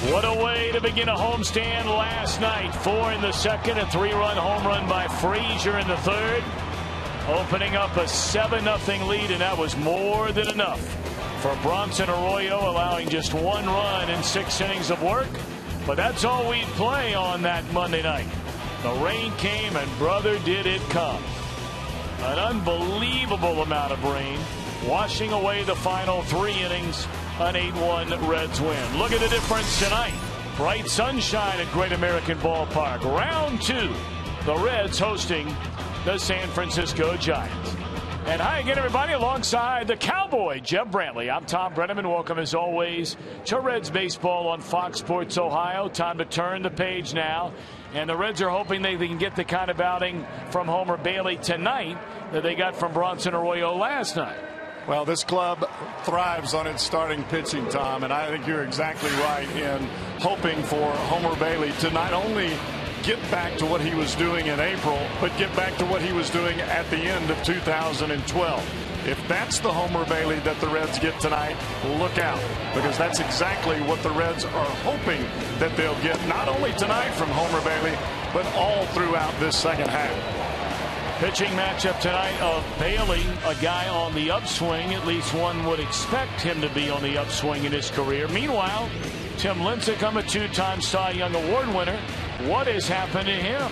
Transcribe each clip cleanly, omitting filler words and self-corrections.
What a way to begin a homestand last night. 4 in the second, a 3-run home run by Frazier in the third, opening up a 7-0 lead, and that was more than enough for Bronson Arroyo, allowing just 1 run in 6 innings of work. But that's all we'd play on that Monday night. The rain came, and brother, did it come. An unbelievable amount of rain, washing away the final 3 innings. An 8-1 Reds win. Look at the difference tonight. Bright sunshine at Great American Ballpark. Round 2. The Reds hosting the San Francisco Giants. And hi again, everybody, alongside the Cowboy, Jeb Brantley. I'm Tom Brenneman. Welcome, as always, to Reds Baseball on Fox Sports Ohio. Time to turn the page now. And the Reds are hoping they can get the kind of outing from Homer Bailey tonight that they got from Bronson Arroyo last night. Well, this club thrives on its starting pitching, Tom, and I think you're exactly right in hoping for Homer Bailey to not only get back to what he was doing in April, but get back to what he was doing at the end of 2012. If that's the Homer Bailey that the Reds get tonight, look out, because that's exactly what the Reds are hoping that they'll get, not only tonight from Homer Bailey, but all throughout this second half. Pitching matchup tonight of Bailey, a guy on the upswing. At least one would expect him to be on the upswing in his career. Meanwhile, Tim Lincecum, a 2-time Cy Young Award winner. What has happened to him?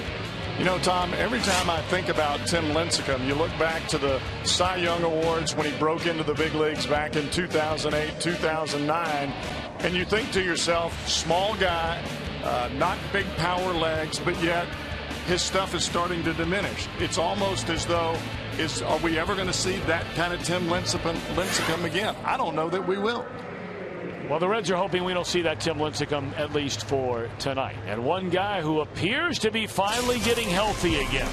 You know, Tom, every time I think about Tim Lincecum, you look back to the Cy Young Awards when he broke into the big leagues back in 2008, 2009, and you think to yourself, small guy, not big power legs, but yet his stuff is starting to diminish. It's almost as though, are we ever going to see that kind of Tim Lincecum again? I don't know that we will. Well, the Reds are hoping we don't see that Tim Lincecum, at least for tonight. And one guy who appears to be finally getting healthy again,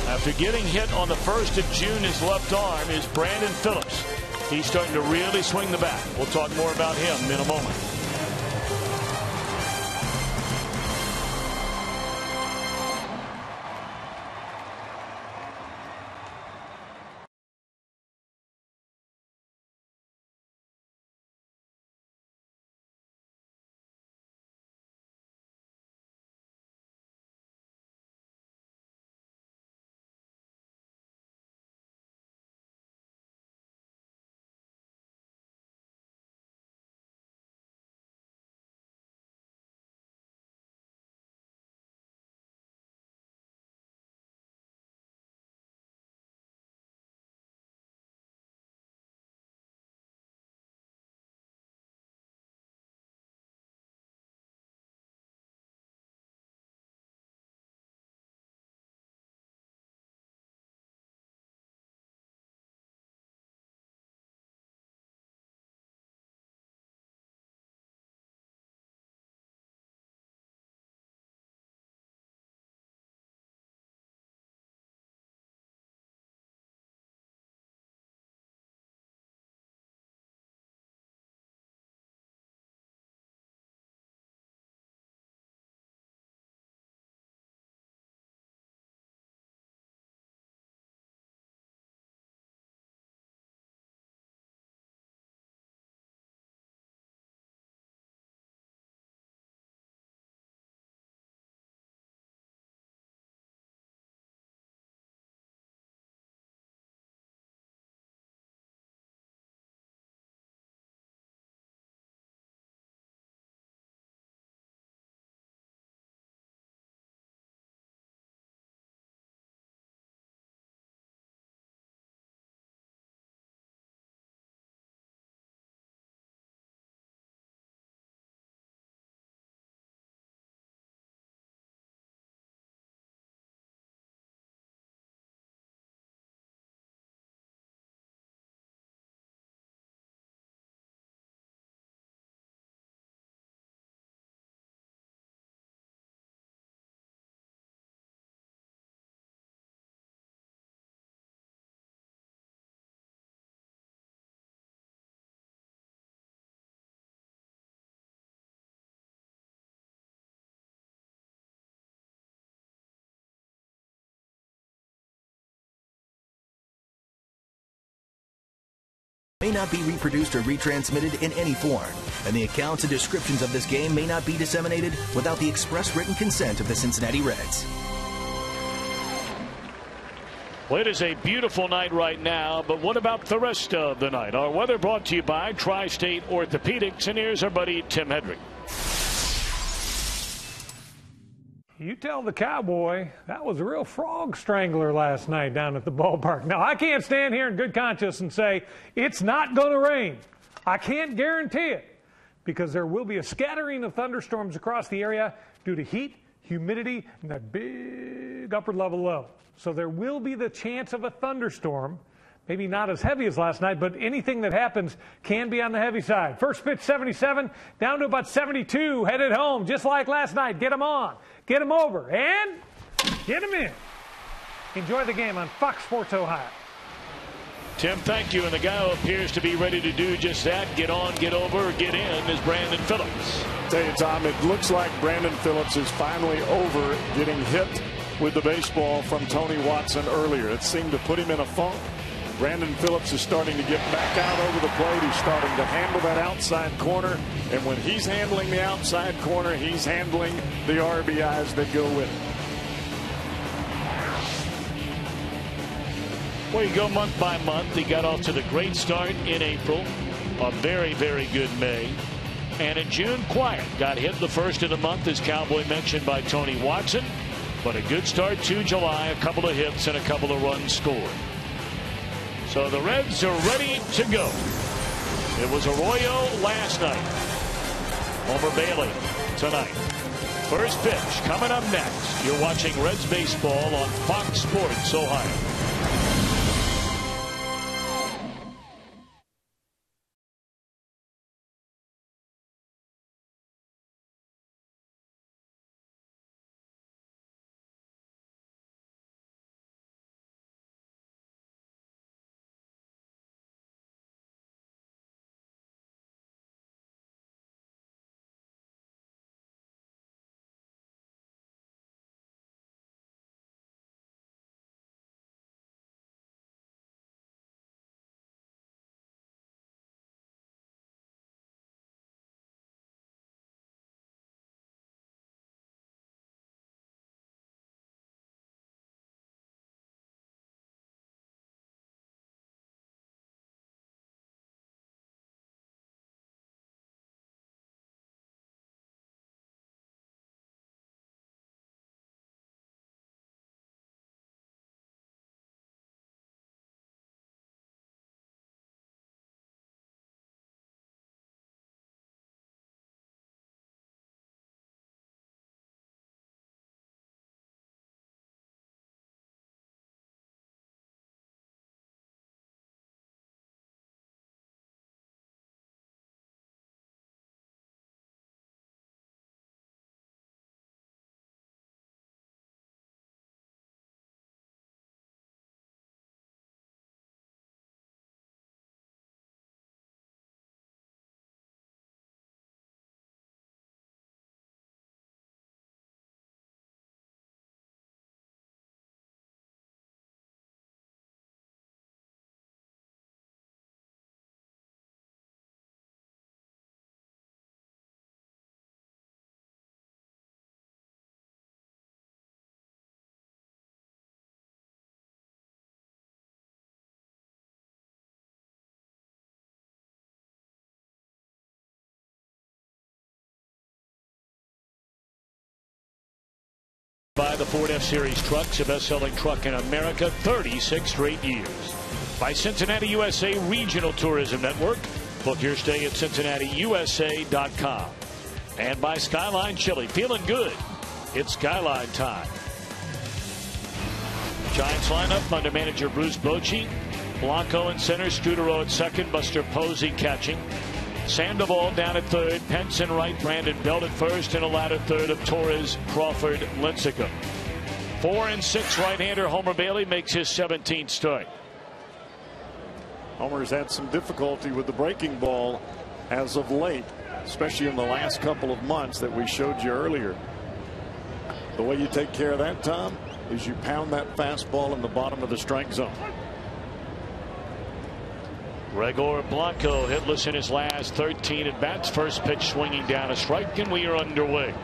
after getting hit on the 1st of June, his left arm, is Brandon Phillips. He's starting to really swing the bat. We'll talk more about him in a moment. may not be reproduced or retransmitted in any form, and the accounts and descriptions of this game may not be disseminated without the express written consent of the Cincinnati Reds. Well, it is a beautiful night right now, but what about the rest of the night? Our weather brought to you by Tri-State Orthopedics, and here's our buddy Tim Hedrick. You tell the Cowboy that was a real frog strangler last night down at the ballpark. Now, I can't stand here in good conscience and say it's not going to rain. I can't guarantee it because there will be a scattering of thunderstorms across the area due to heat, humidity, and that big upper level low. So there will be the chance of a thunderstorm. Maybe not as heavy as last night, but anything that happens can be on the heavy side. First pitch 77, down to about 72, headed home, just like last night. Get them on, get them over, and get them in. Enjoy the game on Fox Sports Ohio. Tim, thank you. And the guy who appears to be ready to do just that, get on, get over, get in, is Brandon Phillips. Tell you, Tom, it looks like Brandon Phillips is finally over getting hit with the baseball from Tony Watson earlier. It seemed to put him in a funk. Brandon Phillips is starting to get back out over the plate. He's starting to handle that outside corner. And when he's handling the outside corner, he's handling the RBIs that go with it. Well, you go month by month. He got off to the great start in April. A very, very good May. And in June, quiet. Got hit the first of the month, as Cowboy mentioned, by Tony Watson. But a good start to July. A couple of hits and a couple of runs scored. So the Reds are ready to go. It was Arroyo last night. Homer Bailey tonight. First pitch coming up next. You're watching Reds baseball on Fox Sports Ohio. By the Ford F-Series trucks, a best-selling truck in America, 36 straight years. By Cincinnati USA Regional Tourism Network. Book your stay at CincinnatiUSA.com. And by Skyline Chili. Feeling good. It's Skyline time. Giants lineup under manager Bruce Bochy. Blanco in center, Scudero at second, Buster Posey catching. Sandoval down at third, Pence in right, Brandon Belt at first, and a ladder third of Torres, Crawford, Lincecum. 4 and 6 right-hander Homer Bailey makes his 17th start. Homer's had some difficulty with the breaking ball as of late, especially in the last couple of months that we showed you earlier. The way you take care of that, Tom, is you pound that fastball in the bottom of the strike zone. Gregor Blanco hitless in his last 13 at bats. First pitch swinging down a strike, and we are underway.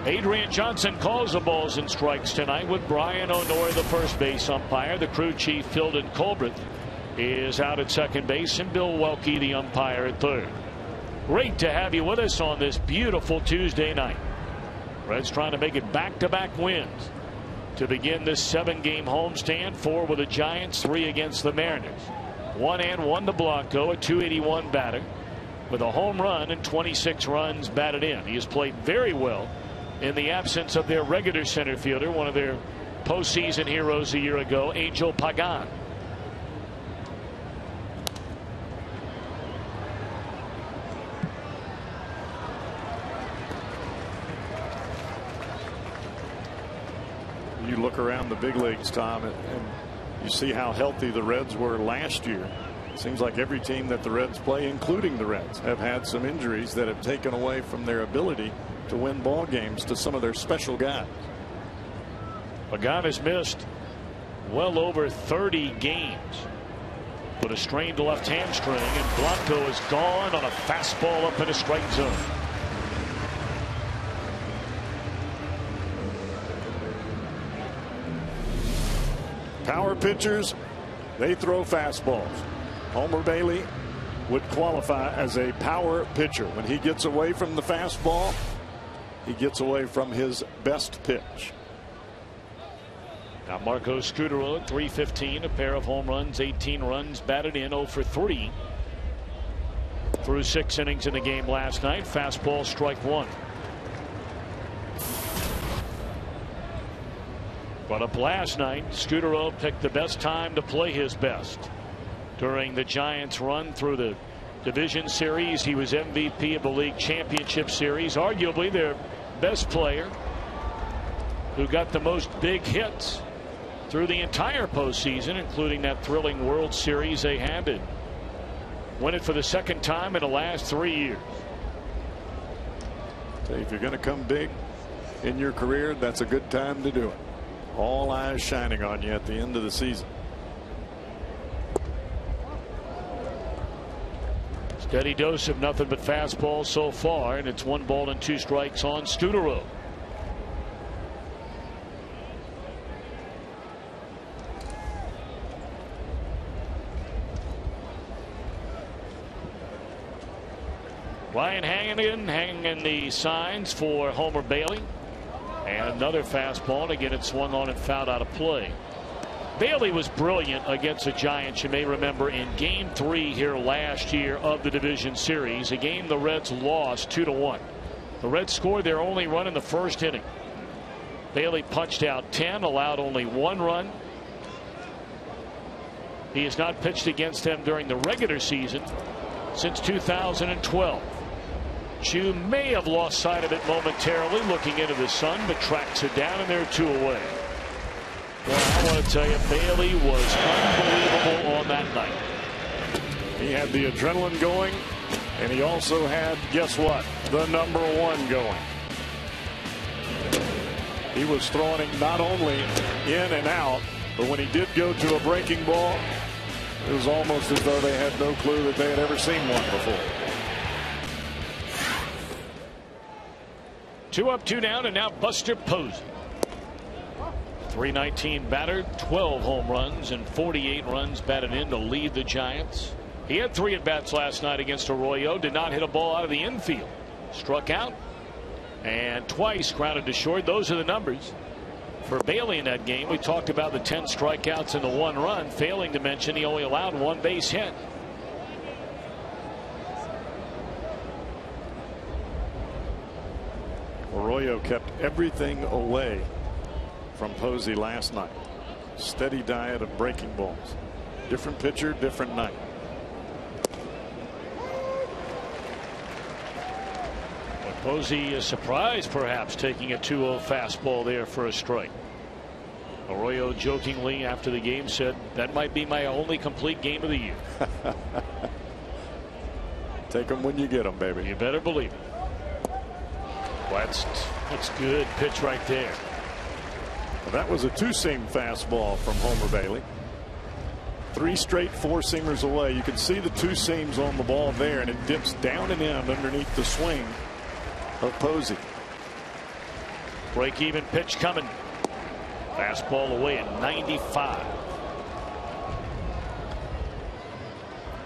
Adrian Johnson calls the balls and strikes tonight with Brian O'Nora, the first base umpire. The crew chief, Phildon Colbert, is out at second base, and Bill Welke, the umpire, at third. Great to have you with us on this beautiful Tuesday night. Reds trying to make it back-to-back wins to begin this 7-game homestand. 4 with the Giants, 3 against the Mariners. 1-1 to Blanco, a .281 batter with a home run and 26 runs batted in. He has played very well in the absence of their regular center fielder, one of their postseason heroes a year ago, Angel Pagan. You look around the big leagues, Tom, and you see how healthy the Reds were last year. It seems like every team that the Reds play, including the Reds, have had some injuries that have taken away from their ability to win ball games to some of their special guys. Pagan has missed well over 30 games with a strained left hamstring, and Blanco is gone on a fastball up in a strike zone. Power pitchers, they throw fastballs. Homer Bailey would qualify as a power pitcher. When he gets away from the fastball, he gets away from his best pitch. Now Marco Scutaro at .315, a pair of home runs, 18 runs batted in, 0 for 3 through 6 innings in the game last night. Fastball, strike 1. But up last night, Scutaro picked the best time to play his best. During the Giants' run through the division series, he was MVP of the league championship series, arguably their best player, who got the most big hits through the entire postseason, including that thrilling World Series they had to win it for the second time in the last 3 years. So if you're going to come big in your career, that's a good time to do it. All eyes shining on you at the end of the season. Steady dose of nothing but fastballs so far, and it's 1 ball and 2 strikes on Scutaro. Ryan Hannigan hanging the signs for Homer Bailey. And another fastball, and again it swung on and fouled out of play. Bailey was brilliant against the Giants, you may remember, in Game 3 here last year of the division series, a game the Reds lost 2-1. The Reds scored their only run in the first inning. Bailey punched out 10, allowed only 1 run. He has not pitched against them during the regular season since 2012. Chu may have lost sight of it momentarily looking into the sun, but tracks it down, and they're 2 away. Well, I want to tell you, Bailey was unbelievable on that night. He had the adrenaline going, and he also had, guess what, the #1 going. He was throwing it not only in and out, but when he did go to a breaking ball, it was almost as though they had no clue that they had ever seen one before. 2 up, 2 down, and now Buster Posey. .319 batter, 12 home runs and 48 runs batted in to lead the Giants. He had 3 at-bats last night against Arroyo, did not hit a ball out of the infield. Struck out and twice grounded to short. Those are the numbers for Bailey in that game. We talked about the 10 strikeouts and the 1 run, failing to mention he only allowed 1 base hit. Arroyo kept everything away from Posey last night. Steady diet of breaking balls. Different pitcher, different night. But Posey is surprised, perhaps, taking a 2-0 fastball there for a strike. Arroyo jokingly after the game said, "That might be my only complete game of the year." Take them when you get them, baby. You better believe it. That's good pitch right there. Well, that was a 2-seam fastball from Homer Bailey. 3 straight 4-seamers away. You can see the 2 seams on the ball there, and it dips down and in underneath the swing of Posey. Break even pitch coming. Fastball away at 95.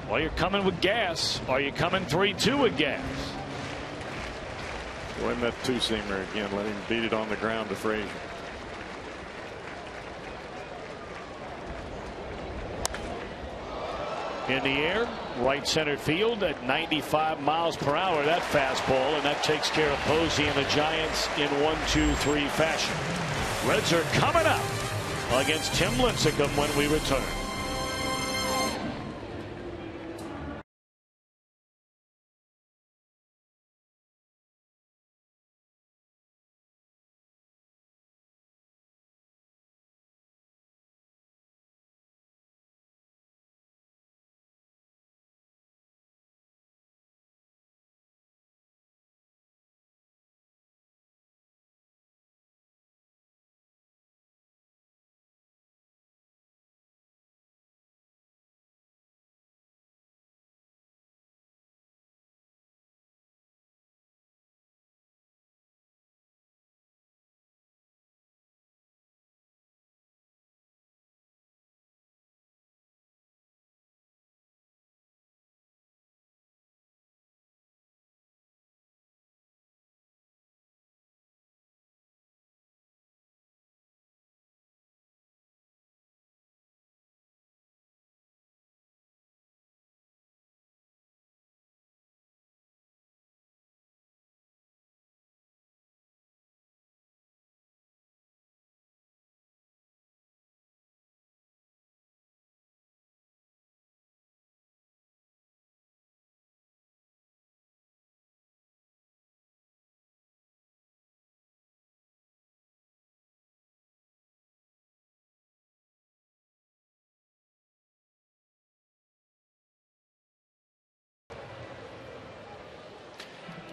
Well, you're coming with gas. Are you coming 3-2 with gas? Go in that 2-seamer again. Let him beat it on the ground to Frazier. In the air, right center field at 95 miles per hour. That fastball, and that takes care of Posey and the Giants in 1-2-3 fashion. Reds are coming up against Tim Lincecum when we return.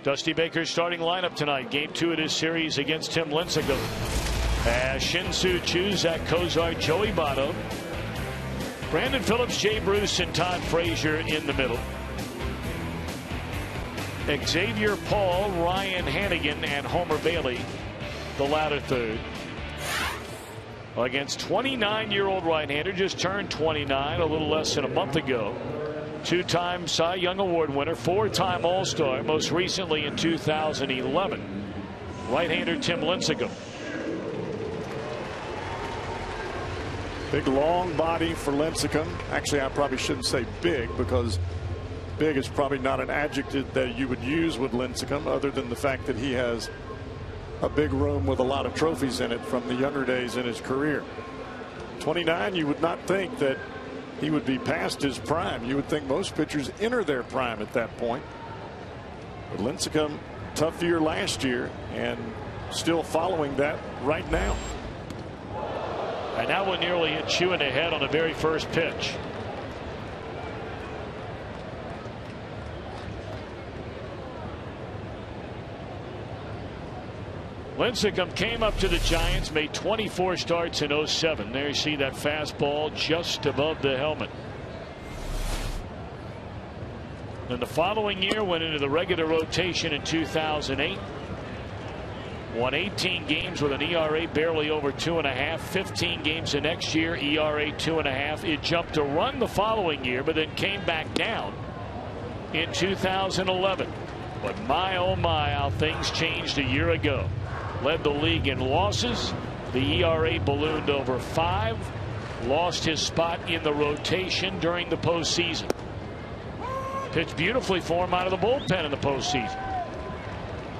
Dusty Baker's starting lineup tonight. Game 2 of this series against Tim Lincecum. Shin-Soo Choo, Zach Cozart, Joey Votto, Brandon Phillips, Jay Bruce, and Todd Frazier in the middle. Xavier Paul, Ryan Hannigan, and Homer Bailey, the latter third. Against 29-year-old right-hander, just turned 29 a little less than a month ago. 2-time Cy Young Award winner, 4-time All-Star, most recently in 2011. Right-hander Tim Lincecum. Big long body for Lincecum. Actually, I probably shouldn't say big, because big is probably not an adjective that you would use with Lincecum, other than the fact that he has a big room with a lot of trophies in it from the younger days in his career. 29, you would not think that he would be past his prime. You would think most pitchers enter their prime at that point. But Lincecum, tough year last year, and still following that right now. And that one nearly hit Choo in the head on the very first pitch. Lincecum came up to the Giants, made 24 starts in 07. There you see that fastball just above the helmet. And the following year went into the regular rotation in 2008. Won 18 games with an ERA barely over 2.5. 15 games the next year, ERA 2.5. It jumped a run the following year, but then came back down in 2011. But my oh my, how things changed a year ago. Led the league in losses. The ERA ballooned over 5. Lost his spot in the rotation during the postseason. Pitched beautifully for him out of the bullpen in the postseason.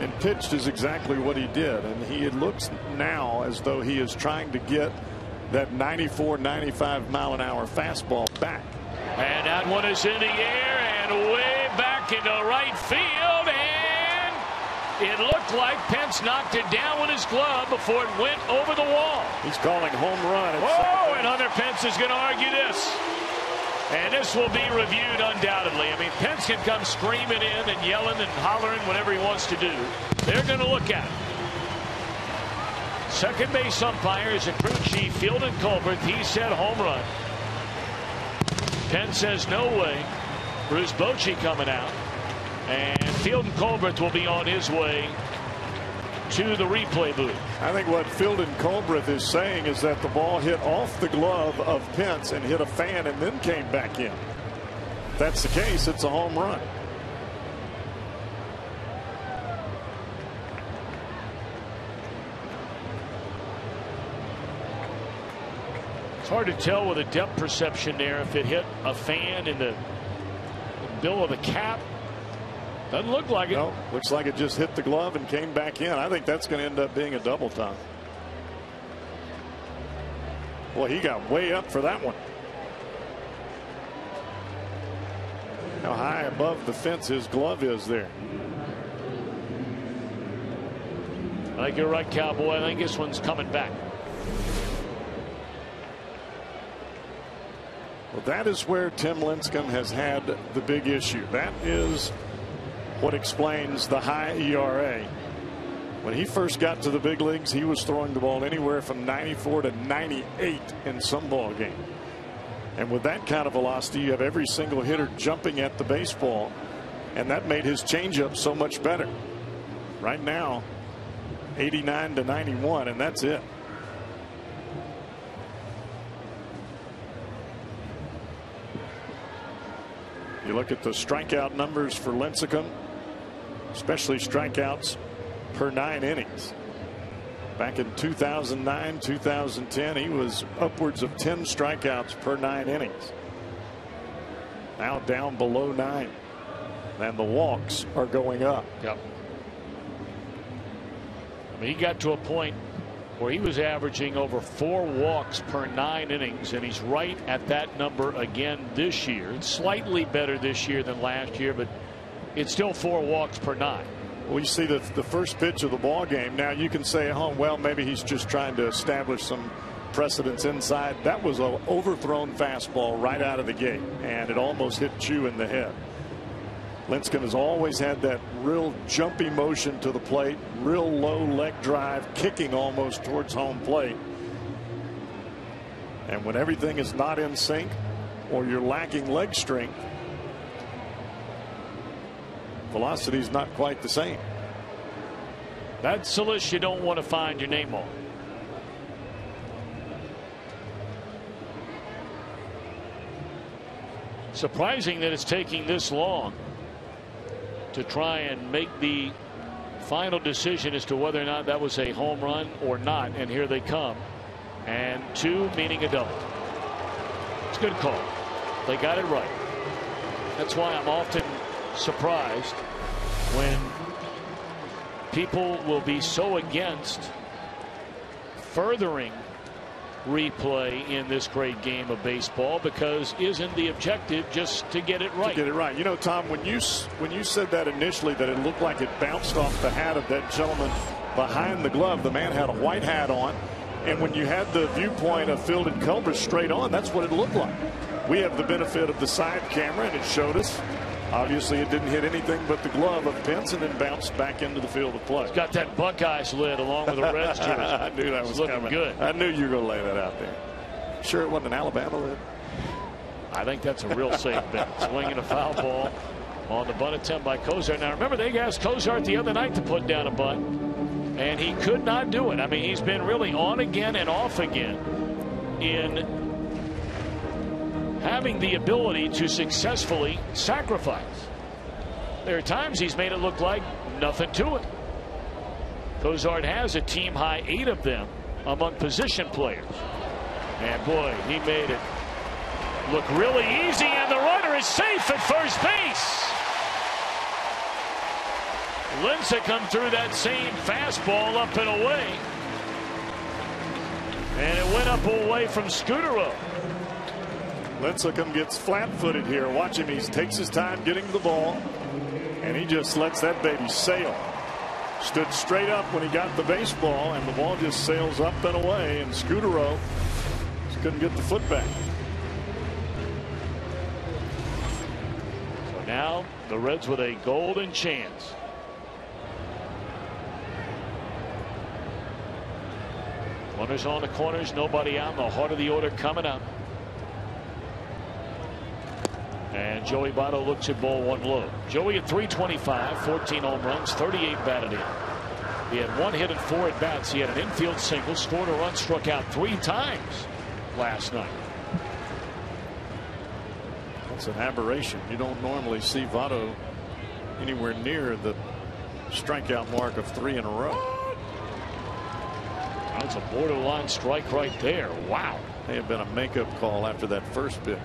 And pitched is exactly what he did. And it looks now as though he is trying to get that 94, 95 mile an hour fastball back. And that one is in the air and way back into right field. And it looked like Pence knocked it down with his glove before it went over the wall. He's calling home run. Whoa, and Hunter Pence is going to argue this. And this will be reviewed undoubtedly. I mean, Pence can come screaming in and yelling and hollering whatever he wants to do. They're going to look at it. Second base umpire is a crew chief, Fielding Colbert. He said home run. Penn says no way. Bruce Bochy coming out. And Fielding Colbreth will be on his way to the replay booth. I think what Fielding Colbreth is saying is that the ball hit off the glove of Pence and hit a fan and then came back in. If that's the case, it's a home run. It's hard to tell with a depth perception there if it hit a fan in the bill of the cap. Doesn't look like it. No, looks like it just hit the glove and came back in. I think that's going to end up being a double, Tom. Boy, he got way up for that one. How high above the fence his glove is there. I think you're right, Cowboy. I think this one's coming back. Well, that is where Tim Lincecum has had the big issue. That is what explains the high ERA. When he first got to the big leagues, he was throwing the ball anywhere from 94 to 98 in some ball game. And with that kind of velocity, you have every single hitter jumping at the baseball, and that made his changeup so much better. Right now, 89 to 91, and that's it. You look at the strikeout numbers for Lincecum, especially strikeouts per 9 innings. Back in 2009, 2010, he was upwards of 10 strikeouts per 9 innings. Now down below 9. And the walks are going up. Yep. I mean, he got to a point where he was averaging over 4 walks per 9 innings, and he's right at that number again this year. It's slightly better this year than last year, but it's still 4 walks per 9. We see the first pitch of the ball game. Now you can say, oh, well, maybe he's just trying to establish some precedence inside. That was an overthrown fastball right out of the gate, and it almost hit Chu in the head. Lincecum has always had that real jumpy motion to the plate, real low leg drive, kicking almost towards home plate. And when everything is not in sync or you're lacking leg strength, velocity is not quite the same. That's a list you don't want to find your name on. Surprising that it's taking this long to try and make the final decision as to whether or not that was a home run or not. And here they come. And 2 meaning a double. It's a good call. They got it right. That's why I'm often surprised when people will be so against furthering replay in this great game of baseball, because isn't the objective just to get it right? To get it right. You know, Tom, when you said that initially, that it looked like it bounced off the hat of that gentleman behind the glove, the man had a white hat on, and when you had the viewpoint of Fielding Colbreth straight on, that's what it looked like. We have the benefit of the side camera, and it showed us. Obviously, it didn't hit anything but the glove of Pence and then bounced back into the field of play. It's got that Buckeyes lid along with the Reds jersey. I knew that was looking coming. Good. I knew you were going to lay that out there. Sure it wasn't an Alabama lid? I think that's a real safe bet. Swinging a foul ball on the bunt attempt by Cozart. Now, remember, they asked Cozart the other night to put down a bunt, and he could not do it. I mean, he's been really on again and off again in having the ability to successfully sacrifice. There are times he's made it look like nothing to it. Cozart has a team high 8 of them among position players. And boy, he made it look really easy, and the runner is safe at first base. Lincecum threw that same fastball up and away, and it went up away from Scudero. Lincecum gets flat-footed here. Watch him. He takes his time getting the ball, and he just lets that baby sail. Stood straight up when he got the baseball, and the ball just sails up and away, and Scudero just couldn't get the foot back. So now the Reds with a golden chance. Runners on the corners, nobody out. In the heart of the order coming up. And Joey Votto looks at ball one low. Joey at 325, 14 home runs, 38 batted in. He had 1 hit and 4 at bats. He had an infield single, scored a run, struck out 3 times last night. That's an aberration. You don't normally see Votto anywhere near the strikeout mark of 3 in a row. That's a borderline strike right there. Wow. May have been a makeup call after that first pitch.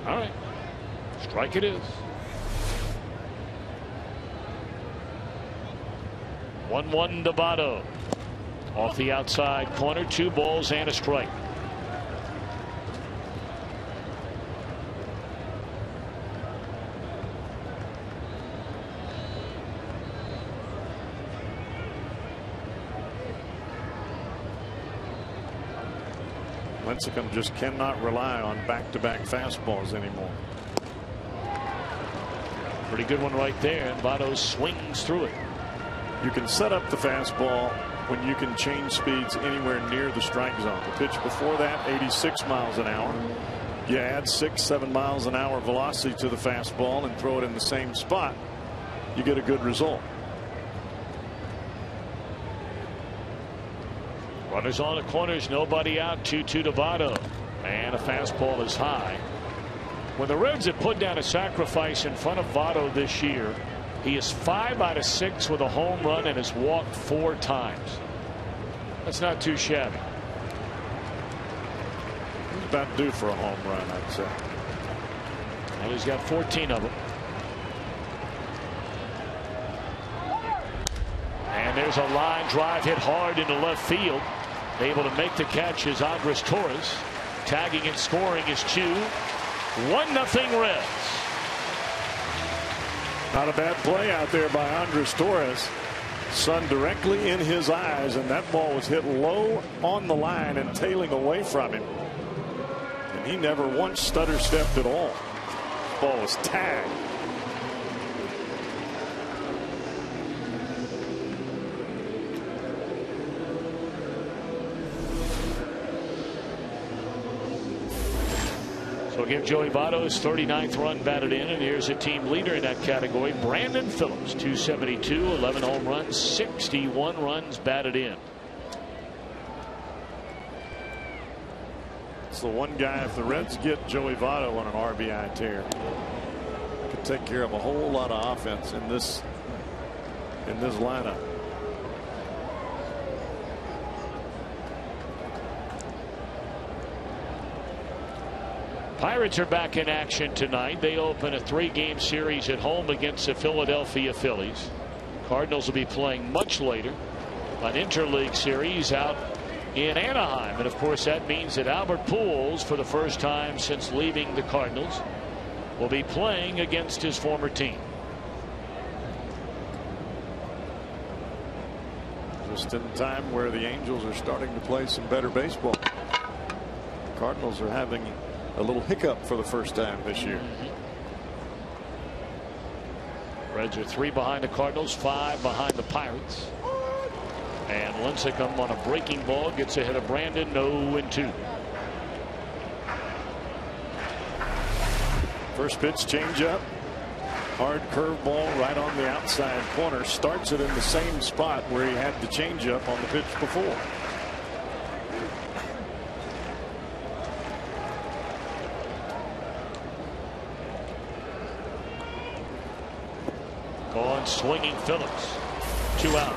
All right. Strike it is. 1-1 to Votto. Off the outside corner, 2 balls and a strike. Lincecum just cannot rely on back-to-back fastballs anymore. Pretty good one right there, and Votto swings through it. You can set up the fastball when you can change speeds anywhere near the strike zone. The pitch before that, 86 miles an hour. You add 6-7 miles an hour velocity to the fastball and throw it in the same spot, you get a good result. Runners on the corners, nobody out. 2-2 to Votto, and a fastball is high. When the Reds have put down a sacrifice in front of Votto this year, he is 5 out of 6 with a home run and has walked 4 times. That's not too shabby. He's about due for a home run, I'd say. And he's got 14 of them. And there's a line drive hit hard into left field. Able to make the catch is Andres Torres. Tagging and scoring is Chu. 1-0 Reds. Not a bad play out there by Andres Torres. Sun directly in his eyes, and that ball was hit low on the line and tailing away from him. And he never once stutter stepped at all. The ball was tagged. So give Joey Votto his 39th run batted in, and here's a team leader in that category, Brandon Phillips, 272, 11 home runs, 61 runs batted in. It's the one guy, if the Reds get Joey Votto on an RBI tear, could take care of a whole lot of offense in this lineup. Pirates are back in action tonight. They open a 3-game series at home against the Philadelphia Phillies. Cardinals will be playing much later, an interleague series out in Anaheim. And of course that means that Albert Pujols, for the first time since leaving the Cardinals, will be playing against his former team. Just in time where the Angels are starting to play some better baseball. Cardinals are having a little hiccup for the first time this year. Reds are 3 behind the Cardinals, 5 behind the Pirates. And Lincecum on a breaking ball gets ahead of Brandon, 0-2. First pitch, change up. Hard curveball right on the outside corner. Starts it in the same spot where he had the change up on the pitch before. On swinging Phillips. 2 out.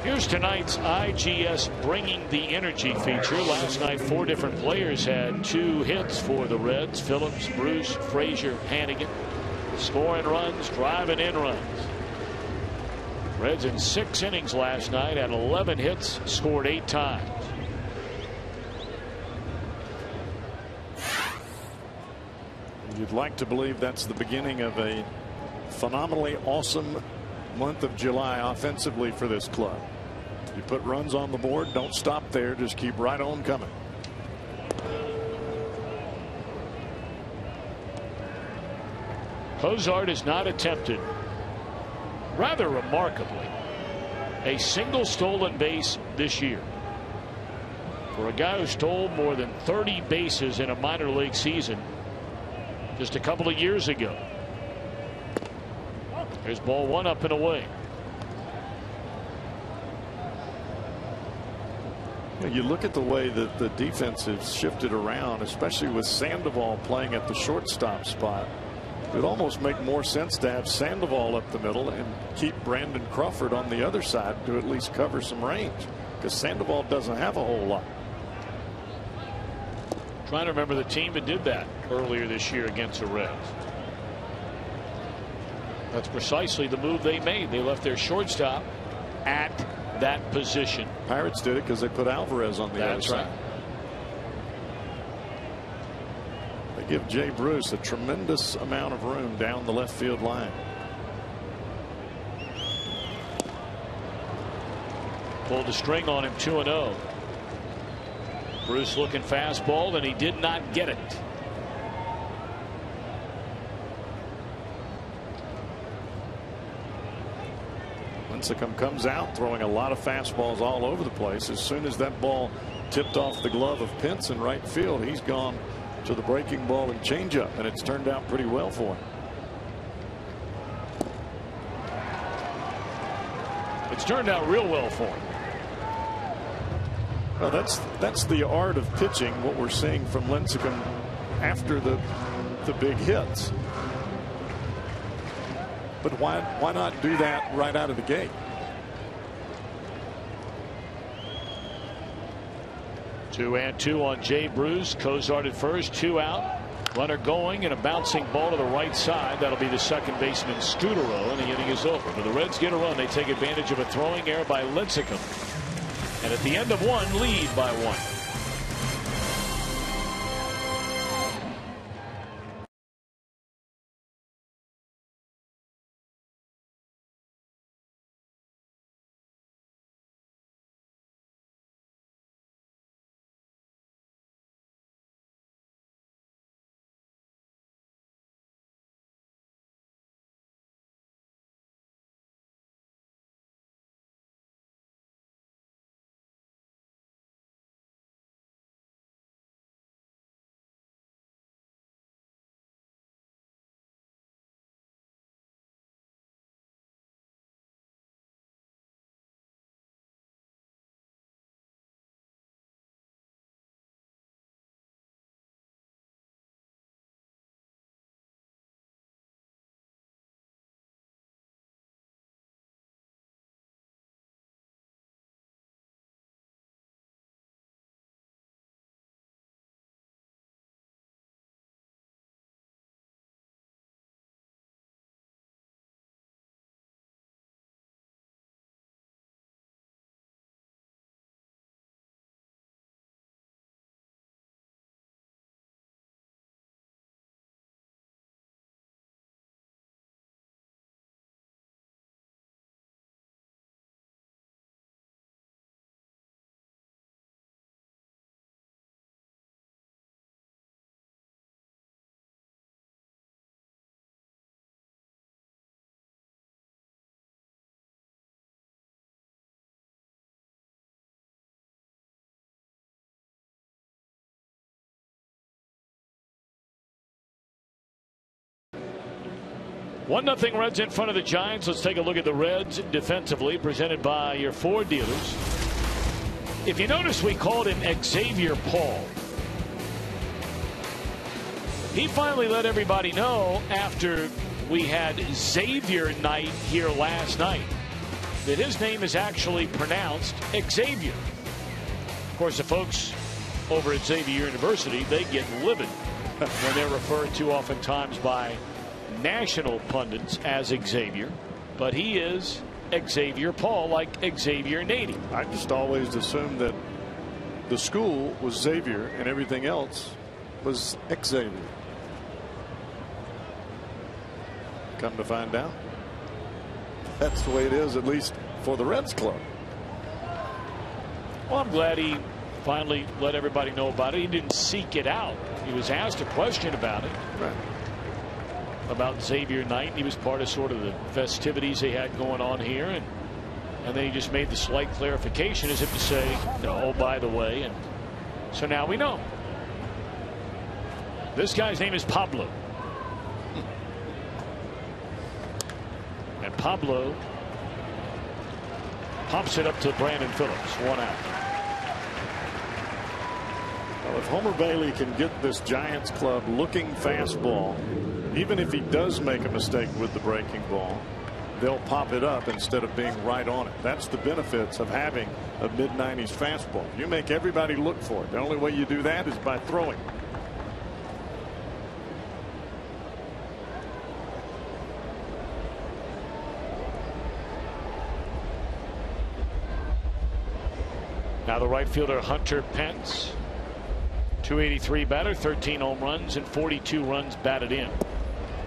Here's tonight's IGS Bringing the Energy feature. Last night 4 different players had 2 hits for the Reds. Phillips, Bruce, Frazier, Hannigan. Scoring runs, driving in runs. Reds in 6 innings last night had 11 hits, scored 8 times. You'd like to believe that's the beginning of a phenomenally awesome month of July offensively for this club. You put runs on the board, don't stop there, just keep right on coming. Cozart is not attempted, rather remarkably, a single stolen base this year. For a guy who stole more than 30 bases in a minor league season just a couple of years ago. There's ball one, up and away. You look at the way that the defense has shifted around, especially with Sandoval playing at the shortstop spot. It would almost make more sense to have Sandoval up the middle and keep Brandon Crawford on the other side to at least cover some range, because Sandoval doesn't have a whole lot. Trying to remember the team that did that earlier this year against the Reds. That's precisely the move they made. They left their shortstop at that position. Pirates did it because they put Alvarez on the other side. Right. They give Jay Bruce a tremendous amount of room down the left field line. Pulled the string on him, 2-0. Bruce looking fastball, and he did not get it. Lincecum comes out throwing a lot of fastballs all over the place. As soon as that ball tipped off the glove of Pence in right field, he's gone to the breaking ball and changeup, and it's turned out pretty well for him. It's turned out real well for him. Well, that's the art of pitching, what we're seeing from Lincecum after the big hits. But why not do that right out of the gate? 2-2 on Jay Bruce. Cozart at first, 2 out. Runner going, and a bouncing ball to the right side. That'll be the second baseman Scudero, and the inning is over. But the Reds get a run. They take advantage of a throwing error by Lincecum. And at the end of one, lead by 1. One 1-0 Reds in front of the Giants. Let's take a look at the Reds defensively, presented by your Ford dealers. If you notice, we called him Xavier Paul. He finally let everybody know after we had Xavier night here last night that his name is actually pronounced Xavier. Of course, the folks over at Xavier University, they get livid when they're referred to oftentimes by national pundits as Xavier, but he is Xavier Paul, like Xavier Nady. I just always assumed that the school was Xavier and everything else was Xavier. Come to find out, that's the way it is, at least for the Reds club. Well, I'm glad he finally let everybody know about it. He didn't seek it out. He was asked a question about it. Right. About Xavier Knight. He was part of sort of the festivities they had going on here, and And then he just made the slight clarification as if to say, oh, by the way. And so now we know. This guy's name is Pablo. And Pablo pops it up to Brandon Phillips. 1 out. Well, if Homer Bailey can get this Giants club looking fastball, even if he does make a mistake with the breaking ball, they'll pop it up instead of being right on it. That's the benefits of having a mid-90s fastball. You make everybody look for it. The only way you do that is by throwing. Now the right fielder Hunter Pence, 283 batter, 13 home runs and 42 runs batted in.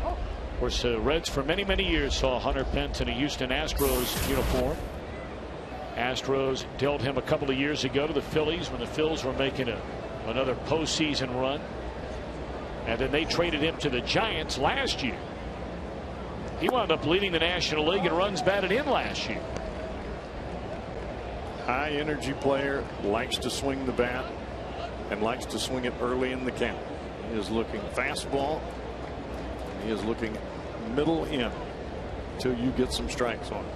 Of course, Reds for many years saw Hunter Pence in a Houston Astros uniform. Astros dealt him a couple of years ago to the Phillies when the Phils were making another postseason run. And then they traded him to the Giants last year. He wound up leading the National League in runs batted in last year. High energy player, likes to swing the bat and likes to swing it early in the count. He is looking fastball. He is looking middle in until you get some strikes on it.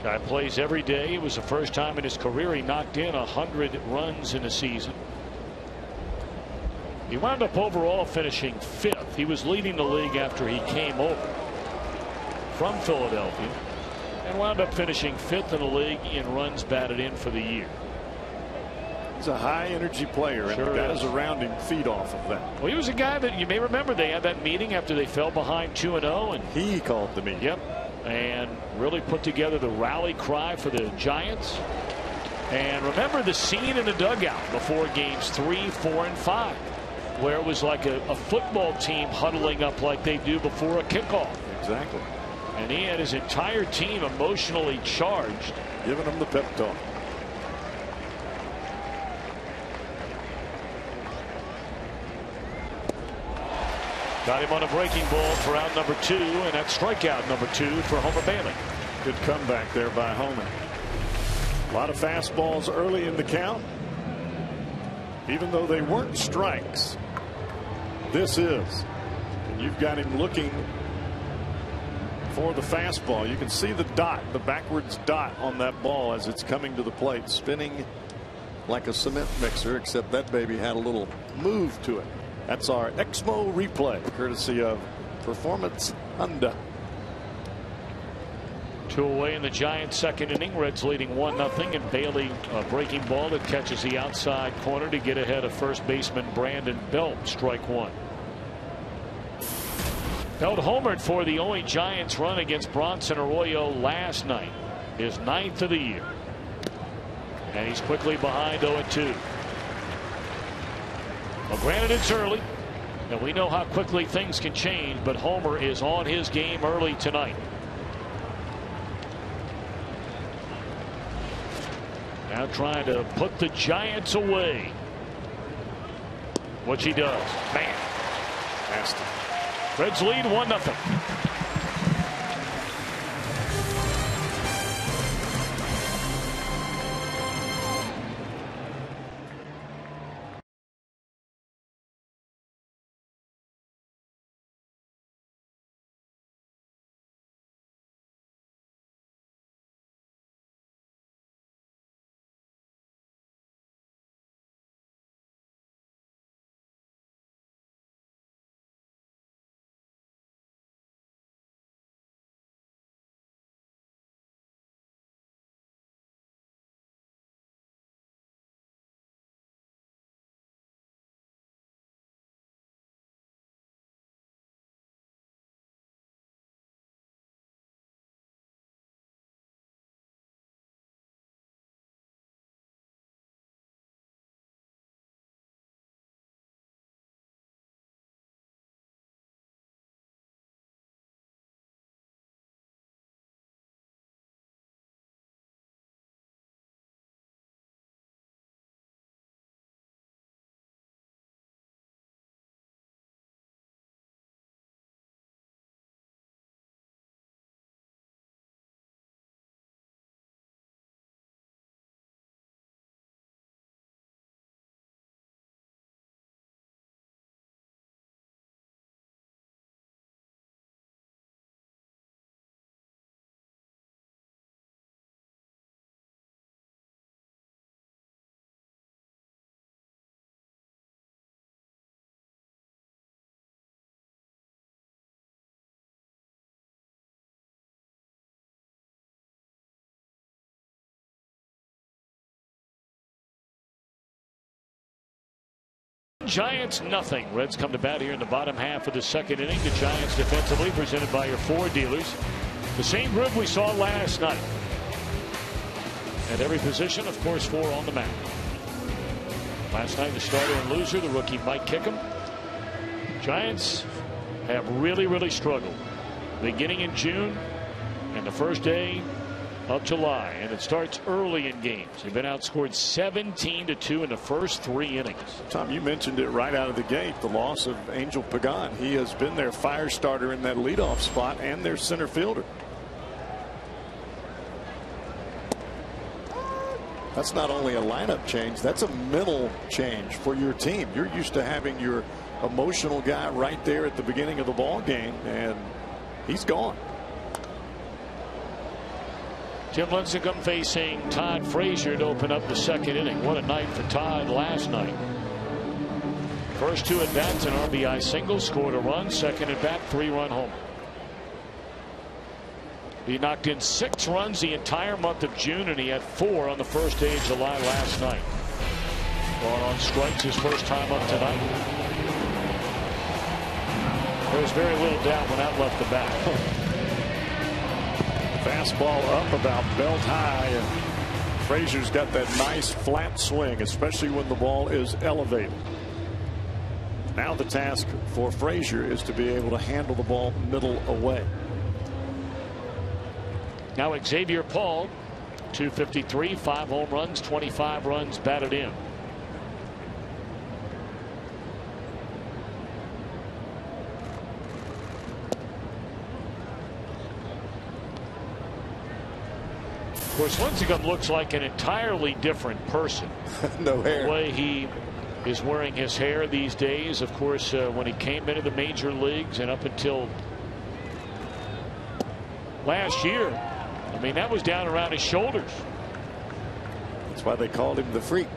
Guy plays every day. It was the first time in his career he knocked in 100 runs in a season. He wound up overall finishing 5th. He was leading the league after he came over from Philadelphia and wound up finishing 5th in the league in runs batted in for the year. He's a high energy player, and the guys around him feed off of that. Well, he was a guy that you may remember they had that meeting after they fell behind 2-0, and he called the meeting. Yep, and really put together the rally cry for the Giants. And remember the scene in the dugout before games 3, 4, and 5. Where it was like a football team huddling up like they do before a kickoff. Exactly. And he had his entire team emotionally charged, giving them the pep talk. Got him on a breaking ball for out number 2, and that's strikeout number 2 for Homer Bailey. Good comeback there by Homer. A lot of fastballs early in the count. Even though they weren't strikes, this is. And you've got him looking for the fastball. You can see the dot, the backwards dot on that ball as it's coming to the plate, spinning like a cement mixer, except that baby had a little move to it. That's our Exmo replay, courtesy of Performance Honda. 2 away in the Giants' second inning. Reds leading 1-0, and Bailey a breaking ball that catches the outside corner to get ahead of first baseman Brandon Belt. Strike 1. Belt homered for the only Giants run against Bronson Arroyo last night, his 9th of the year, and he's quickly behind 0-2. Well, granted it's early, and we know how quickly things can change, but Homer is on his game early tonight. Now trying to put the Giants away, which he does. Man, nasty. Reds lead 1-0. Giants, nothing. Reds come to bat here in the bottom half of the second inning. The Giants defensively presented by your four dealers. The same group we saw last night. At every position, of course, four on the mound. Last night, the starter and loser, the rookie Mike Kickham. Giants have really struggled. Beginning in June and the first day of July, and it starts early in games. They've been outscored 17-2 in the first 3 innings. Tom, you mentioned it right out of the gate, the loss of Angel Pagan. He has been their fire starter in that leadoff spot and their center fielder. That's not only a lineup change, that's a mental change for your team. You're used to having your emotional guy right there at the beginning of the ball game, and he's gone. Tim Lincecum facing Todd Frazier to open up the second inning. What a night for Todd last night. First 2 at bats, an RBI single, scored a run. Second at bat, 3-run homer. He knocked in 6 runs the entire month of June, and he had 4 on the first day of July last night. Gone on strikes his first time up tonight. There was very little doubt when that left the bat. Fastball up about belt high, and Frazier's got that nice flat swing, especially when the ball is elevated. Now the task for Frazier is to be able to handle the ball middle away. Now Xavier Paul, 253, 5 home runs, 25 runs batted in. Of course, Lincecum looks like an entirely different person. No hair. The way he is wearing his hair these days. Of course, when he came into the major leagues and up until last year, I mean, that was down around his shoulders. That's why they called him the Freak.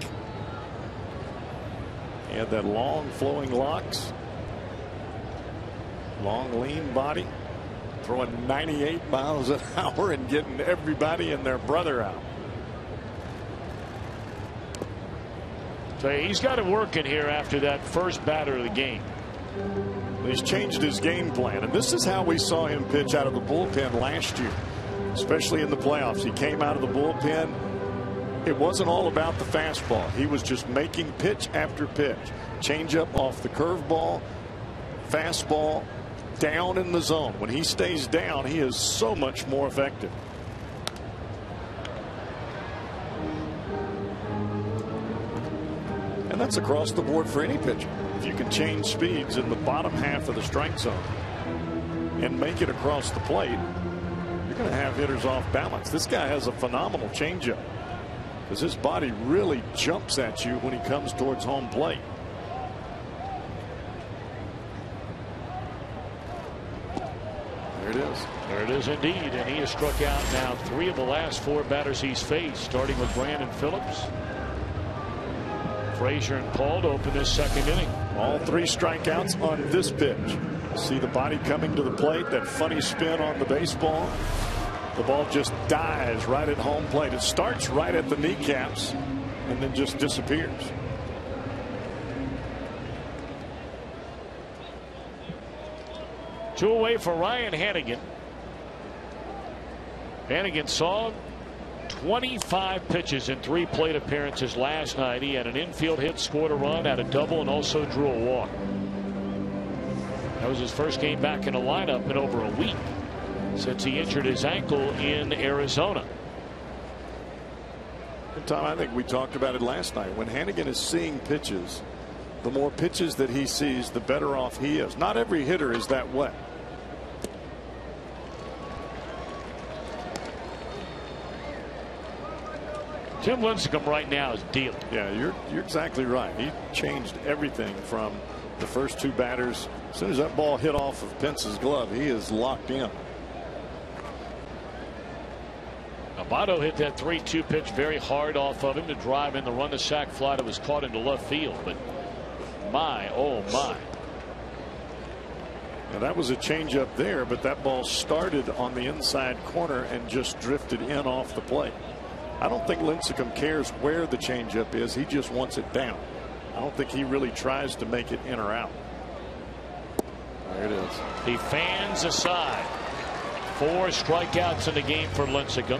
He had that long flowing locks, long lean body, throwing 98 miles an hour and getting everybody and their brother out. So he's got it working here after that first batter of the game. He's changed his game plan, and this is how we saw him pitch out of the bullpen last year, especially in the playoffs. He came out of the bullpen. It wasn't all about the fastball. He was just making pitch after pitch. Changeup off the curveball, fastball down in the zone. When he stays down, he is so much more effective. And that's across the board for any pitcher. If you can change speeds in the bottom half of the strike zone and make it across the plate, you're going to have hitters off balance. This guy has a phenomenal changeup because his body really jumps at you when he comes towards home plate. There it is. There it is indeed, and he has struck out now 3 of the last 4 batters he's faced, starting with Brandon Phillips. Frazier and Paul to open this second inning. All 3 strikeouts on this pitch. See the body coming to the plate, that funny spin on the baseball. The ball just dies right at home plate. It starts right at the kneecaps and then just disappears. Two away for Ryan Hannigan. Hannigan saw 25 pitches in 3 plate appearances last night. He had an infield hit, scored a run, had a double, and also drew a walk. That was his first game back in the lineup in over a week since he injured his ankle in Arizona. And Tom, I think we talked about it last night. When Hannigan is seeing pitches, the more pitches that he sees, the better off he is. Not every hitter is that way. Tim Lincecum right now is dealing. Yeah, you're exactly right. He changed everything from the first 2 batters. As soon as that ball hit off of Pence's glove, he is locked in. Amato hit that 3-2 pitch very hard off of him to drive in the run to sac fly that was caught into left field. But my, oh my. Now that was a changeup there, but that ball started on the inside corner and just drifted in off the plate. I don't think Lincecum cares where the changeup is. He just wants it down. I don't think he really tries to make it in or out. There it is. The fans aside. 4 strikeouts in the game for Lincecum.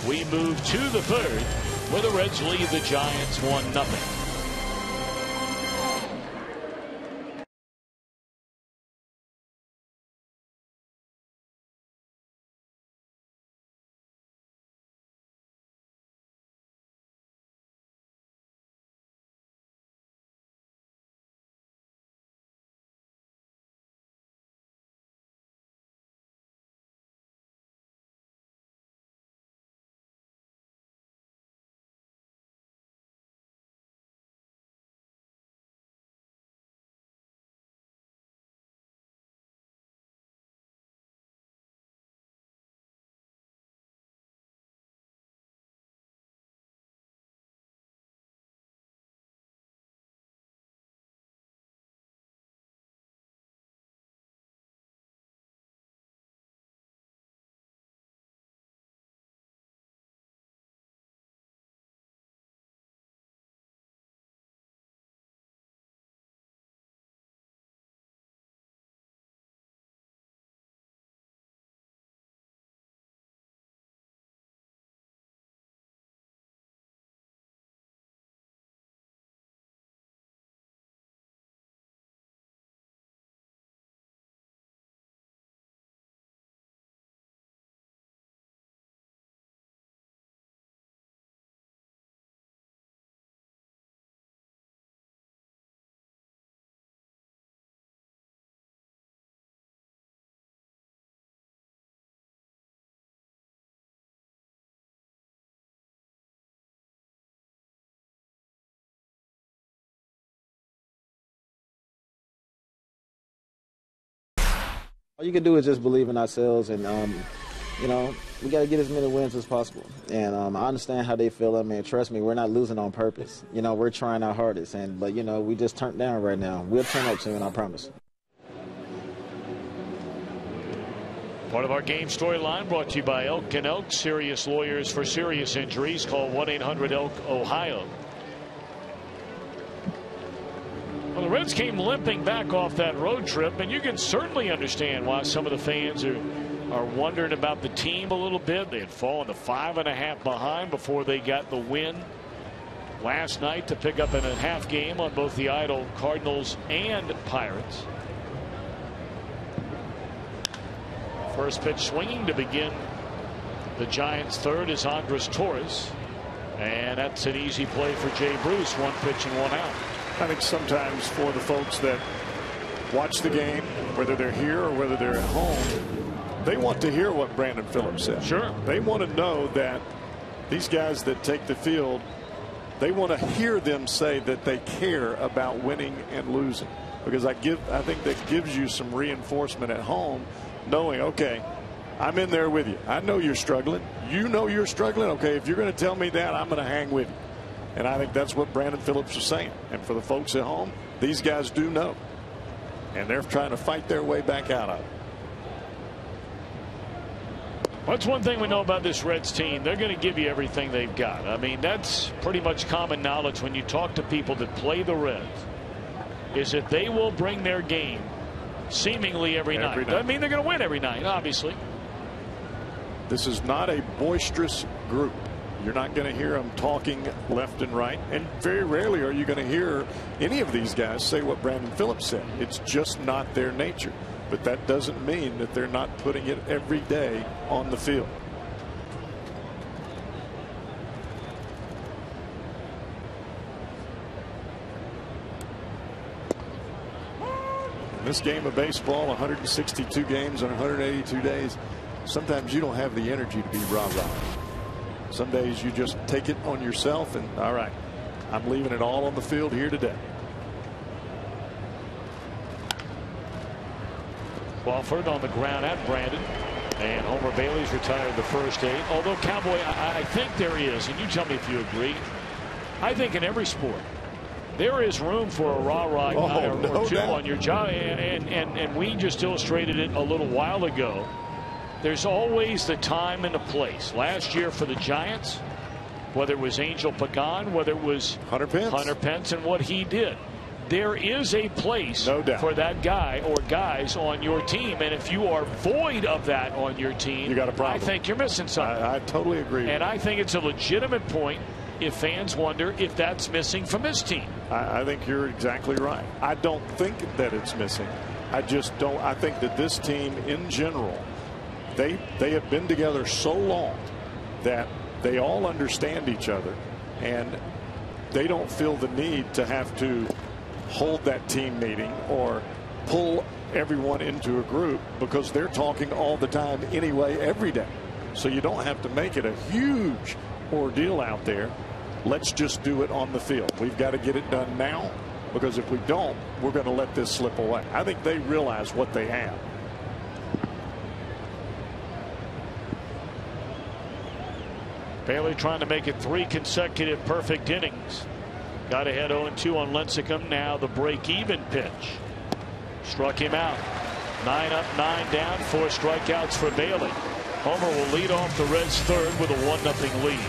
We move to the 3rd, where the Reds lead the Giants 1-0. All you can do is just believe in ourselves, and you know, we got to get as many wins as possible. And I understand how they feel. I mean, trust me, we're not losing on purpose. You know, we're trying our hardest, but you know, we just turned down right now. We'll turn up soon, I promise. Part of our game storyline brought to you by Elk & Elk, serious lawyers for serious injuries. Call 1-800-ELK-OHIO. Well, the Reds came limping back off that road trip, and you can certainly understand why some of the fans are wondering about the team a little bit. They had fallen to 5.5 behind before they got the win last night to pick up in a half game on both the idle Cardinals and Pirates. First pitch swinging to begin the Giants' 3rd is Andres Torres, and that's an easy play for Jay Bruce. 1 pitch and 1 out. I think sometimes for the folks that watch the game, whether they're here or whether they're at home, they want to hear what Brandon Phillips said. Sure. They want to know that these guys that take the field, they want to hear them say that they care about winning and losing, because I think that gives you some reinforcement at home, knowing, okay, I'm in there with you. I know you're struggling. You know you're struggling. Okay, if you're going to tell me that, I'm going to hang with you. And I think that's what Brandon Phillips was saying. And for the folks at home, these guys do know. And they're trying to fight their way back out of it. What's one thing we know about this Reds team? They're going to give you everything they've got. I mean, that's pretty much common knowledge when you talk to people that play the Reds, is that they will bring their game seemingly every night. Doesn't mean they're going to win every night, obviously. This is not a boisterous group. You're not going to hear them talking left and right, and very rarely are you going to hear any of these guys say what Brandon Phillips said. It's just not their nature, but that doesn't mean that they're not putting it every day on the field. In this game of baseball, 162 games on 182 days, sometimes you don't have the energy to be rah-rah. Some days you just take it on yourself and, all right, I'm leaving it all on the field here today. Crawford on the ground at Brandon, and Homer Bailey's retired the first 8. Although, Cowboy, I think there is, and you tell me if you agree, I think in every sport there is room for a rah-rah guy or two on your job, and we just illustrated it a little while ago. There's always the time and the place. Last year for the Giants, whether it was Angel Pagan, whether it was Hunter Pence and what he did. There is a place for that guy or guys on your team, and if you are void of that on your team, you got a problem. I think you're missing something. I totally agree. And I think it's a legitimate point if fans wonder if that's missing from this team. I think you're exactly right. I don't think that it's missing. I just don't. I think that this team in general, they have been together so long that they all understand each other, and they don't feel the need to have to hold that team meeting or pull everyone into a group, because they're talking all the time anyway, every day. So you don't have to make it a huge ordeal out there. Let's just do it on the field. We've got to get it done now, because if we don't, we're going to let this slip away. I think they realize what they have. Bailey trying to make it 3 consecutive perfect innings. Got ahead 0-2 on Lincecum. Now the break-even pitch. Struck him out. 9 up, 9 down, 4 strikeouts for Bailey. Homer will lead off the Reds' third with a 1-0 lead.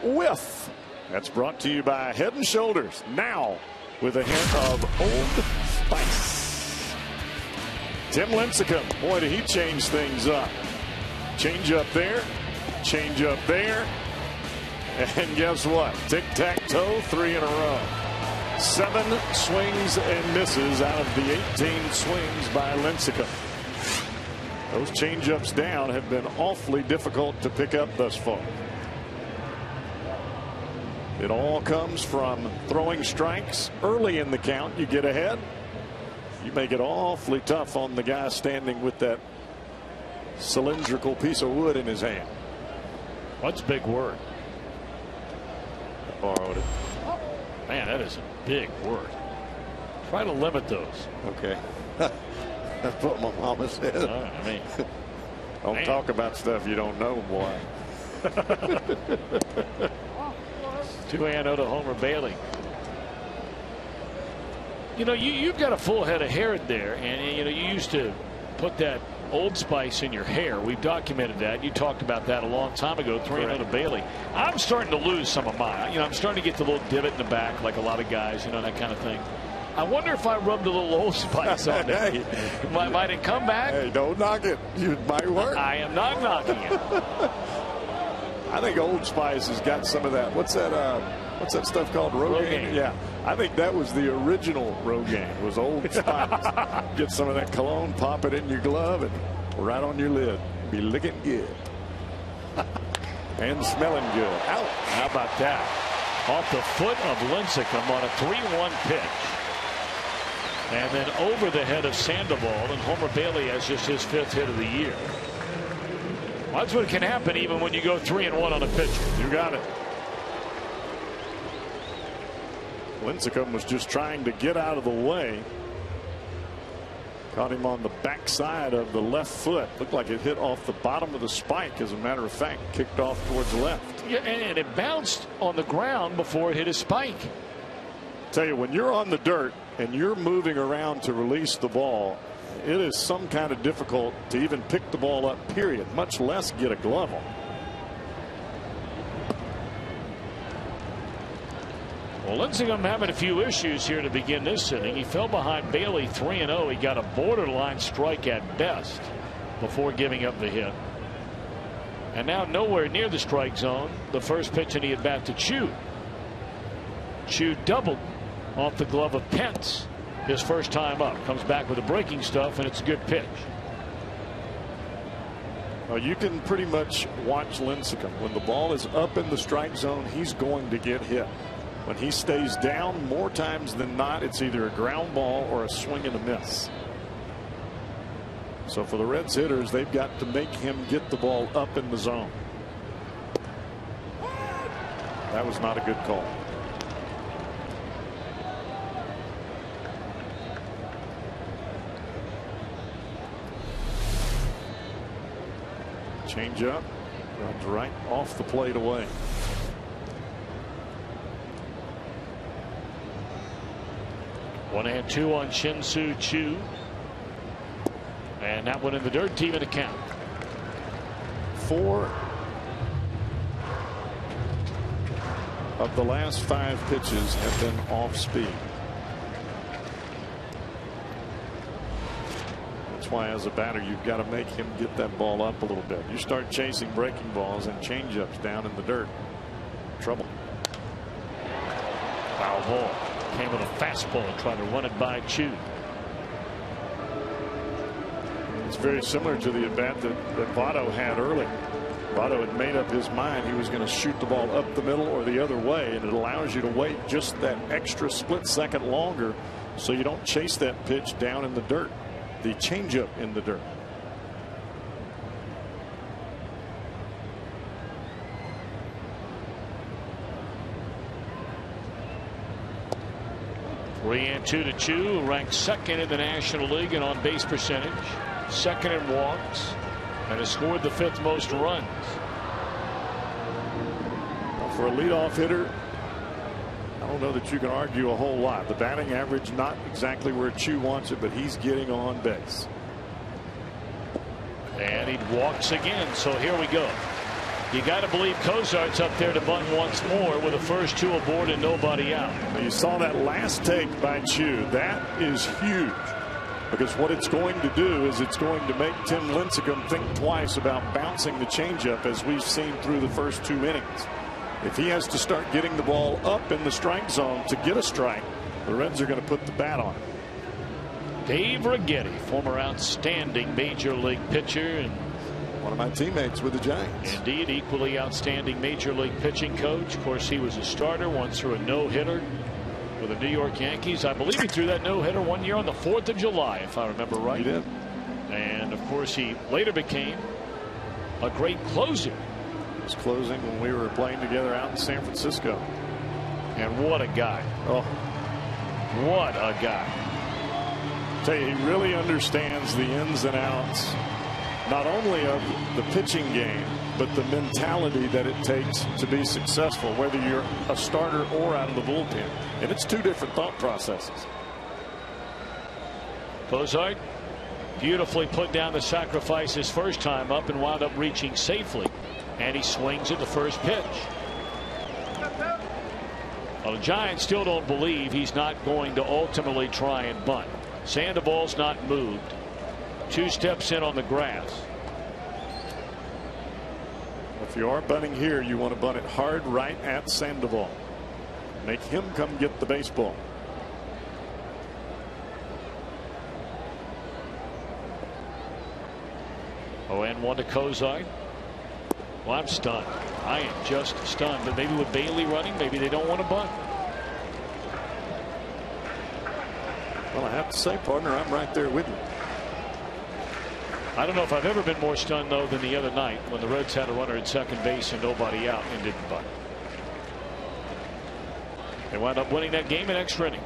Whiff. That's brought to you by Head and Shoulders. Now with a hint of Old Spice. Tim Lincecum. Boy, did he change things up. Change up there. Change up there. And guess what? Tic-tac-toe, 3 in a row. 7 swings and misses out of the 18 swings by Lincecum. Those change-ups down have been awfully difficult to pick up thus far. It all comes from throwing strikes early in the count. You get ahead, you make it awfully tough on the guy standing with that cylindrical piece of wood in his hand. What's big word? I borrowed it. Man, that is a big word. Try to limit those. Okay. That's what my mama said. I mean, don't talk about stuff you don't know, boy. 2-0 to Homer Bailey. You know, you've got a full head of hair there, and you know, you used to put that Old Spice in your hair. We've documented that. You talked about that a long time ago. 3-0 to Bailey. I'm starting to lose some of mine. You know, I'm starting to get the little divot in the back, like a lot of guys, you know, that kind of thing. I wonder if I rubbed a little Old Spice on there. Might it come back? Hey, don't knock it. It might work. I am not knocking it. I think Old Spice has got some of that. What's that stuff called? Rogaine? Yeah. I think that was the original Rogaine, was Old Spice. Get some of that cologne, pop it in your glove, and right on your lid. Be looking good. And smelling good. Out. How about that? Off the foot of Lincecum on a 3-1 pitch. And then over the head of Sandoval, and Homer Bailey has just his 5th hit of the year. Well, that's what can happen even when you go 3-1 on a pitcher. You got it. Lincecum was just trying to get out of the way. Caught him on the backside of the left foot. Looked like it hit off the bottom of the spike. As a matter of fact, kicked off towards the left. Yeah, and it bounced on the ground before it hit a spike. Tell you, when you're on the dirt and you're moving around to release the ball, it is some kind of difficult to even pick the ball up, period, much less get a glove on. Well, Lincecum having a few issues here to begin this inning. He fell behind Bailey 3-0. He got a borderline strike at best before giving up the hit. And now nowhere near the strike zone. The first pitch and he at bat to Chu. Chu doubled off the glove of Pence his first time up. Comes back with the breaking stuff, and it's a good pitch. Well, you can pretty much watch Lincecum. When the ball is up in the strike zone, he's going to get hit. When he stays down, more times than not, it's either a ground ball or a swing and a miss. So for the Reds hitters, they've got to make him get the ball up in the zone. That was not a good call. Change up, runs right off the plate away. One and two on Shin-Soo Choo. And that one in the dirt, team in the count. 4 of the last 5 pitches have been off speed. That's why as a batter you've got to make him get that ball up a little bit. You start chasing breaking balls and changeups down in the dirt, trouble. Foul ball. Came with a fastball, trying to run it by Chu. It's very similar to the at bat that Votto had early. Votto had made up his mind he was going to shoot the ball up the middle or the other way, and it allows you to wait just that extra split second longer so you don't chase that pitch down in the dirt, the changeup in the dirt. Three and two to Chu, ranked second in the National League in on base percentage, second in walks, and has scored the 5th most runs. Well, for a leadoff hitter, I don't know that you can argue a whole lot. The batting average not exactly where Chu wants it, but he's getting on base. And he walks again, so here we go. You got to believe Cozart's up there to bunt once more with the first 2 aboard and nobody out. You saw that last take by Chu. That is huge, because what it's going to do is it's going to make Tim Lincecum think twice about bouncing the changeup, as we've seen through the first 2 innings. If he has to start getting the ball up in the strike zone to get a strike, the Reds are going to put the bat on it. Dave Righetti, former outstanding major league pitcher and one of my teammates with the Giants. Indeed, equally outstanding major league pitching coach. Of course, he was a starter, once threw a no-hitter with the New York Yankees. I believe he threw that no-hitter one year on the 4th of July, if I remember right. He did. And of course, he later became a great closer. He was closing when we were playing together out in San Francisco. And what a guy. Oh, what a guy. Tell you, he really understands the ins and outs, not only of the pitching game, but the mentality that it takes to be successful, whether you're a starter or out of the bullpen. And it's 2 different thought processes. Cozart beautifully put down the sacrifice his first time up and wound up reaching safely. And he swings at the first pitch. Well, the Giants still don't believe he's not going to ultimately try and bunt. Sandoval's not moved. 2 steps in on the grass. If you are bunting here, you want to bunt it hard right at Sandoval. Make him come get the baseball. Oh, and 1 to Cozart. Well, I'm stunned. I am just stunned. But maybe with Bailey running, maybe they don't want to bunt. Well, I have to say, partner, I'm right there with you. I don't know if I've ever been more stunned, though, than the other night when the Reds had a runner at second base and nobody out and didn't bunt. They wound up winning that game in extra innings.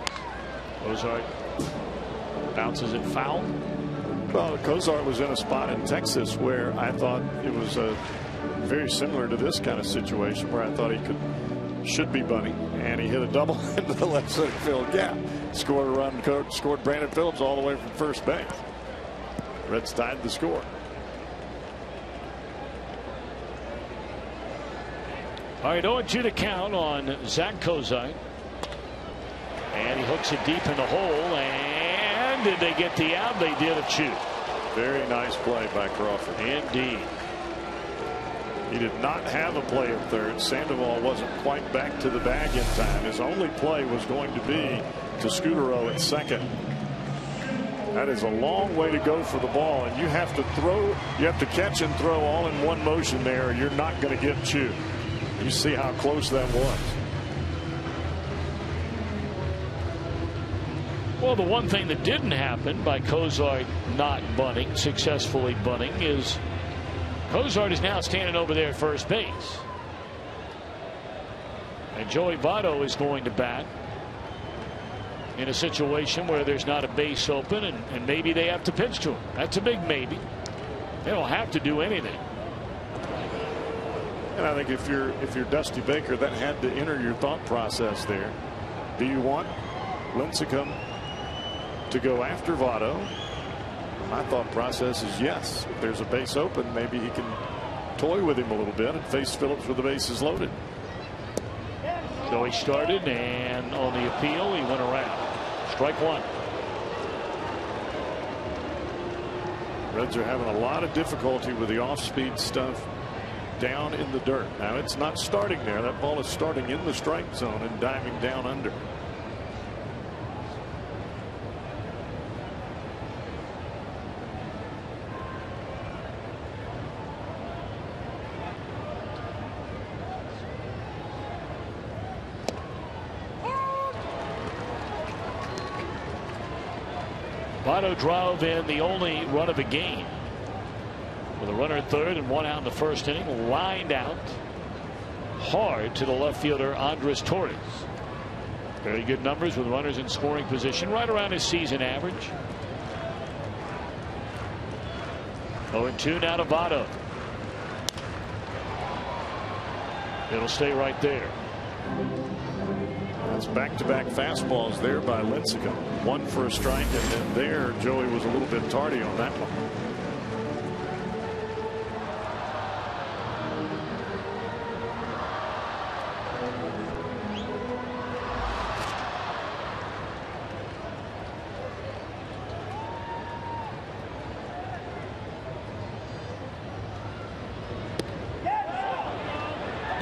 Cozart bounces it foul. Well, Cozart was in a spot in Texas where I thought it was very similar to this kind of situation where I thought he should be bunting, and he hit a double into the left center field gap. Scored a run, scored Brandon Phillips all the way from first base. Reds tied the score. All right, 0-2 to count on Zach Cozart. And he hooks it deep in the hole. And did they get the out? They did. A chew. Very nice play by Crawford. Indeed. He did not have a play at third. Sandoval wasn't quite back to the bag in time. His only play was going to be to Scudero at second. That is a long way to go for the ball, and you have to throw, you have to catch and throw all in one motion there, or you're not going to get chewed. You see how close that was. Well, the one thing that didn't happen by Cozart not bunting, successfully bunting, is Cozart is now standing over there at first base. And Joey Votto is going to bat in a situation where there's not a base open, and maybe they have to pitch to him. That's a big maybe. They don't have to do anything. And I think if you're Dusty Baker, that had to enter your thought process there. Do you want Lincecum to go after Votto? My thought process is yes. If there's a base open, maybe he can toy with him a little bit and face Phillips with the bases loaded. So he started, and on the appeal, he went around. Strike one. Reds are having a lot of difficulty with the off-speed stuff down in the dirt. Now it's not starting there. That ball is starting in the strike zone and diving down under. Votto drove in the only run of the game with a runner at third and one out in the first inning. Lined out hard to the left fielder Andres Torres. Very good numbers with runners in scoring position, right around his season average. 0-2 now to Votto. It'll stay right there. That's back-to-back fastballs there by Lincecum. One for a strike, and then there Joey was a little bit tardy on that one.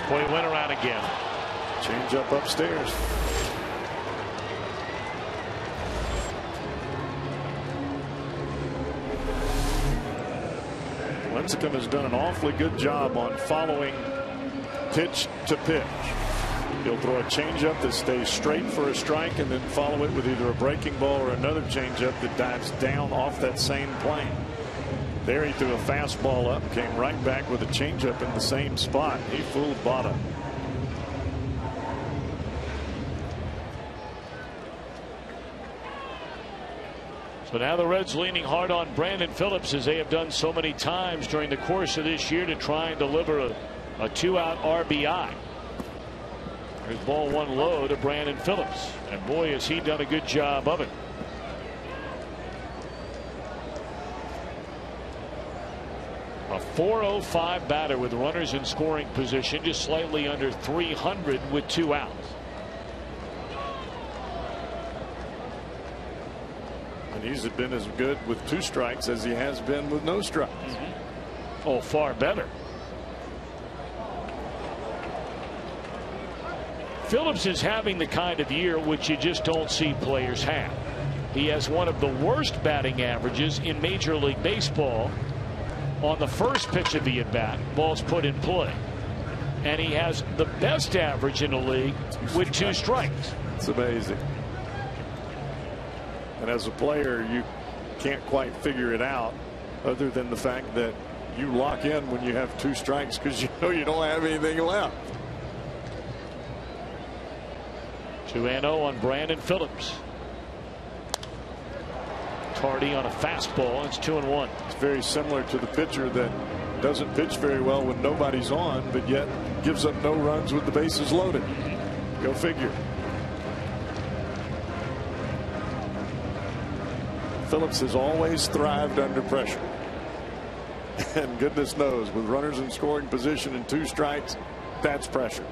Boy, he went around again. Change up upstairs. Lincecum has done an awfully good job on following pitch to pitch. He'll throw a changeup that stays straight for a strike and then follow it with either a breaking ball or another changeup that dives down off that same plane. There he threw a fastball up, came right back with a changeup in the same spot. He fooled Votto. So now the Reds leaning hard on Brandon Phillips, as they have done so many times during the course of this year, to try and deliver a two-out RBI. There's ball one low to Brandon Phillips, and boy, has he done a good job of it. A .405 batter with runners in scoring position, just slightly under 300 with two outs. And he's been as good with two strikes as he has been with no strikes. Oh, far better. Phillips is having the kind of year which you just don't see players have. He has one of the worst batting averages in Major League Baseball on the first pitch of the at-bat. Ball's put in play. And he has the best average in the league with two strikes. It's amazing. And as a player, you can't quite figure it out, other than the fact that you lock in when you have two strikes because you know you don't have anything left. 2-0 on Brandon Phillips. Tardy on a fastball. It's 2-1. It's very similar to the pitcher that doesn't pitch very well when nobody's on, but yet gives up no runs with the bases loaded. Go figure. Phillips has always thrived under pressure. And goodness knows, with runners in scoring position and 2 strikes, that's pressure.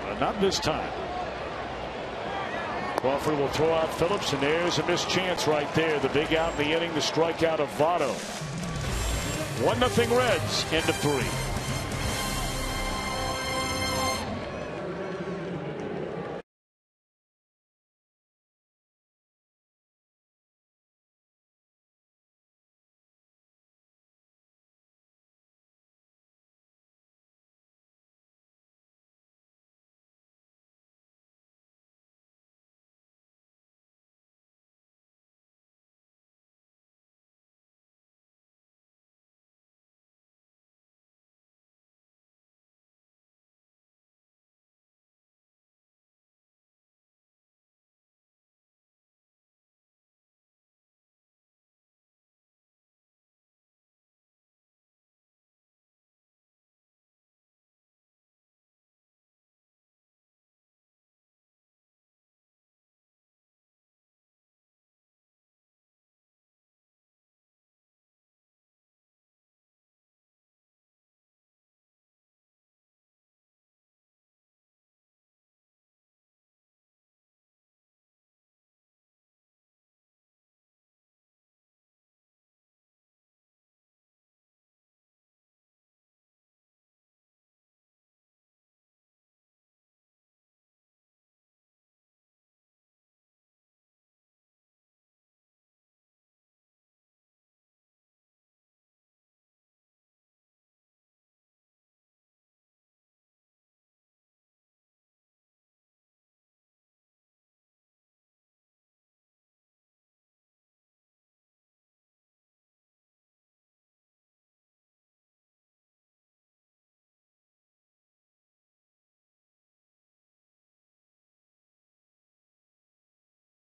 But not this time. Crawford will throw out Phillips, and there's a missed chance right there. The big out in the inning, the strikeout of Votto. 1-0 Reds, end of 3.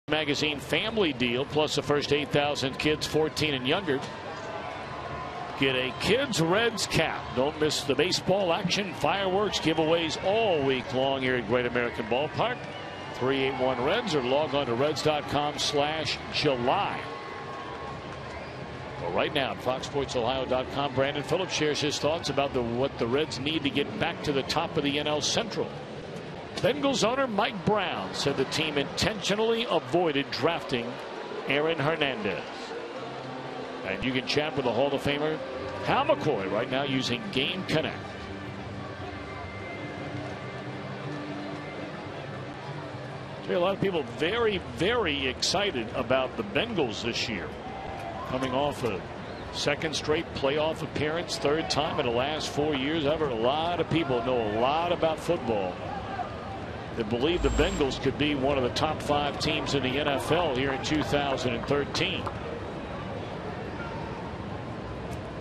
Magazine family deal plus the first 8,000 kids 14 and younger get a Kids Reds cap. Don't miss the baseball action, fireworks, giveaways all week long here at Great American Ballpark. 381 Reds, or log on to reds.com/July. Well, right now at foxsportsohio.com, Brandon Phillips shares his thoughts about what the Reds need to get back to the top of the NL Central. Bengals owner Mike Brown said the team intentionally avoided drafting Aaron Hernandez. And you can chat with the Hall of Famer Hal McCoy right now using Game Connect. A lot of people very, very excited about the Bengals this year. Coming off a second straight playoff appearance, third time in the last 4 years. I've heard a lot of people know a lot about football that believe the Bengals could be one of the top 5 teams in the NFL here in 2013.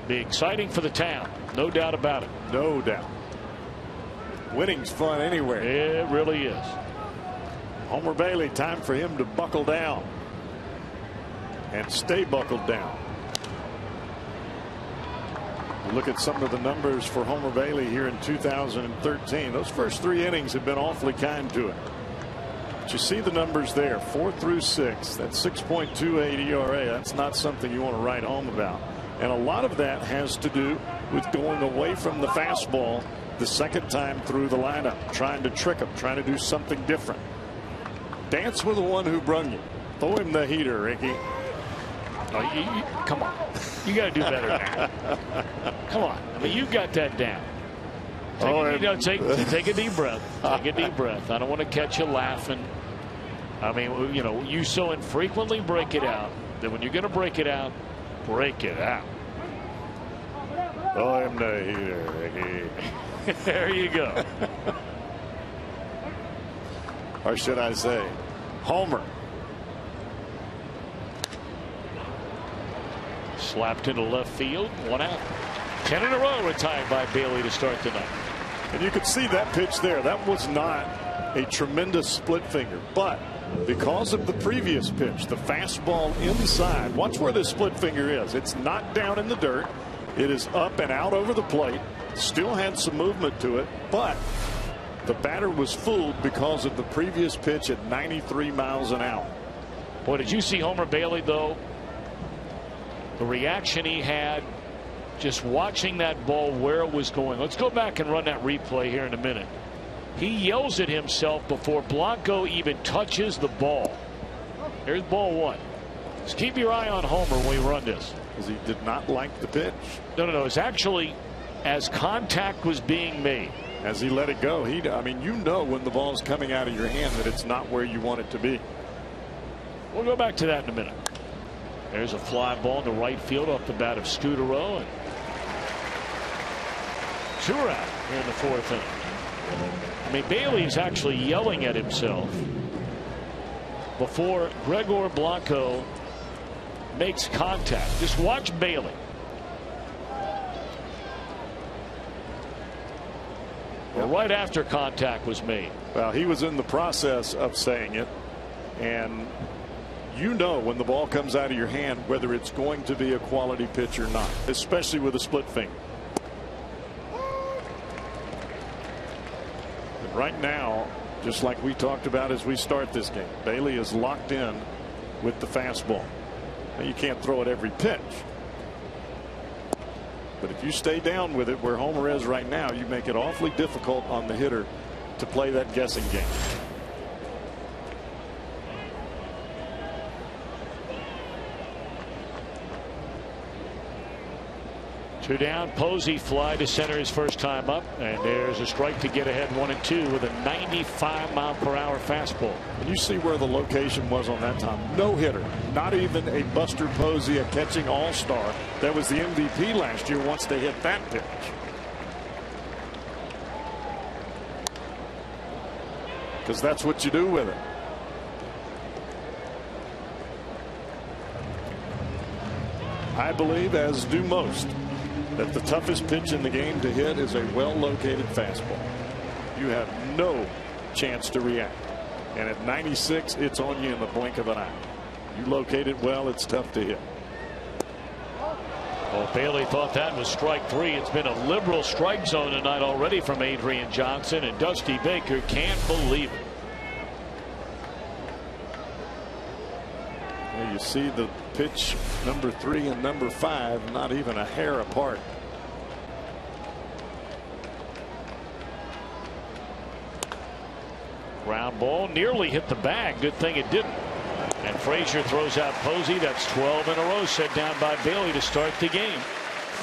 Be exciting for the town, no doubt about it. No doubt. Winning's fun anywhere. It really is. Homer Bailey, time for him to buckle down and stay buckled down. Look at some of the numbers for Homer Bailey here in 2013. Those first 3 innings have been awfully kind to him. But you see the numbers there, 4 through 6. That's 6.28 ERA. That's not something you want to write home about. And a lot of that has to do with going away from the fastball the second time through the lineup, trying to trick him, trying to do something different. Dance with the one who brung you. Throw him the heater, Ricky. Oh, come on. You got to do better than that. Come on. I mean, you got that down. Take a deep breath. Take a deep breath. I don't want to catch you laughing. I mean, you know, you so infrequently break it out that when you're going to break it out, break it out. Throw him the heater, Ricky. There you go. Or should I say, Homer. Slapped into left field. 1 out. 10 in a row retired by Bailey to start tonight. And you could see that pitch there. That was not a tremendous split finger, but because of the previous pitch, the fastball inside, watch where this split finger is. It's not down in the dirt. It is up and out over the plate. Still had some movement to it, but the batter was fooled because of the previous pitch at 93 miles an hour. Boy, did you see Homer Bailey, though? The reaction he had just watching that ball where it was going. Let's go back and run that replay here in a minute. He yells at himself before Blanco even touches the ball. Here's ball one. Just keep your eye on Homer when we run this. Because he did not like the pitch. No. It's actually as contact was being made. As he let it go, I mean, you know when the ball's coming out of your hand that it's not where you want it to be. We'll go back to that in a minute. There's a fly ball in the right field off the bat of Scudero. And 2 out here in the 4th inning. I mean, Bailey's actually yelling at himself before Gregor Blanco makes contact. Just watch Bailey. Well, right after contact was made. Well, he was in the process of saying it, and you know when the ball comes out of your hand whether it's going to be a quality pitch or not, especially with a split finger. But right now, just like we talked about as we start this game, Bailey is locked in with the fastball. Now, you can't throw it every pitch, but if you stay down with it where Homer is right now, you make it awfully difficult on the hitter to play that guessing game. Two down. Posey fly to center his first time up, and there's a strike to get ahead 1-2 with a 95-mile-per-hour fastball. And you see where the location was on that time. No hitter, not even a Buster Posey, a catching all-star that was the MVP last year once they hit that pitch. Because that's what you do with it. I believe, as do most, that the toughest pitch in the game to hit is a well-located fastball. You have no chance to react. And at 96, it's on you in the blink of an eye. You locate it well, it's tough to hit. Well, Bailey thought that was strike 3. It's been a liberal strike zone tonight already from Adrian Johnson, and Dusty Baker can't believe it. Well, you see the pitch number 3 and number 5 not even a hair apart. Ground ball nearly hit the bag. Good thing it didn't. And Frazier throws out Posey. That's 12 in a row set down by Bailey to start the game.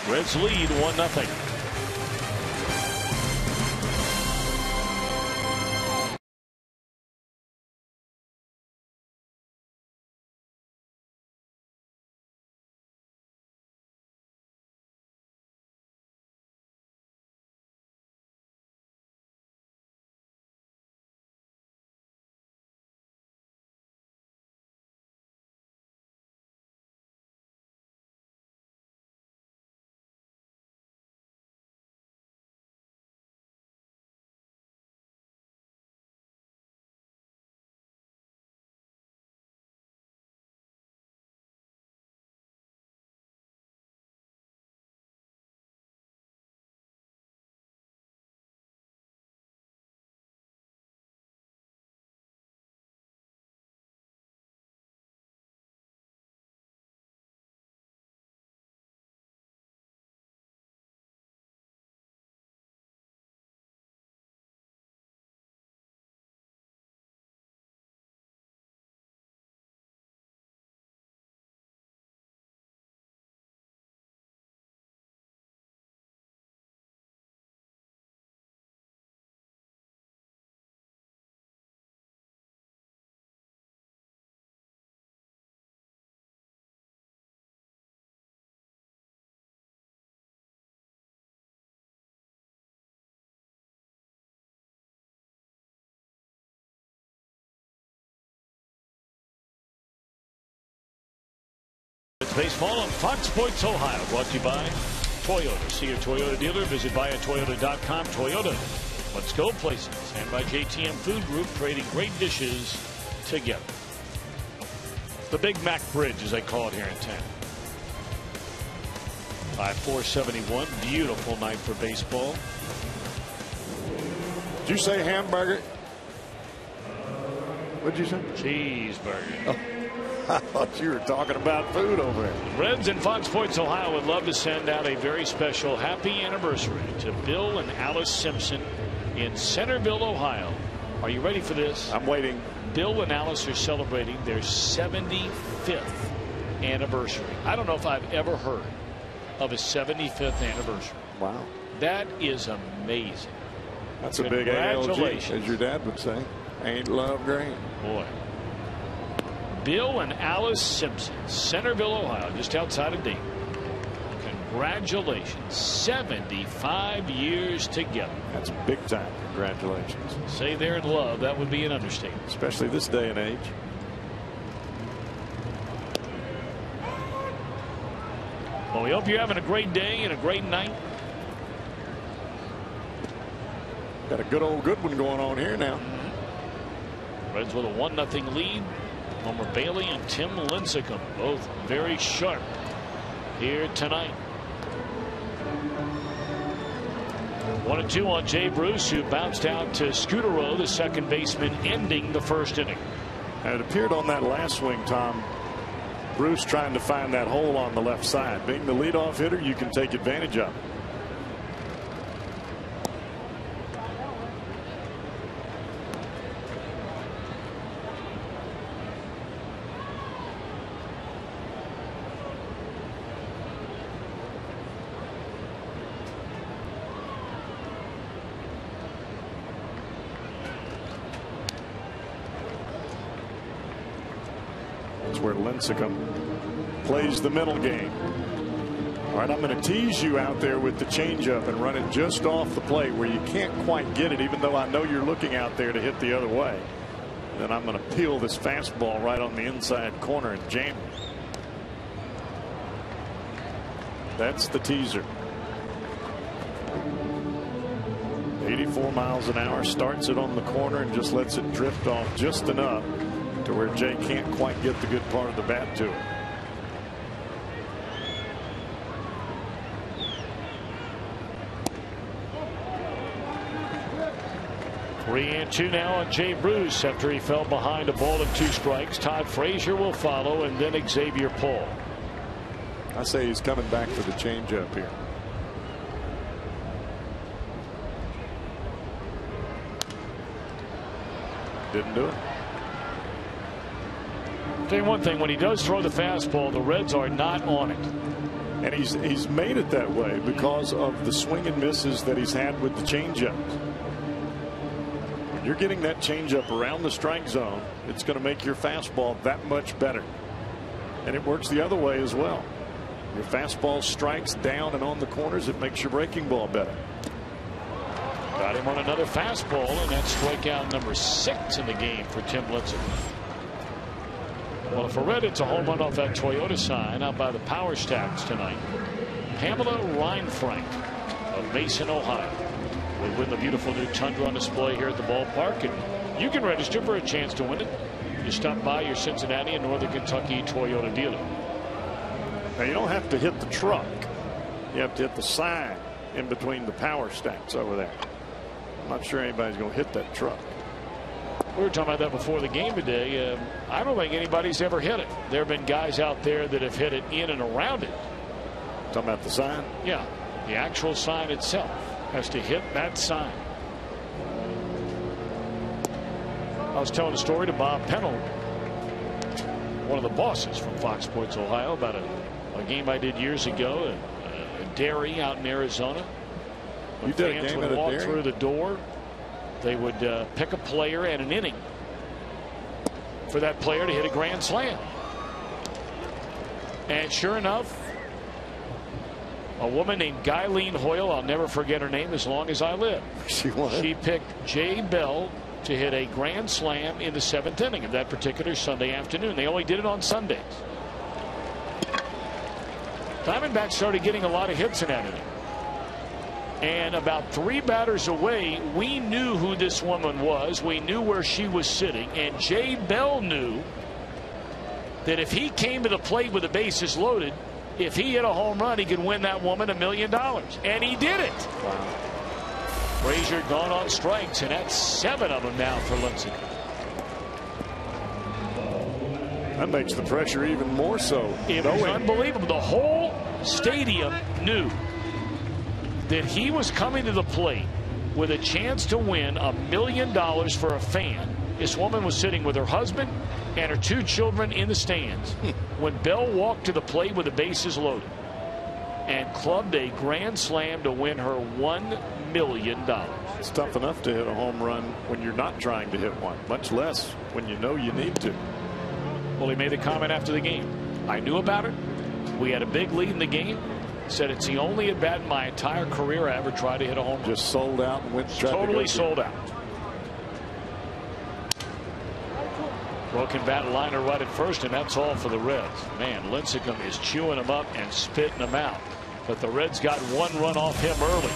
Reds lead 1-0. Baseball on Fox Sports Ohio, brought to you by Toyota. See your Toyota dealer. Visit buyatoyota.com. Toyota. Let's go places. And by JTM Food Group, creating great dishes together. The Big Mac Bridge, as they call it here in town. 5-4-71. Beautiful night for baseball. Did you say hamburger? What'd you say? Cheeseburger. Oh, I thought you were talking about food over there. Reds in Fox Sports, Ohio would love to send out a very special happy anniversary to Bill and Alice Simpson in Centerville, Ohio. Are you ready for this? I'm waiting. Bill and Alice are celebrating their 75th anniversary. I don't know if I've ever heard of a 75th anniversary. Wow. That is amazing. That's a big ALG, as your dad would say. Ain't love great? Boy. Bill and Alice Simpson, Centerville, Ohio, just outside of Dayton. Congratulations. 75 years together. That's big time. Congratulations. Say they're in love. That would be an understatement. Especially this day and age. Well, we hope you're having a great day and a great night. Got a good one going on here now. Reds with a 1-0 lead. Homer Bailey and Tim Lincecum, both very sharp here tonight. 1-2 on Jay Bruce, who bounced out to Scutaro, the second baseman, ending the first inning. And it appeared on that last swing, Tom, Bruce trying to find that hole on the left side. Being the leadoff hitter, you can take advantage of it. Where Lincecum plays the middle game. All right, I'm going to tease you out there with the changeup and run it just off the plate where you can't quite get it, even though I know you're looking out there to hit the other way. Then I'm going to peel this fastball right on the inside corner and jam it. That's the teaser. 84 miles an hour, starts it on the corner and just lets it drift off just enough to where Jay can't quite get the good part of the bat to it. Three and two now on Jay Bruce after he fell behind a ball and 2 strikes. Todd Frazier will follow, and then Xavier Paul. I say he's coming back for the changeup here. Didn't do it. Tell you one thing, when he does throw the fastball, the Reds are not on it. And he's made it that way because of the swing and misses that he's had with the changeup. When you're getting that changeup around the strike zone, it's going to make your fastball that much better. And it works the other way as well. Your fastball strikes down and on the corners, it makes your breaking ball better. Got him on another fastball, and that's strikeout number 6 in the game for Tim Lincecum. Well, for Red, it's a home run off that Toyota sign out by the Power Stacks tonight. Pamela Reinfrank of Mason, Ohio, will win the beautiful new Tundra on display here at the ballpark, and you can register for a chance to win it. You stop by your Cincinnati and Northern Kentucky Toyota dealer. Now, you don't have to hit the truck. You have to hit the sign in between the Power Stacks over there. I'm not sure anybody's going to hit that truck. We were talking about that before the game today. I don't think anybody's ever hit it. There have been guys out there that have hit it in and around it. Talking about the sign? Yeah, the actual sign itself has to hit that sign. I was telling a story to Bob Pennell, one of the bosses from Fox Sports Ohio, about a game I did years ago at Dairy out in Arizona. You did a fans game would at a walk Dairy? through the door. They would pick a player and an inning for that player to hit a grand slam. And sure enough, a woman named Guyleen Hoyle, I'll never forget her name as long as I live. She picked Jay Bell to hit a grand slam in the 7th inning of that particular Sunday afternoon. They only did it on Sundays. Diamondbacks started getting a lot of hits in that inning. And about 3 batters away, we knew who this woman was. We knew where she was sitting. And Jay Bell knew that if he came to the plate with the bases loaded, if he hit a home run, he could win that woman $1 million. And he did it. Wow. Frazier gone on strikes, and that's 7 of them now for Lincecum. That makes the pressure even more so. It was unbelievable. The whole stadium knew that he was coming to the plate with a chance to win $1 million for a fan. This woman was sitting with her husband and her 2 children in the stands when Bell walked to the plate with the bases loaded and clubbed a grand slam to win her $1 million. It's tough enough to hit a home run when you're not trying to hit one, much less when you know you need to. Well, he made a comment after the game. I knew about it. We had a big lead in the game. Said it's the only at bat in my entire career I ever tried to hit a home run. Just sold out and went totally sold out. Broken bat liner right at first, and that's all for the Reds. Man, Lincecum is chewing them up and spitting them out. But the Reds got 1 run off him early.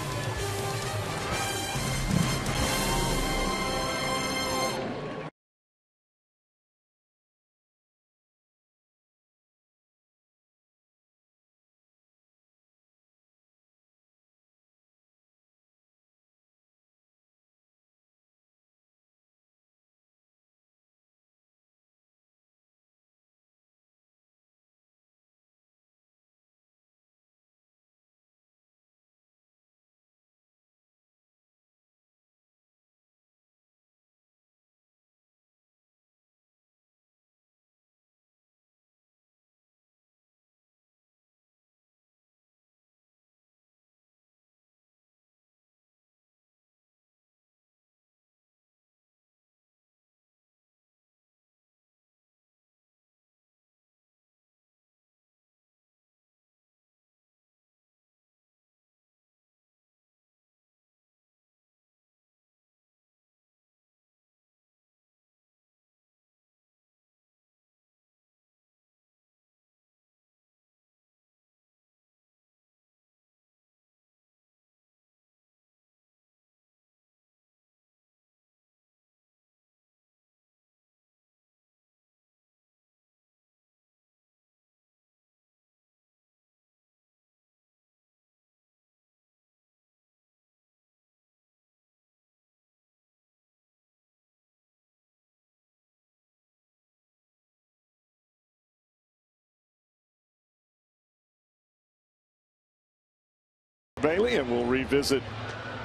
Bailey, and we'll revisit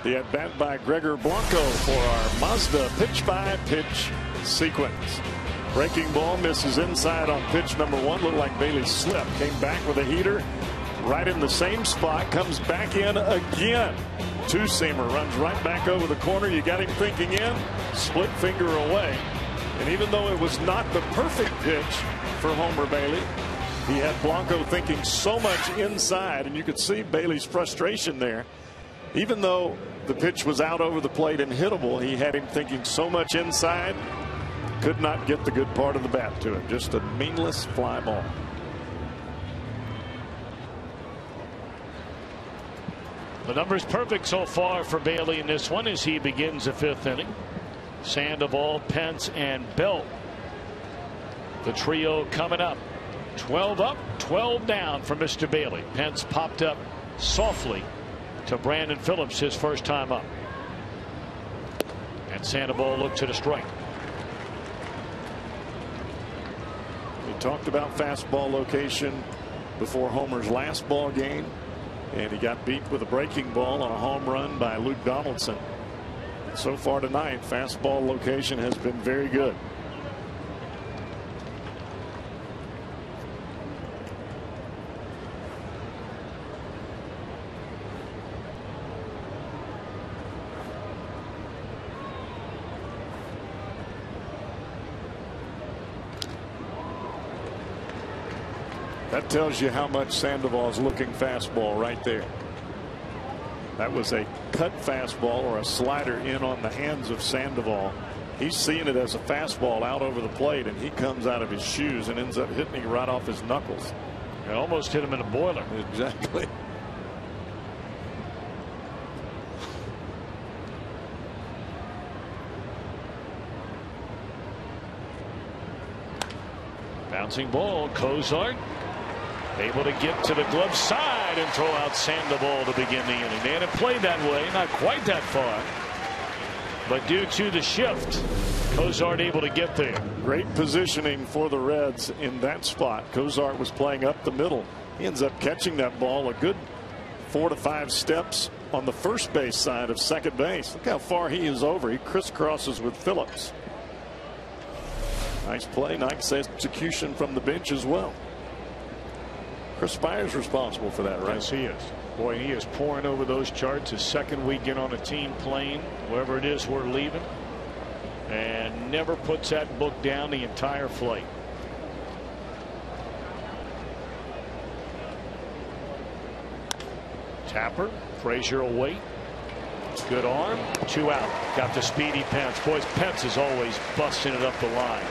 the at bat by Gregor Blanco for our Mazda pitch by pitch sequence. Breaking ball misses inside on pitch number 1. Looked like Bailey slipped. Came back with a heater right in the same spot. Comes back in again. 2-seamer runs right back over the corner. You got him thinking in. Split finger away. And even though it was not the perfect pitch for Homer Bailey, he had Blanco thinking so much inside, and you could see Bailey's frustration there. Even though the pitch was out over the plate and hittable, he had him thinking so much inside, could not get the good part of the bat to him. Just a meaningless fly ball. The number's perfect so far for Bailey in this one as he begins the 5th inning. Sandoval, Pence, and Belt. The trio coming up. 12 up, 12 down for Mr. Bailey. Pence popped up softly to Brandon Phillips his first time up. And Sandoval looks at a strike. We talked about fastball location before Homer's last ball game, and he got beat with a breaking ball on a home run by Luke Donaldson. So far tonight, fastball location has been very good. That tells you how much Sandoval is looking fastball right there. That was a cut fastball or a slider in on the hands of Sandoval. He's seeing it as a fastball out over the plate, and he comes out of his shoes and ends up hitting it right off his knuckles. It almost hit him in a boiler. Exactly. Bouncing ball. Cozart able to get to the glove side and throw out Sandoval to begin the inning. They hadn't played that way, not quite that far, but due to the shift, Cozart able to get there. Great positioning for the Reds in that spot. Cozart was playing up the middle. He ends up catching that ball a good 4 to 5 steps on the first base side of second base. Look how far he is over. He crisscrosses with Phillips. Nice play. Nice execution from the bench as well. Chris Spires responsible for that, right? Yes, he is. Boy, he is pouring over those charts. His second weekend on a team plane, wherever it is we're leaving, and never puts that book down the entire flight. Tapper. Frazier will wait. Good arm. 2 out. Got the speedy Pence. Boys, Pence is always busting it up the line.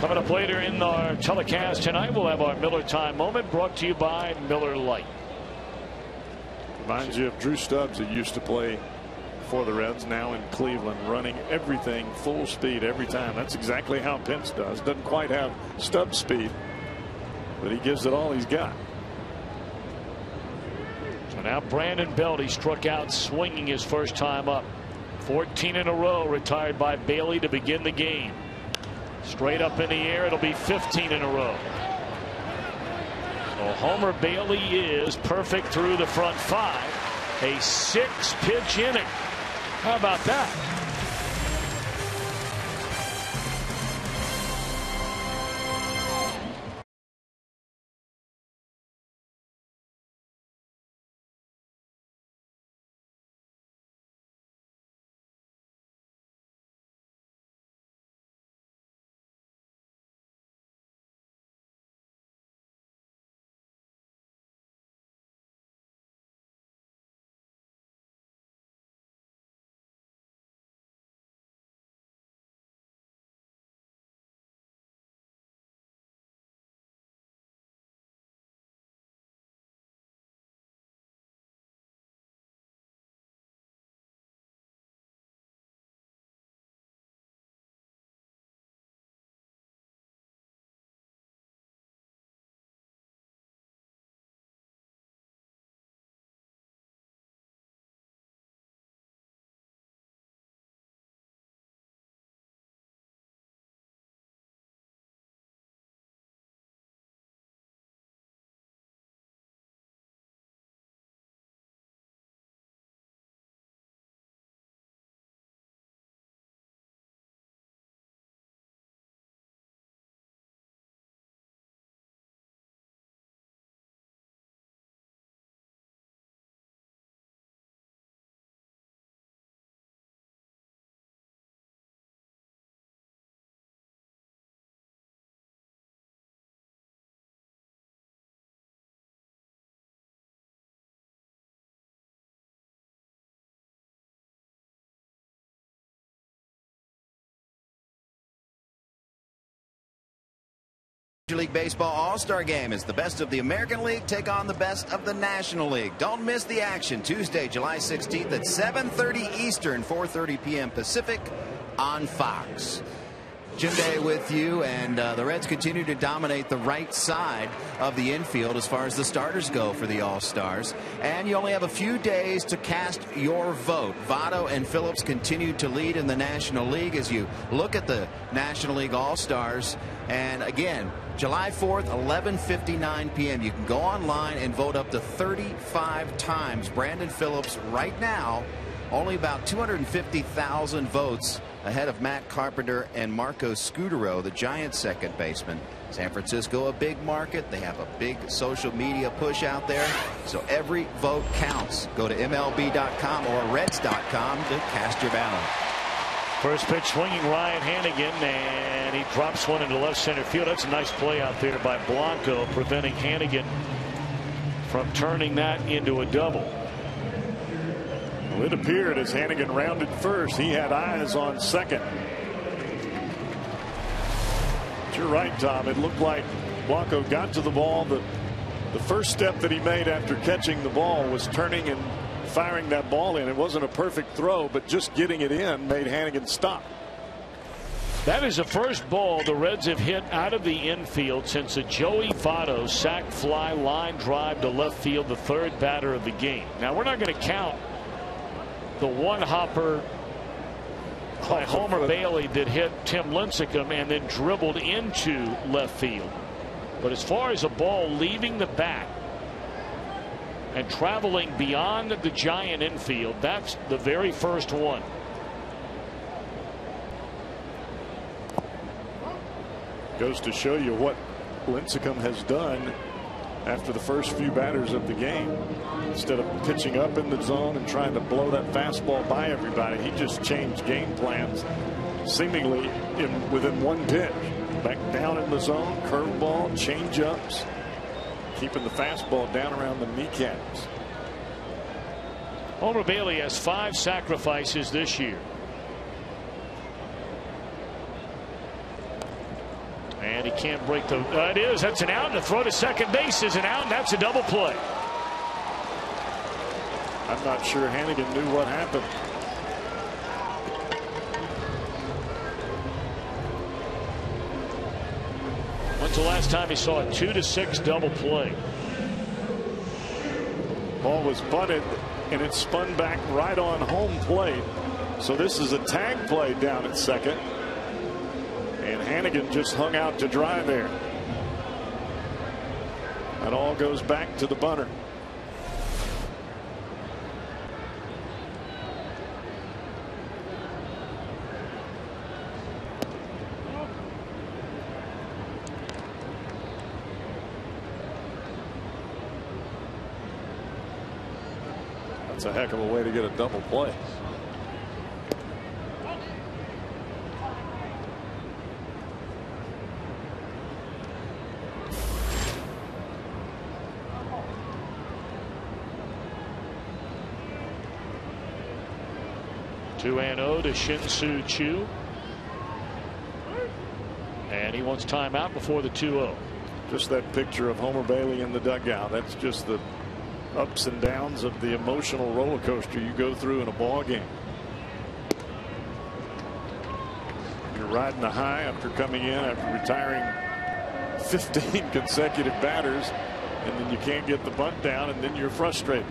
Coming up later in our telecast tonight, we'll have our Miller Time moment brought to you by Miller Lite. Reminds you of Drew Stubbs, that used to play for the Reds, now in Cleveland, running everything full speed every time. That's exactly how Pence does. Doesn't quite have Stubbs speed, but he gives it all he's got. So now Brandon Belt, he struck out swinging his first time up. 14 in a row retired by Bailey to begin the game. Straight up in the air. It'll be 15 in a row. So Homer Bailey is perfect through the front 5. A 6-pitch inning. How about that? Major League Baseball All-Star Game is the best of the American League take on the best of the National League. Don't miss the action Tuesday, July 16th at 7:30 Eastern, 4:30 p.m. Pacific on Fox. Jim Day with you, and the Reds continue to dominate the right side of the infield as far as the starters go for the All-Stars. And you only have a few days to cast your vote. Votto and Phillips continue to lead in the National League as you look at the National League All-Stars. And again, July 4th, 11:59 p.m. You can go online and vote up to 35 times. Brandon Phillips right now, only about 250,000 votes ahead of Matt Carpenter and Marco Scutaro, the Giants' second baseman. San Francisco, a big market. They have a big social media push out there. So every vote counts. Go to MLB.com or Reds.com to cast your ballot. First pitch swinging Ryan Hannigan, and he drops one into left center field. That's a nice play out there by Blanco, preventing Hannigan from turning that into a double. Well, it appeared as Hannigan rounded first, he had eyes on second. But you're right, Tom. It looked like Blanco got to the ball, the first step that he made after catching the ball was turning and firing that ball in. It wasn't a perfect throw, but just getting it in made Hannigan stop. That is the first ball the Reds have hit out of the infield since a Joey Votto sac fly line drive to left field, the third batter of the game. Now, we're not going to count the one hopper by Homer Bailey that hit Tim Lincecum and then dribbled into left field. But as far as a ball leaving the bat and traveling beyond the Giant infield, that's the very first one. Goes to show you what Lincecum has done after the first few batters of the game. Instead of pitching up in the zone and trying to blow that fastball by everybody, he just changed game plans seemingly within one pitch. Back down in the zone, curveball, change-ups, keeping the fastball down around the kneecaps. Homer Bailey has 5 sacrifices this year. And he can't break the. It is. That's an out. And the throw to second base is an out. And that's a double play. I'm not sure Hannigan knew what happened. When's the last time he saw a 2-6 double play? Ball was bunted and it spun back right on home plate. So this is a tag play down at second. And Hannigan just hung out to dry there. That all goes back to the bunter. That's a heck of a way to get a double play. Two and 0 to Shin-Soo Choo. And he wants timeout before the 2-0. Just that picture of Homer Bailey in the dugout. That's just the ups and downs of the emotional roller coaster you go through in a ball game. You're riding the high after coming in after retiring 15 consecutive batters, and then you can't get the bunt down, and then you're frustrated.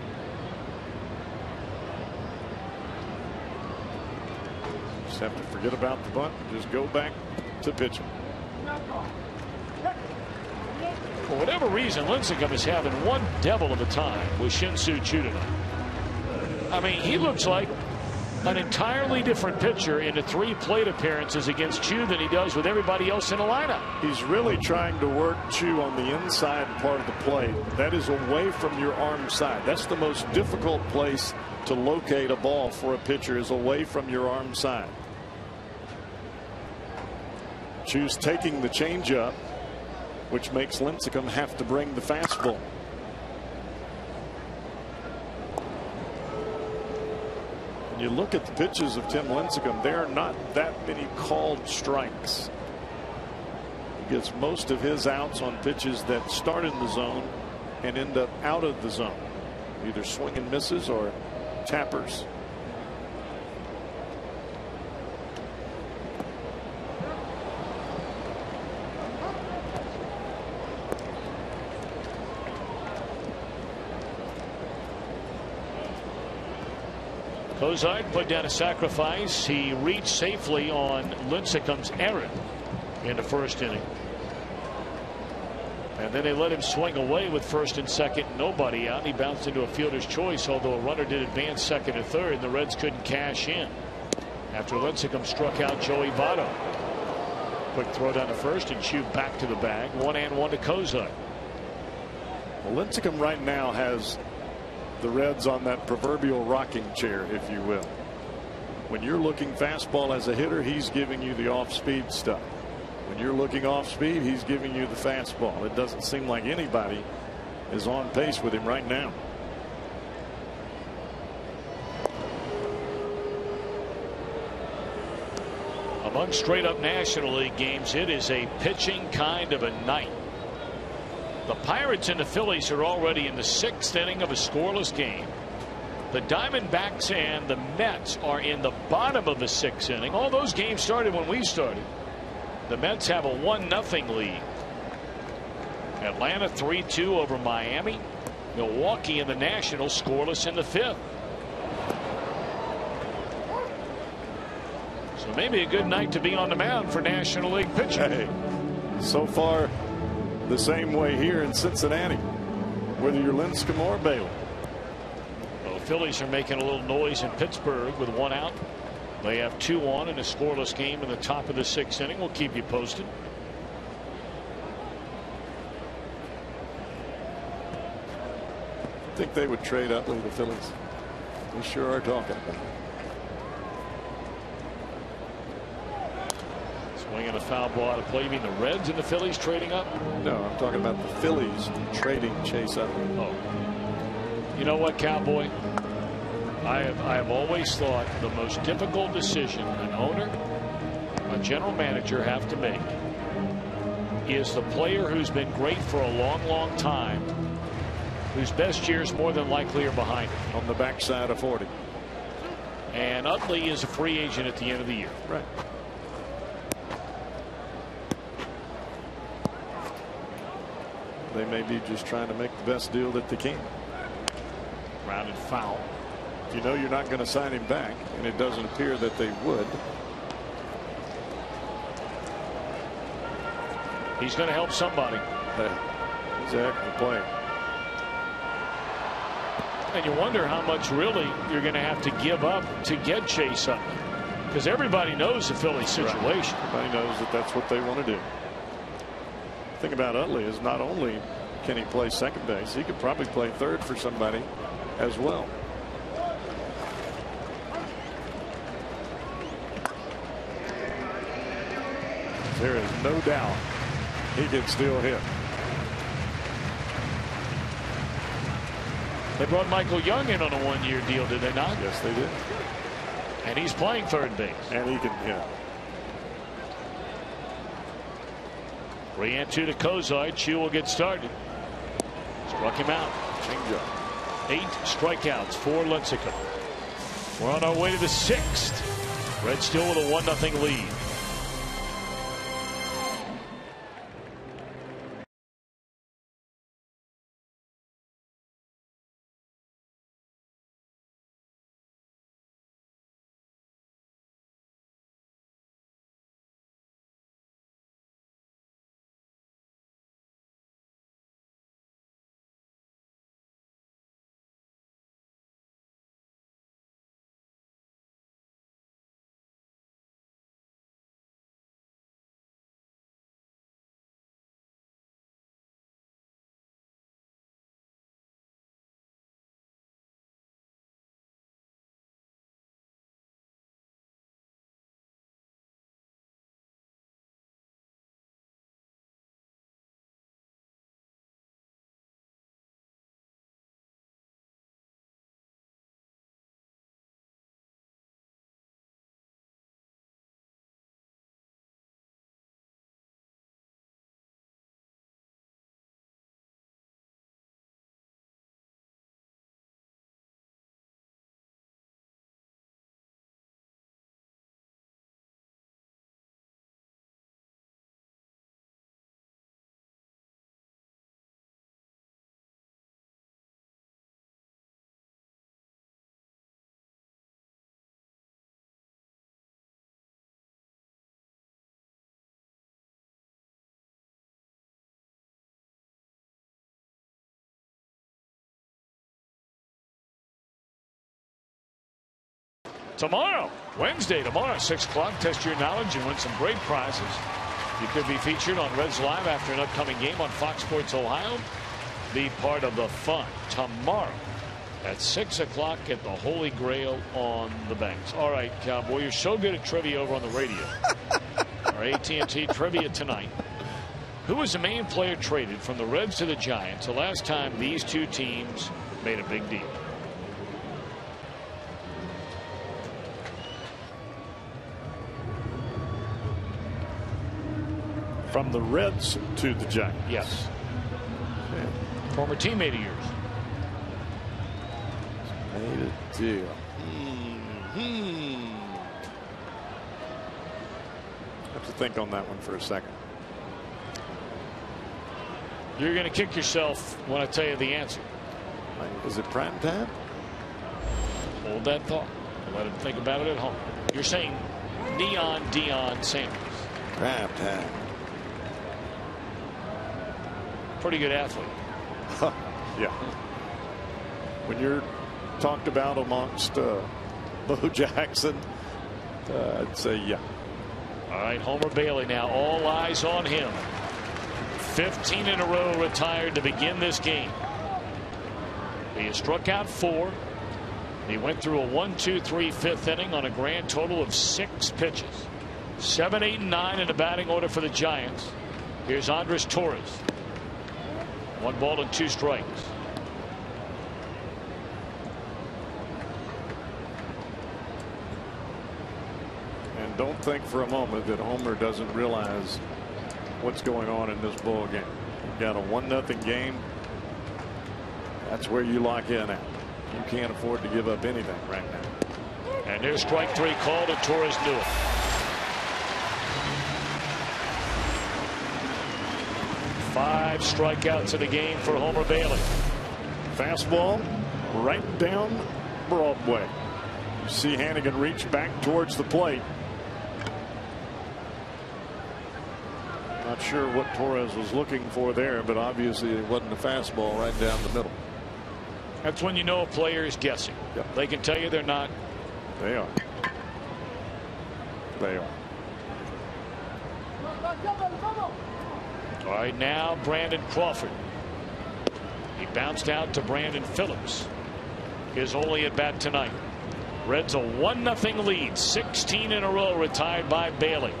Just have to forget about the bunt and just go back to pitching. For whatever reason, Lincecum is having one devil of a time with Shin-Soo Choo tonight. I mean, he looks like an entirely different pitcher in the 3 plate appearances against Choo than he does with everybody else in the lineup. He's really trying to work Choo on the inside part of the plate. That is away from your arm side. That's the most difficult place to locate a ball for a pitcher, is away from your arm side. Choo's taking the changeup, which makes Lincecum have to bring the fastball. When you look at the pitches of Tim Lincecum, there are not that many called strikes. He gets most of his outs on pitches that start in the zone and end up out of the zone, either swing and misses or tappers. Kozart put down a sacrifice. He reached safely on Lincecum's error in the first inning. And then they let him swing away with first and second, nobody out. He bounced into a fielder's choice, although a runner did advance second and third, and the Reds couldn't cash in after Lincecum struck out Joey Votto. Quick throw down to first and Choo back to the bag. 1-1 to Kozart. Well, Lincecum right now has the Reds on that proverbial rocking chair, if you will. When you're looking fastball as a hitter, he's giving you the off-speed stuff. When you're looking off-speed, he's giving you the fastball. It doesn't seem like anybody is on pace with him right now. Among straight-up National League games, it is a pitching kind of a night. The Pirates and the Phillies are already in the 6th inning of a scoreless game. The Diamondbacks and the Mets are in the bottom of the 6th inning. All those games started when we started. The Mets have a 1-0 lead. Atlanta 3-2 over Miami. Milwaukee and the Nationals scoreless in the 5th. So maybe a good night to be on the mound for National League pitching. Hey, so far the same way here in Cincinnati, whether you're Lincecum or Bailey. Well, the Phillies are making a little noise in Pittsburgh with 1 out. They have 2 on in a scoreless game in the top of the 6th inning. We'll keep you posted. I think they would trade up with the Phillies. We sure are talking about it. Swinging a foul ball out of play. You mean the Reds and the Phillies trading up? No, I'm talking about the Phillies trading Chase up. Oh. You know what, Cowboy? I have always thought the most difficult decision an owner, a general manager have to make is the player who's been great for a long time, whose best years more than likely are behind him. On the backside of 40. And Utley is a free agent at the end of the year. Right. They may be just trying to make the best deal that they can. Grounded foul. You know you're not going to sign him back, and it doesn't appear that they would. He's going to help somebody. He's a heck of a player. And you wonder how much really you're going to have to give up to get Chase up, because everybody knows the Phillies situation. Right. Everybody knows that that's what they want to do. The thing about Utley is not only can he play second base, he could probably play third for somebody as well. There is no doubt he can still hit. They brought Michael Young in on a 1-year deal, did they not? Yes, they did. And he's playing third base. And he can hit. 3-2 to Kozai. Chu will get started. Struck him out. Changeup. 8 strikeouts for Lincecum. We're on our way to the 6th. Reds still with a 1-0 lead. Tomorrow, Wednesday, tomorrow, 6 o'clock, test your knowledge and win some great prizes. You could be featured on Reds Live after an upcoming game on Fox Sports Ohio. Be part of the fun tomorrow at 6 o'clock at the Holy Grail on the Banks. All right, Cowboy, you're so good at trivia over on the radio. Our AT&T trivia tonight. Who was the main player traded from the Reds to the Giants the last time these two teams made a big deal? From the Reds to the Giants. Yes. former teammate of yours. Made a deal. Have to think on that one for a second. You're going to kick yourself when I tell you the answer. Is it prime time? Hold that thought. Let him think about it at home. You're saying Neon Deion Sanders. Prime time. Pretty good athlete. Yeah. When you're talked about amongst Bo Jackson, I'd say yeah. All right, Homer Bailey now. All eyes on him. 15 in a row retired to begin this game. He has struck out 4. He went through a 1-2-3 fifth inning on a grand total of 6 pitches. 7, 8, and 9 in the batting order for the Giants. Here's Andres Torres. 1 ball and 2 strikes. And don't think for a moment that Homer doesn't realize what's going on in this ball game. You've got a 1-0 game. That's where you lock in at. You can't afford to give up anything right now. And there's strike 3 called, and Torres knew it. 5 strikeouts in the game for Homer Bailey. Fastball right down Broadway. You see Hannigan reach back towards the plate. Not sure what Torres was looking for there, but obviously it wasn't a fastball right down the middle. That's when you know a player is guessing. Yep. They can tell you they're not. They are. They are. All right, now Brandon Crawford. He bounced out to Brandon Phillips. His only at bat tonight. Reds a 1-0 lead. 16 in a row retired by Bailey.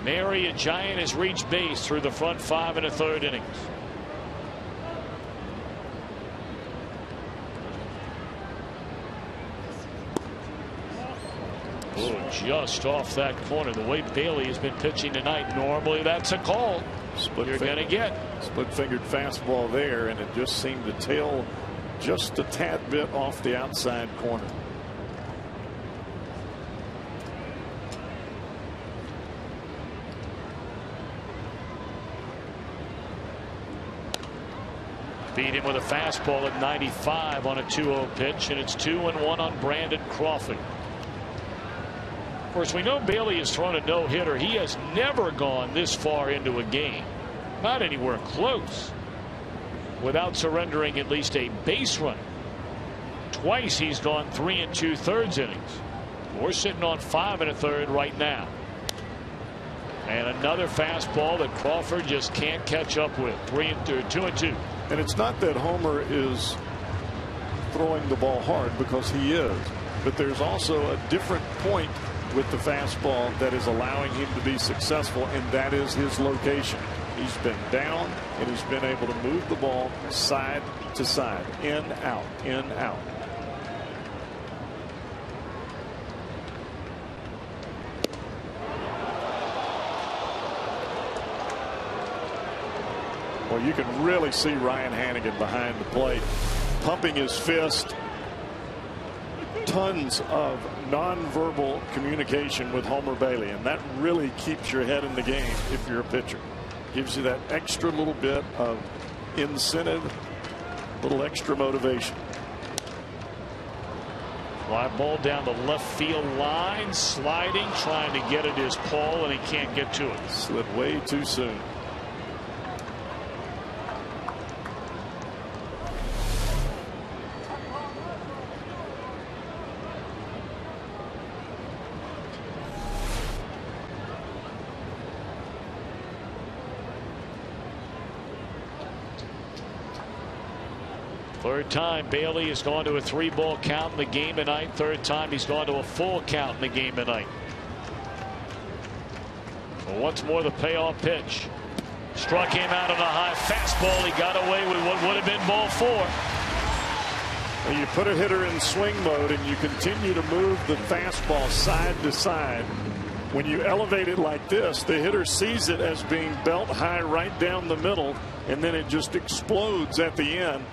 Nary a Giant has reached base through the front 5 1/3 innings. Oh, just off that corner. The way Bailey has been pitching tonight, normally that's a call. You're going to get. Split-fingered fastball there, and it just seemed to tail just a tad bit off the outside corner. Beat him with a fastball at 95 on a 2-0 pitch, and it's 2-1 on Brandon Crawford. Of course, we know Bailey has thrown a no-hitter. He has never gone this far into a game, not anywhere close, without surrendering at least a base run. Twice he's gone 3 2/3 innings. We're sitting on 5 1/3 right now. And another fastball that Crawford just can't catch up with. 2-2. And it's not that Homer is throwing the ball hard, because he is, but there's also a different point with the fastball that is allowing him to be successful, and that is his location. He's been down, and he's been able to move the ball side to side, in, out, in, out. Well, you can really see Ryan Hannigan behind the plate, pumping his fist. Tons of nonverbal communication with Homer Bailey, and that really keeps your head in the game if you're a pitcher. Gives you that extra little bit of incentive, little extra motivation. Fly ball down the left field line, sliding, trying to get at his pole, and he can't get to it. Slid way too soon. Third time Bailey has gone to a 3-ball count in the game tonight. Third time he's gone to a full count in the game tonight. Well, once more the payoff pitch. Struck him out on a high fastball. He got away with what would have been ball 4. Well, you put a hitter in swing mode and you continue to move the fastball side to side. when you elevate it like this, the hitter sees it as being belt high right down the middle, and then it just explodes at the end.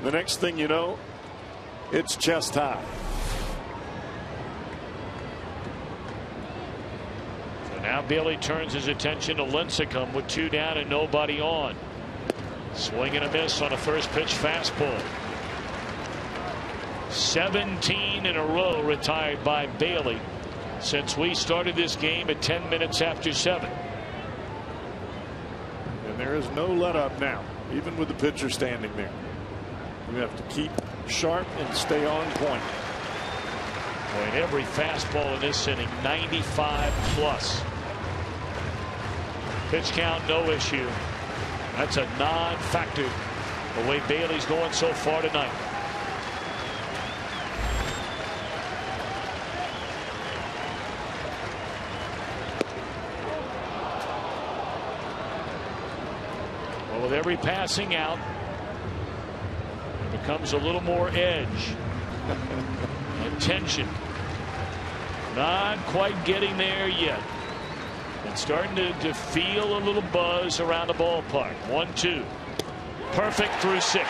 The next thing you know, it's chest high. So now Bailey turns his attention to Lincecum with 2 down and nobody on. Swing and a miss on a first pitch fastball. 17 in a row retired by Bailey since we started this game at 10 minutes after 7. And there is no let up now, even with the pitcher standing there. You have to keep sharp and stay on point. Boy, every fastball in this inning, 95 plus. Pitch count, no issue. That's a non-factor the way Bailey's going so far tonight. Well, with every passing out, it becomes a little more edge and tension. Not quite getting there yet. And starting to feel a little buzz around the ballpark. 1-2. Perfect through 6.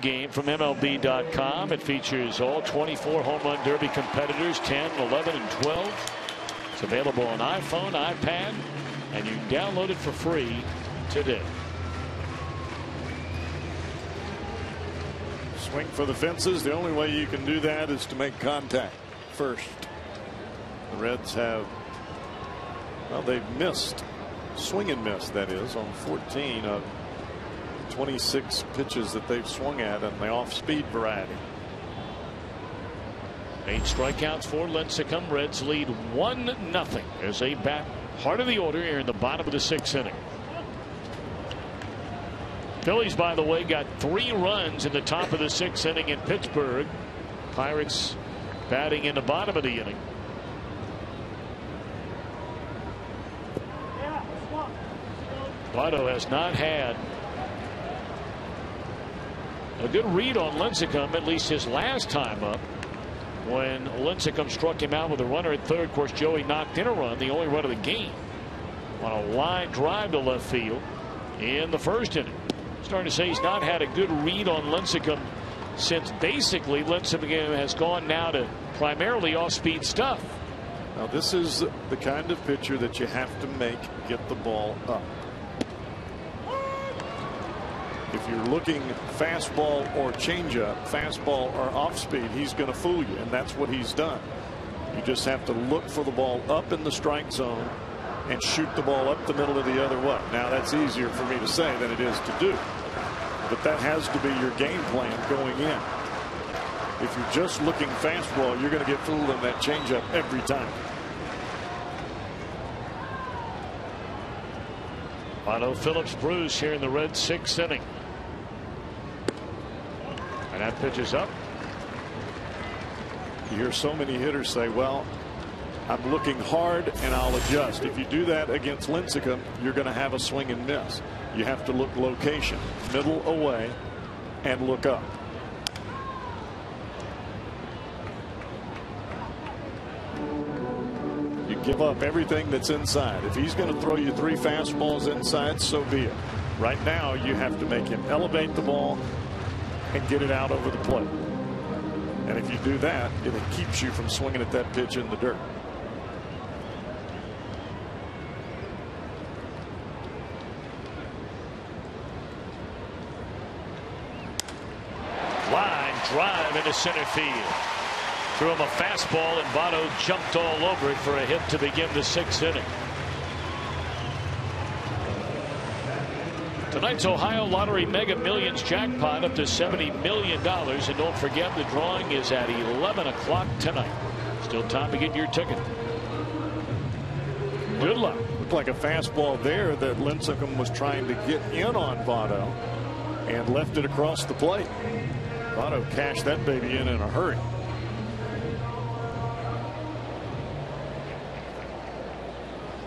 Game from MLB.com. It features all 24 home run derby competitors, 10, 11, and 12. It's available on iPhone, iPad, and you can download it for free today. Swing for the fences. The only way you can do that is to make contact first. The Reds have, well, they've missed, swing and miss, that is, on 14 of 26 pitches that they've swung at on the off-speed variety. 8 strikeouts for Lincecum. Reds lead 1-0 as they bat heart of the order here in the bottom of the 6th inning. Phillies, by the way, got 3 runs in the top of the 6th inning in Pittsburgh. Pirates batting in the bottom of the inning. Votto has not had a good read on Lincecum, at least his last time up, when Lincecum struck him out with a runner at third. Of course, Joey knocked in a run, the only run of the game, on a line drive to left field in the first inning. Starting to say he's not had a good read on Lincecum since basically Lincecum has gone now to primarily off-speed stuff. Now this is the kind of pitcher that you have to make get the ball up. If you're looking fastball or changeup, fastball or off speed, he's going to fool you, and that's what he's done. You just have to look for the ball up in the strike zone and shoot the ball up the middle of the other way. Now, that's easier for me to say than it is to do. But that has to be your game plan going in. If you're just looking fastball, you're going to get fooled on that changeup every time. Otto Phillips bruised here in the Reds' 6th inning. And that pitch is up. You hear so many hitters say, well, I'm looking hard and I'll adjust. If you do that against Lincecum, you're going to have a swing and miss. You have to look location, middle away, and look up. You give up everything that's inside. If he's going to throw you 3 fastballs inside, so be it. Right now, you have to make him elevate the ball and get it out over the plate. And if you do that, it keeps you from swinging at that pitch in the dirt. Line drive into center field. Threw him a fastball, and Votto jumped all over it for a hit to begin the 6th inning. Tonight's Ohio Lottery Mega Millions jackpot up to $70 million. And don't forget, the drawing is at 11 o'clock tonight. Still time to get your ticket. Good luck. Looked like a fastball there that Lincecum was trying to get in on Votto and left it across the plate. Votto cashed that baby in a hurry.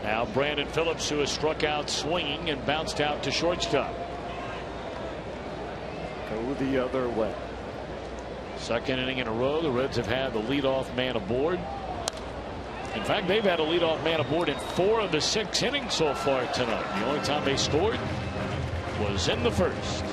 Now Brandon Phillips, who has struck out swinging and bounced out to shortstop. Go the other way. 2nd inning in a row, the Reds have had the leadoff man aboard. In fact, they've had a leadoff man aboard in 4 of the 6 innings so far tonight. The only time they scored was in the 1st.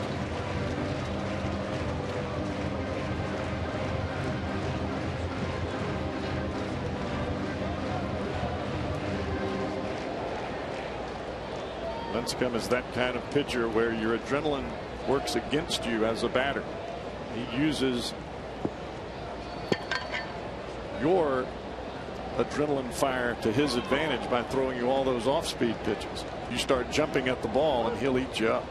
Lincecum is that kind of pitcher where your adrenaline works against you as a batter. He uses your adrenaline fire to his advantage by throwing you all those off-speed pitches. You start jumping at the ball and he'll eat you up.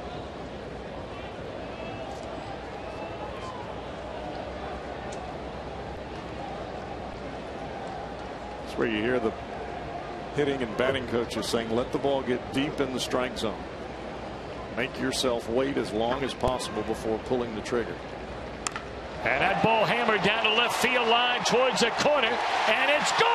That's where you hear the hitting and batting coaches saying, let the ball get deep in the strike zone. Make yourself wait as long as possible before pulling the trigger. And that ball hammered down the left field line towards the corner, and it's gone.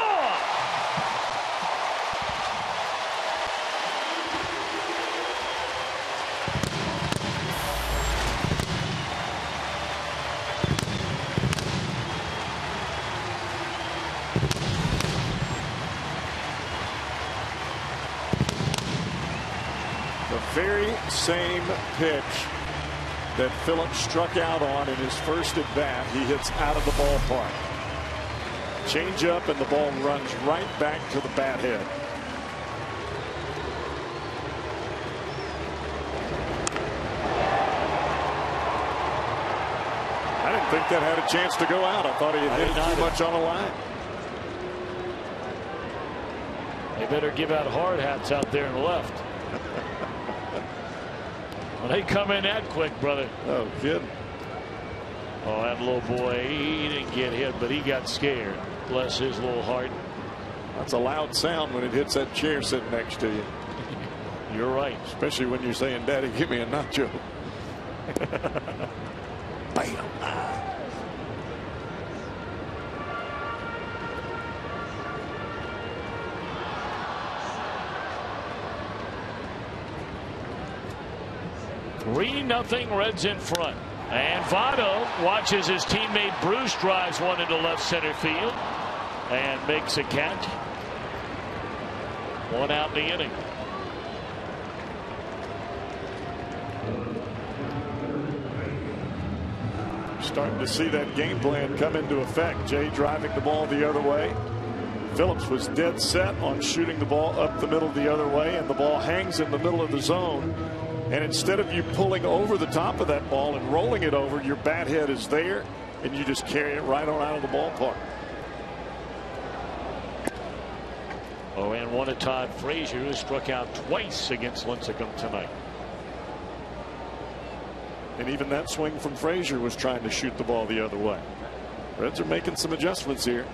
Very same pitch that Phillips struck out on in his first at bat, he hits out of the ballpark. Change up, and the ball runs right back to the bat head. I didn't think that had a chance to go out. I thought he had hit it too much on the line. They better give out hard hats out there in the left. Well, they come in that quick, brother. Oh, kid. Oh, that little boy, he didn't get hit, but he got scared. Bless his little heart. That's a loud sound when it hits that chair sitting next to you. You're right. Especially when you're saying, Daddy, give me a nacho. Bam. Nothing Reds in front. And Votto watches his teammate Bruce drives one into left center field and makes a catch. 1 out in the inning. Starting to see that game plan come into effect. Jay driving the ball the other way. Phillips was dead set on shooting the ball up the middle the other way, and the ball hangs in the middle of the zone. And instead of you pulling over the top of that ball and rolling it over, your bat head is there, and you just carry it right on out of the ballpark. 0-1 to Todd Frazier, who struck out twice against Lincecum tonight. And even that swing from Frazier was trying to shoot the ball the other way. Reds are making some adjustments here.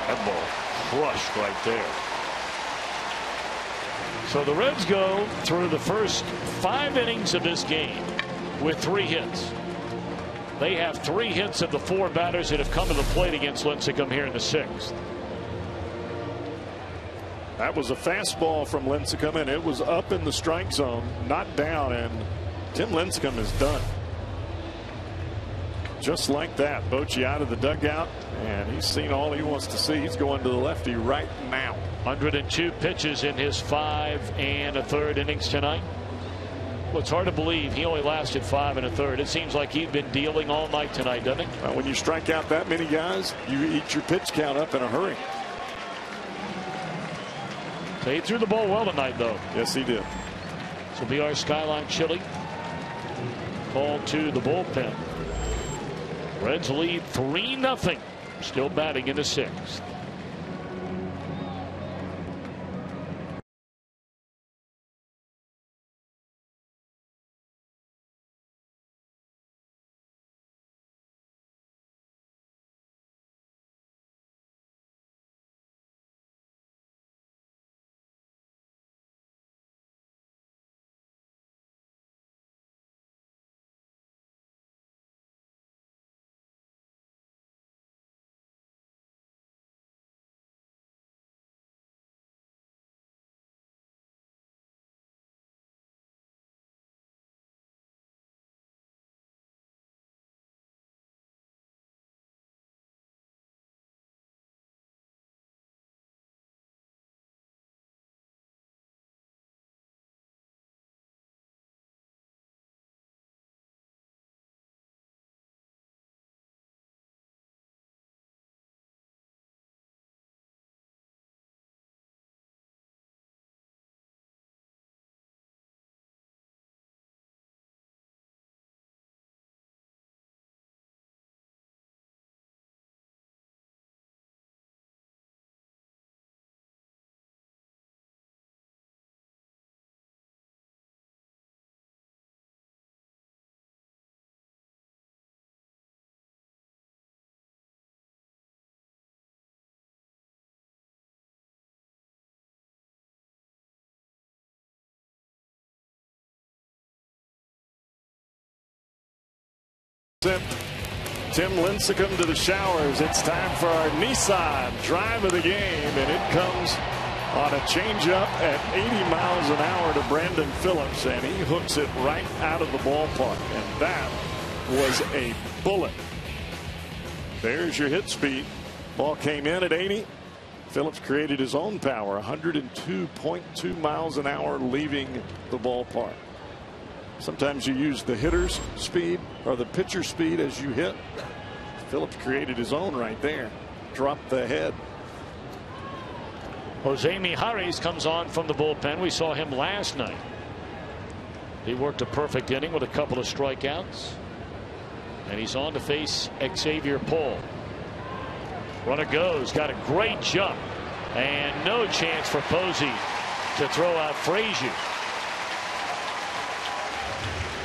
That ball crushed right there. So the Reds go through the first 5 innings of this game with 3 hits. They have 3 hits of the 4 batters that have come to the plate against Lincecum here in the 6th. That was a fastball from Lincecum, and it was up in the strike zone, not down, and Tim Lincecum is done. Just like that, Bochy out of the dugout, and he's seen all he wants to see. He's going to the lefty right now. 102 pitches in his 5 1/3 innings tonight. Well, it's hard to believe he only lasted 5 1/3. It seems like he'd been dealing all night tonight, doesn't it? Well, when you strike out that many guys, you eat your pitch count up in a hurry. So he threw the ball well tonight, though. Yes, he did. So BR Skyline Chili called to the bullpen. Reds lead 3-0. Still batting in the 6th. Tim Lincecum to the showers. It's time for our Nissan drive of the game, and it comes on a changeup at 80 miles an hour to Brandon Phillips, and he hooks it right out of the ballpark, and that was a bullet. There's your hit speed. Ball came in at 80. Phillips created his own power, 102.2 miles an hour leaving the ballpark. Sometimes you use the hitter's speed or the pitcher's speed as you hit. Phillips created his own right there. Dropped the head. Jose Mijares comes on from the bullpen. We saw him last night. He worked a perfect inning with a couple of strikeouts. And he's on to face Xavier Paul. Runner goes. Got a great jump. And no chance for Posey to throw out Frazier.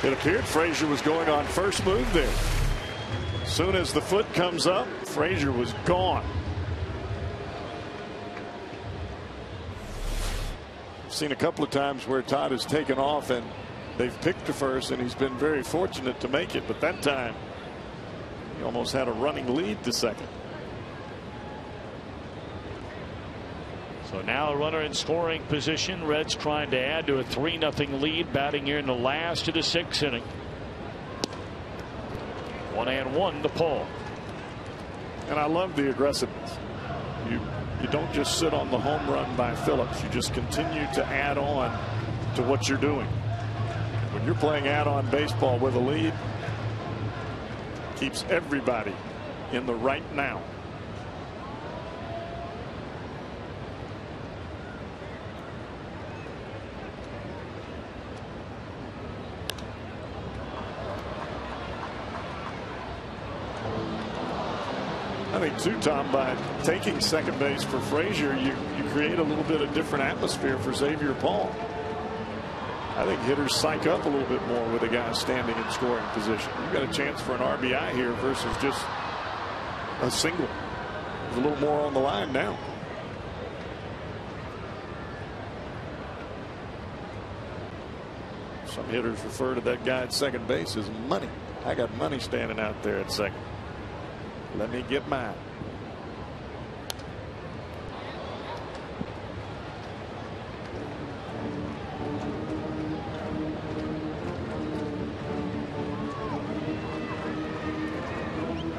It appeared Frazier was going on first move there. As soon as the foot comes up, Frazier was gone. Seen a couple of times where Todd has taken off and they've picked to first, and he's been very fortunate to make it, but that time he almost had a running lead to second. So now a runner in scoring position. Reds trying to add to a 3-0 lead, batting here in the last of the 6th inning. 1-1 to Paul. And I love the aggressiveness. You don't just sit on the home run by Phillips. You just continue to add on to what you're doing. When you're playing add-on baseball with a lead, keeps everybody in the right now. I think too, Tom, by taking second base for Frazier, you create a little bit of different atmosphere for Xavier Paul. I think hitters psych up a little bit more with a guy standing in scoring position. You've got a chance for an RBI here versus just a single. There's a little more on the line now. Some hitters refer to that guy at second base as money. I got money standing out there at second. Let me get mine.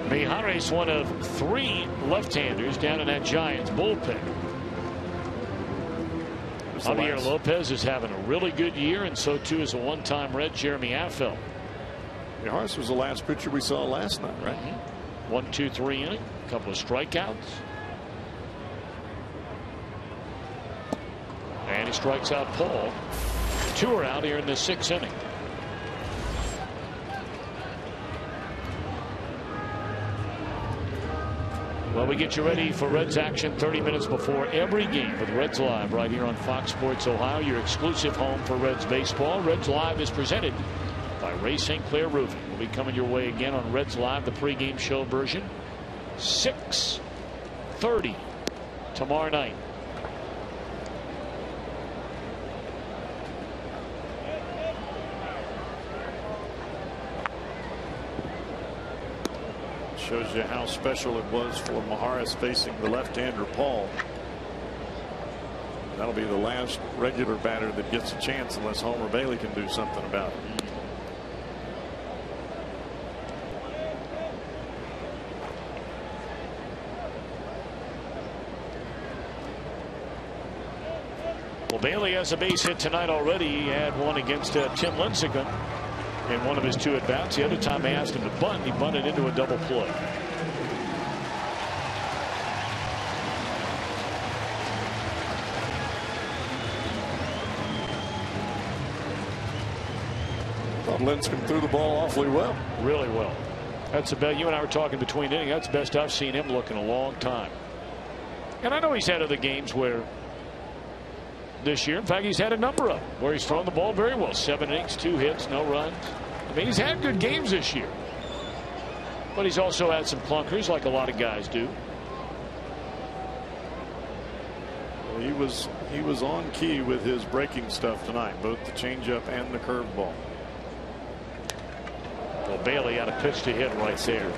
Mijares, one of 3 left-handers down in that Giants bullpen. Javier Lopez is having a really good year, and so too is a one-time Red Jeremy Affeldt. Mijares was the last pitcher we saw last night, right? 1, 2, 3 inning, a couple of strikeouts. And he strikes out Paul. 2 are out here in the 6th inning. Well, we get you ready for Reds action 30 minutes before every game with Reds Live right here on Fox Sports Ohio, your exclusive home for Reds baseball. Reds Live is presented by Ray St. Clair Roofing. We'll be coming your way again on Reds Live, the pregame show version, 6:30 tomorrow night. Shows you how special it was for Mijares facing the left-hander Paul. That'll be the last regular batter that gets a chance unless Homer Bailey can do something about it. Well, Bailey has a base hit tonight already. He had one against Tim Lincecum in one of his 2 at-bats. The other time they asked him to bunt, he bunted into a double play. Thought Lincecum threw the ball awfully well. Really well. That's about, you and I were talking between innings. That's the best I've seen him look in a long time. And I know he's had other games where this year, in fact, he's had a number of them where he's thrown the ball very well. 7 innings, 2 hits, no runs. I mean, he's had good games this year, but he's also had some clunkers like a lot of guys do. Well, he was on key with his breaking stuff tonight, both the changeup and the curveball. Well, Bailey had a pitch to hit right there.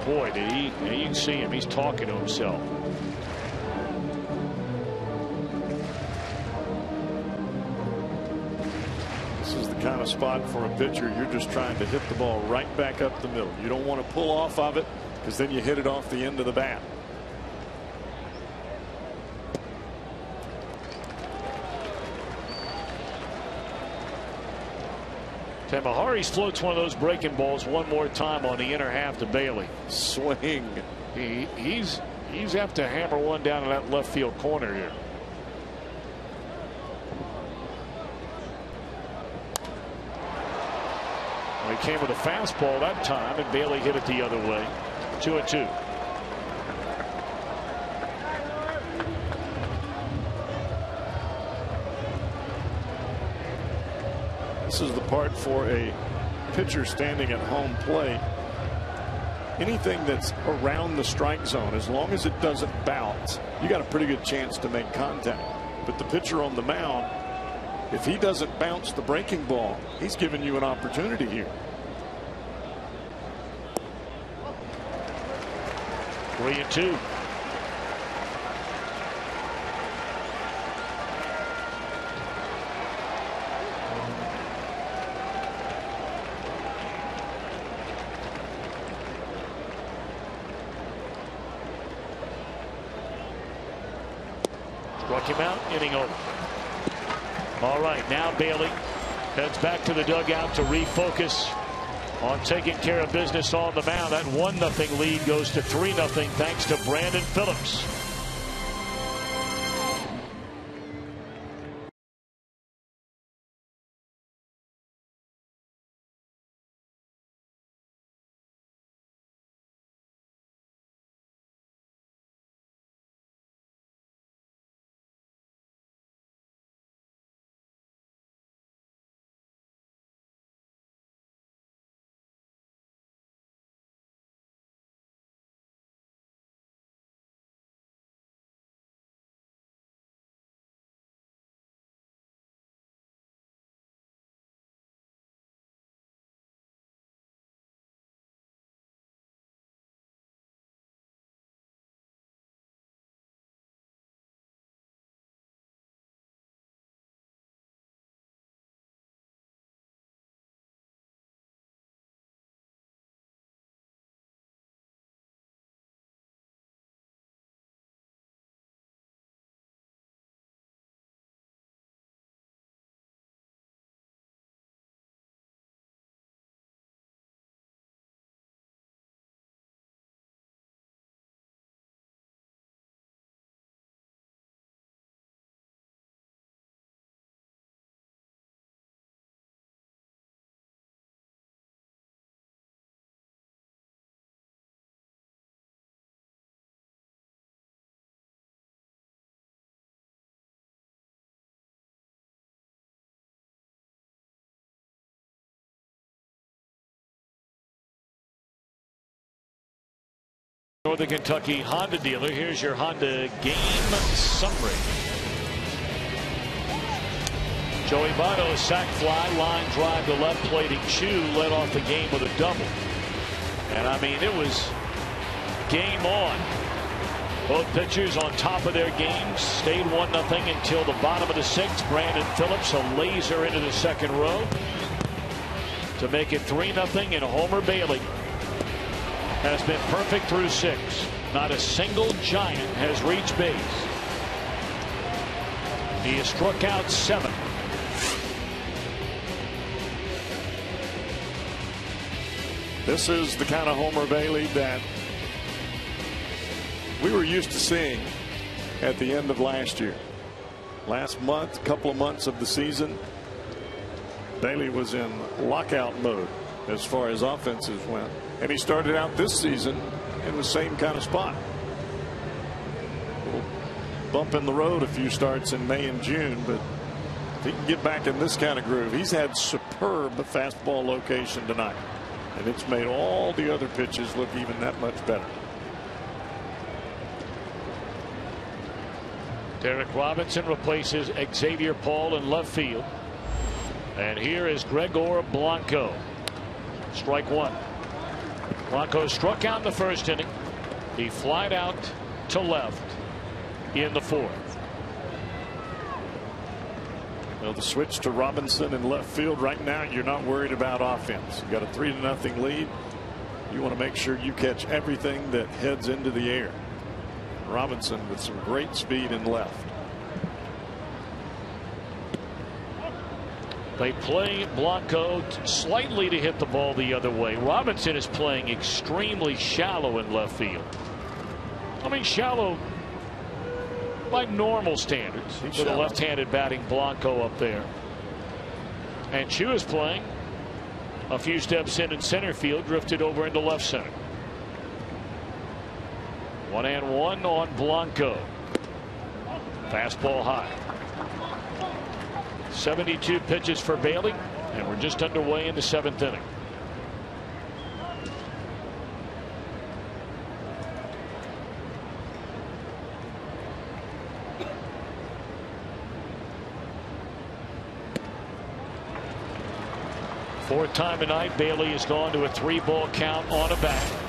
Boy, did he! You can see him. He's talking to himself. Kind of spot for a pitcher. You're just trying to hit the ball right back up the middle. You don't want to pull off of it because then you hit it off the end of the bat. Mijares floats one of those breaking balls one more time on the inner half to Bailey. Swing. He's have to hammer one down in that left field corner here. He came with a fastball that time, and Bailey hit it the other way. 2-2. This is the part for a pitcher standing at home plate. Anything that's around the strike zone, as long as it doesn't bounce, you got a pretty good chance to make contact. But the pitcher on the mound, if he doesn't bounce the breaking ball, he's giving you an opportunity here. 3-2. Struck him out, inning over. All right, now Bailey heads back to the dugout to refocus on taking care of business on the mound. That 1-0 lead goes to 3-0 thanks to Brandon Phillips. Northern Kentucky Honda dealer. Here's your Honda game summary. Joey Votto, sac fly, line drive to left, plating Chu, led off the game with a double. And I mean, it was game on. Both pitchers on top of their games. Stayed 1-0 until the bottom of the 6th. Brandon Phillips, a laser into the second row to make it 3-0. And Homer Bailey has been perfect through 6. Not a single Giant has reached base. He has struck out 7. This is the kind of Homer Bailey that we were used to seeing at the end of last year. Last month, couple of months of the season, Bailey was in lockout mode as far as offenses went. And he started out this season in the same kind of spot. We'll bump in the road a few starts in May and June, but if he can get back in this kind of groove, he's had superb fastball location tonight. And it's made all the other pitches look even that much better. Derek Robinson replaces Xavier Paul in left field. And here is Gregor Blanco. Strike 1. Blanco struck out in the first inning. He flied out to left in the 4th. Well, the switch to Robinson in left field right now, you're not worried about offense. You got a 3-0 lead. You want to make sure you catch everything that heads into the air. Robinson with some great speed in left. They play Blanco slightly to hit the ball the other way. Robinson is playing extremely shallow in left field. I mean, shallow by normal standards for the left-handed batting Blanco up there. And Chu is playing a few steps in center field, drifted over into left center. 1-1 on Blanco. Fastball high. 72 pitches for Bailey, and we're just underway in the 7th inning. Fourth time tonight, Bailey has gone to a 3-ball count on a bat.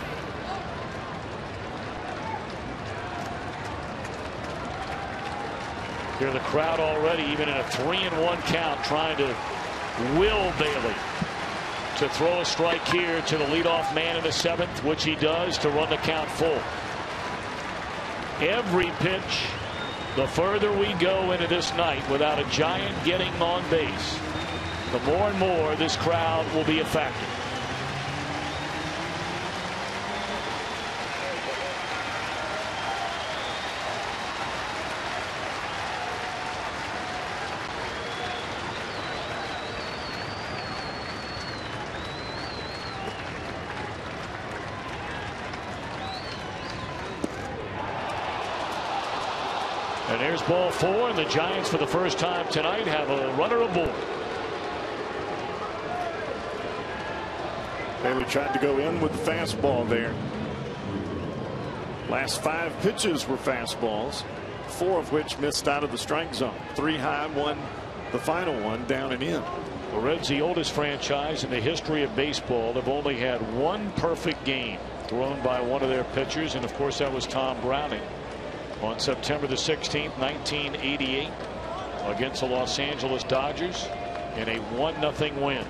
Hear the crowd already, even in a 3-1 count, trying to will Bailey to throw a strike here to the leadoff man in the 7th, which he does to run the count full. Every pitch, the further we go into this night without a Giant getting on base, the more and more this crowd will be a factor. And there's ball 4, and the Giants for the first time tonight have a runner aboard. Bailey tried to go in with the fastball there. Last 5 pitches were fastballs, 4 of which missed out of the strike zone. 3 high, 1 the final one down and in. The Reds, the oldest franchise in the history of baseball, have only had 1 perfect game thrown by one of their pitchers, and of course that was Tom Browning on September the 16th, 1988, against the Los Angeles Dodgers in a 1-0 win.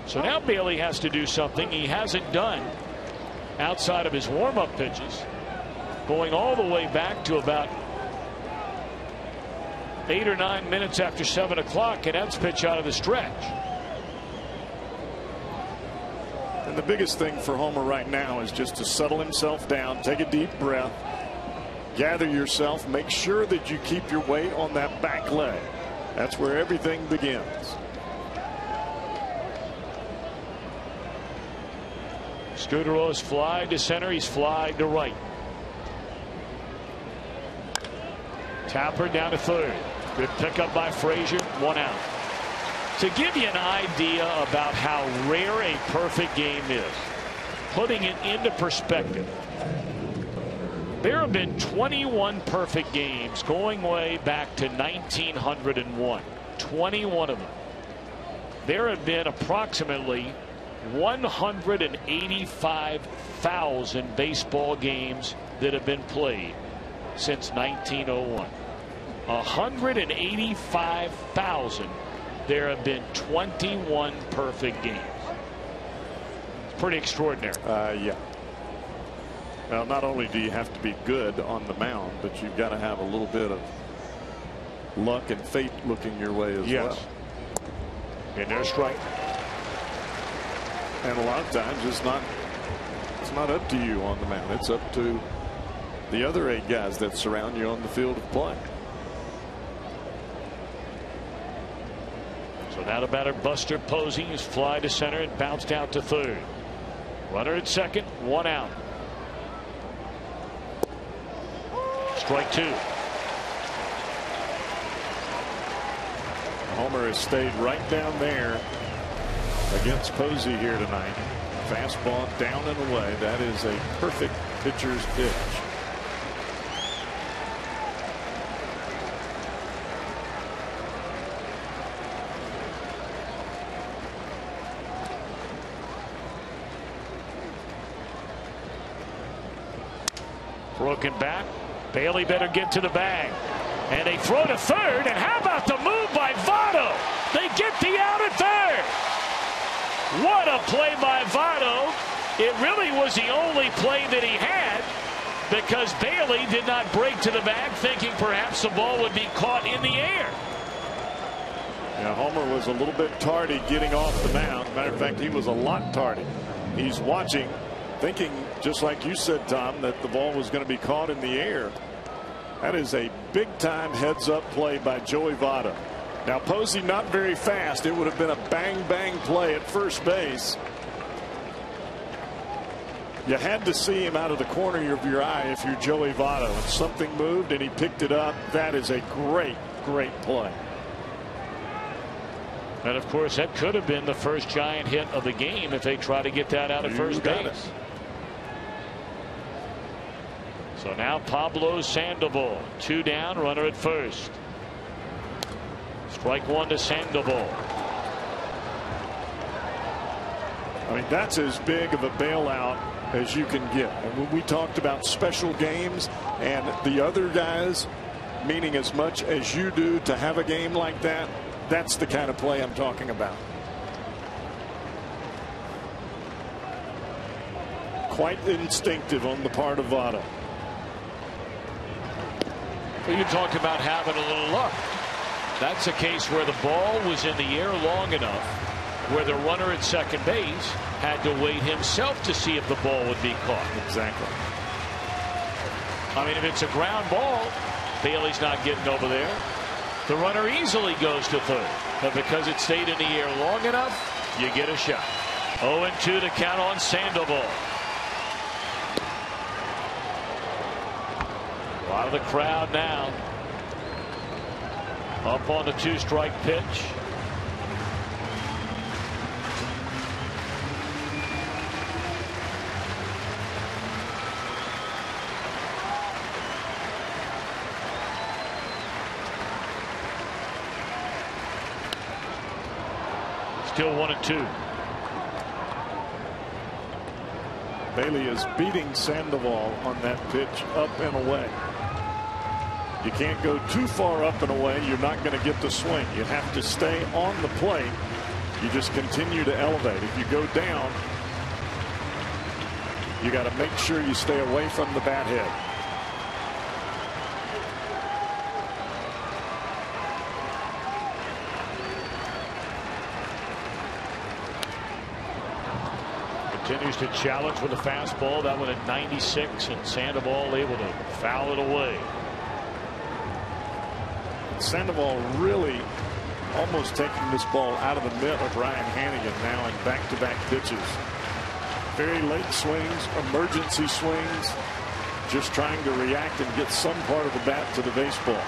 So now Bailey has to do something he hasn't done outside of his warm-up pitches, going all the way back to about 8 or 9 minutes after 7 o'clock, and that's pitch out of the stretch. And the biggest thing for Homer right now is just to settle himself down, take a deep breath, gather yourself, make sure that you keep your weight on that back leg. That's where everything begins. Scuderi's fly to center. He's flied to right. Tapper down to third. Good pickup by Frazier. 1 out. To give you an idea about how rare a perfect game is, putting it into perspective, there have been 21 perfect games going way back to 1901. 21 of them. There have been approximately 185,000 baseball games that have been played since 1901. 185,000. There have been 21 perfect games. It's pretty extraordinary. Yeah. Well, not only do you have to be good on the mound, but you've got to have a little bit of luck and fate looking your way as well. And there's strike. And a lot of times it's not up to you on the mound. It's up to the other 8 guys that surround you on the field of play. So now the batter Buster Posey is fly to center and bounced out to third. Runner at second, 1 out. Strike 2. Homer has stayed right down there against Posey here tonight. Fastball down and away. That is a perfect pitcher's pitch. Broken back. Bailey better get to the bag. And they throw to third. And how about the move by Votto? They get the out at third. What a play by Votto. It really was the only play that he had, because Bailey did not break to the bag, thinking perhaps the ball would be caught in the air. Yeah, Homer was a little bit tardy getting off the mound. Matter of fact, he was a lot tardy. He's watching, thinking, just like you said, Tom, that the ball was going to be caught in the air. That is a big-time heads-up play by Joey Votto. Now, Posey not very fast. It would have been a bang-bang play at first base. You had to see him out of the corner of your eye if you're Joey Votto, and something moved and he picked it up. That is a great, great play. And of course, that could have been the first giant hit of the game if they try to get that out of first base. So now Pablo Sandoval, 2 down, runner at first. Strike 1 to Sandoval. I mean, that's as big of a bailout as you can get. And when we talked about special games and the other guys meaning as much as you do to have a game like that, that's the kind of play I'm talking about. Quite instinctive on the part of Votto. Well, you talked about having a little luck. That's a case where the ball was in the air long enough where the runner at second base had to wait himself to see if the ball would be caught. Exactly. I mean, if it's a ground ball, Bailey's not getting over there. The runner easily goes to third. But because it stayed in the air long enough, you get a shot. 0-2 to count on Sandoval. A lot of the crowd now up on the 2-strike pitch. Still 1-2. Bailey is beating Sandoval on that pitch up and away. You can't go too far up and away. You're not going to get the swing. You have to stay on the plate. You just continue to elevate. If you go down, you got to make sure you stay away from the bat head. Continues to challenge with a fastball. That one at 96, and Sandoval able to foul it away. Sandoval really almost taking this ball out of the mitt of Ryan Hannigan now in back-to-back pitches. Very late swings, emergency swings, just trying to react and get some part of the bat to the baseball.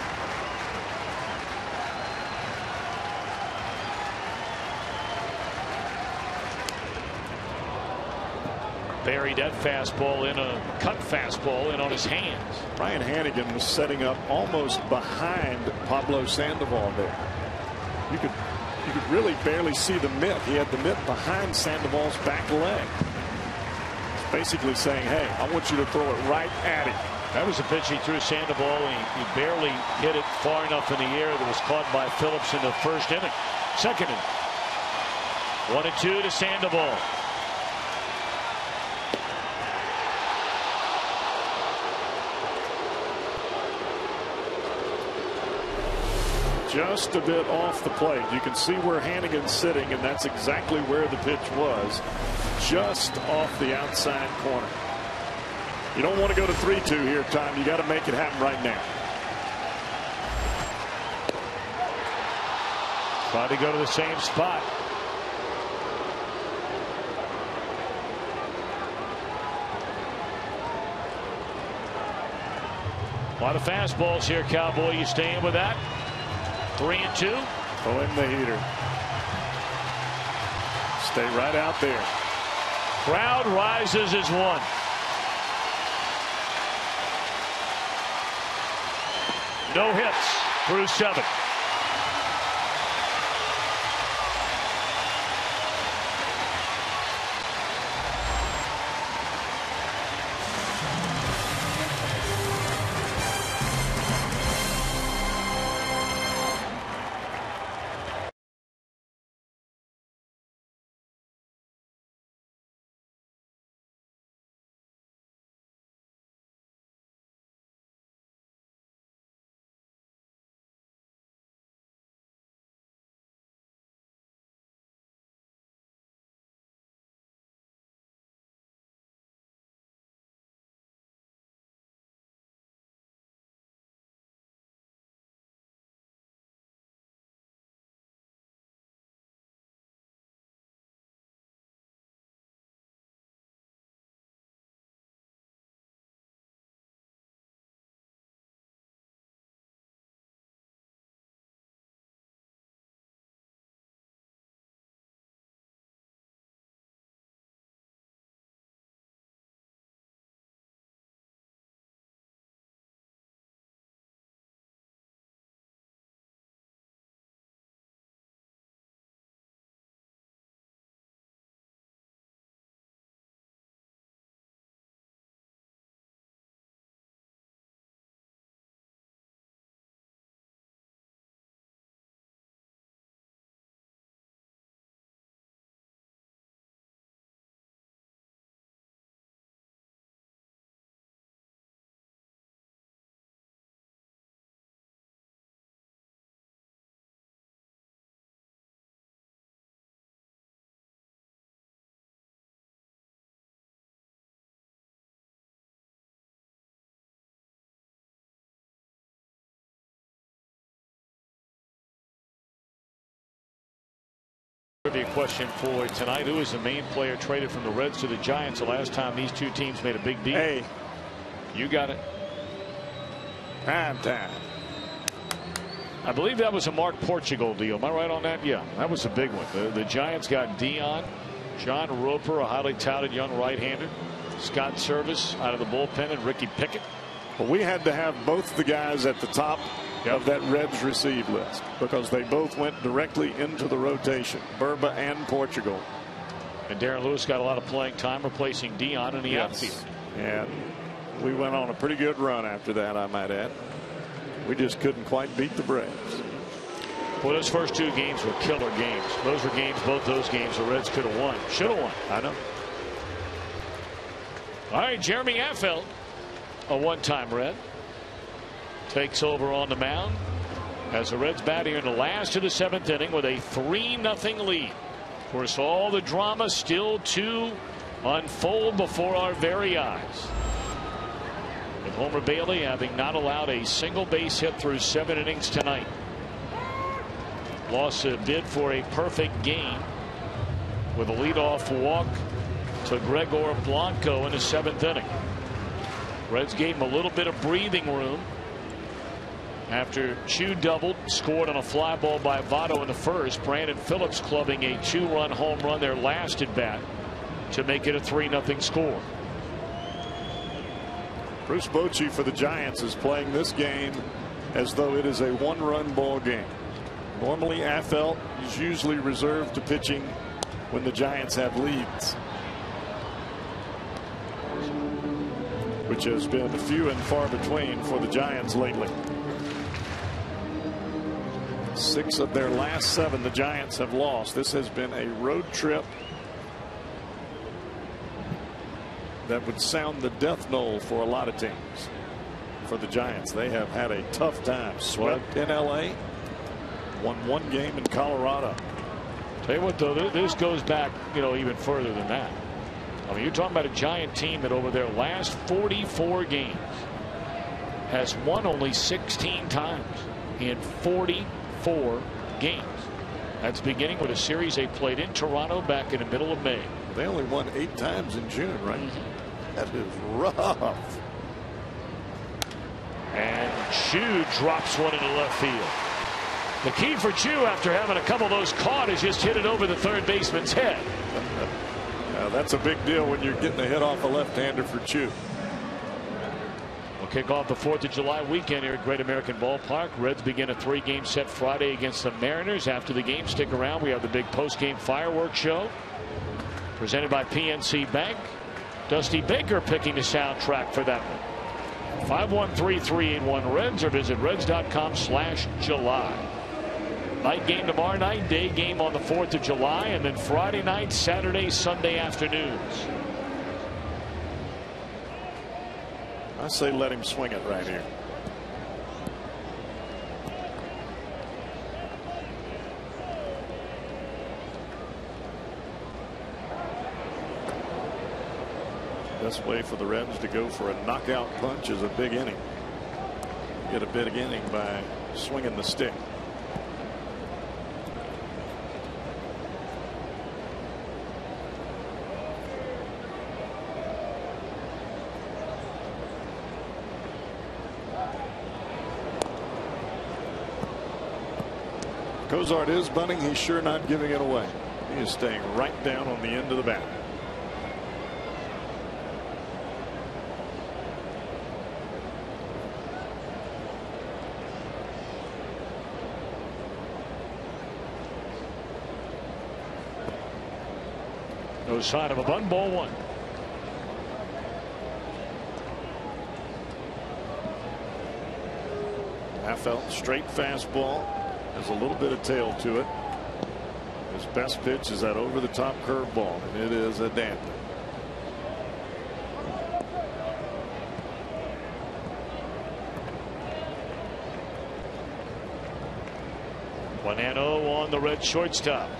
Buried that fastball in a cut fastball in on his hands. Brian Hannigan was setting up almost behind Pablo Sandoval there. You could really barely see the mitt. He had the mitt behind Sandoval's back leg. It's basically saying, hey, I want you to throw it right at him. That was a pitch he threw Sandoval. He barely hit it far enough in the air that was caught by Phillips in the first inning. Second inning. 1-2 to Sandoval. Just a bit off the plate. You can see where Hannigan's sitting, and that's exactly where the pitch was. Just off the outside corner. You don't want to go to 3-2 here, Tom. You got to make it happen right now. Tried to go to the same spot. A lot of fastballs here, Cowboy. You staying with that? 3-2. Throw in the heater. Stay right out there. Crowd rises as one. No hits through 7. Trivia question for tonight. Who is the main player traded from the Reds to the Giants the last time these two teams made a big deal? Hey, you got it. Prime time. I believe that was a Mark Portugal deal. Am I right on that? Yeah, that was a big one. The Giants got Dion, John Roper, a highly touted young right-hander, Scott Service out of the bullpen, and Ricky Pickett. Well, we had to have both the guys at the top of that Reds receive list because they both went directly into the rotation, Burba and Portugal. And Darren Lewis got a lot of playing time replacing Dion in the outfield. And we went on a pretty good run after that, I might add. We just couldn't quite beat the Braves. Well, those first 2 games were killer games. Those were games, both those games, the Reds could have won. Should have won. I know. All right, Jeremy Affeldt, a one-time Red, takes over on the mound as the Reds bat here in the last of the 7th inning with a 3-0 lead. Of course, all the drama still to unfold before our very eyes. With Homer Bailey having not allowed a single base hit through 7 innings tonight. Lost a bid for a perfect game with a leadoff walk to Gregor Blanco in the 7th inning. Reds gave him a little bit of breathing room after Chu doubled, scored on a fly ball by Votto in the first. Brandon Phillips clubbing a 2-run home run their last at bat to make it a 3-0 score. Bruce Bochy for the Giants is playing this game as though it is a 1-run ball game. Normally Affeldt is usually reserved to pitching when the Giants have leads, which has been few and far between for the Giants lately. 6 of their last 7 the Giants have lost. This has been a road trip that would sound the death knell for a lot of teams. For the Giants, they have had a tough time. Swept in LA, won 1 game in Colorado. Tell you what, though, this goes back, even further than that. I mean, you're talking about a Giant team that over their last 44 games has won only 16 times in 44 games. That's beginning with a series they played in Toronto back in the middle of May. They only won 8 times in June, right? That is rough. And Chu drops one into left field. The key for Chu, after having a couple of those caught, is just hit it over the third baseman's head. That's a big deal when you're getting a hit off a left-hander for Chu. We'll kick off the 4th of July weekend here at Great American Ballpark. Reds begin a 3-game set Friday against the Mariners. After the game, stick around. We have the big post-game fireworks show presented by PNC Bank. Dusty Baker picking the soundtrack for that one. 513-381-REDS or visit reds.com/July. Night game tomorrow night, day game on the 4th of July, and then Friday night, Saturday, Sunday afternoons. I say let him swing it right here. Best way for the Reds to go for a knockout punch is a big inning. Get a big inning by swinging the stick. Cozart is bunting. He's sure not giving it away. He is staying right down on the end of the bat. No sign of a bunt. Ball 1. Affeldt straight fastball. Has a little bit of tail to it. His best pitch is that over the top curveball, and it is a damper. Bonanno on the Red shortstop.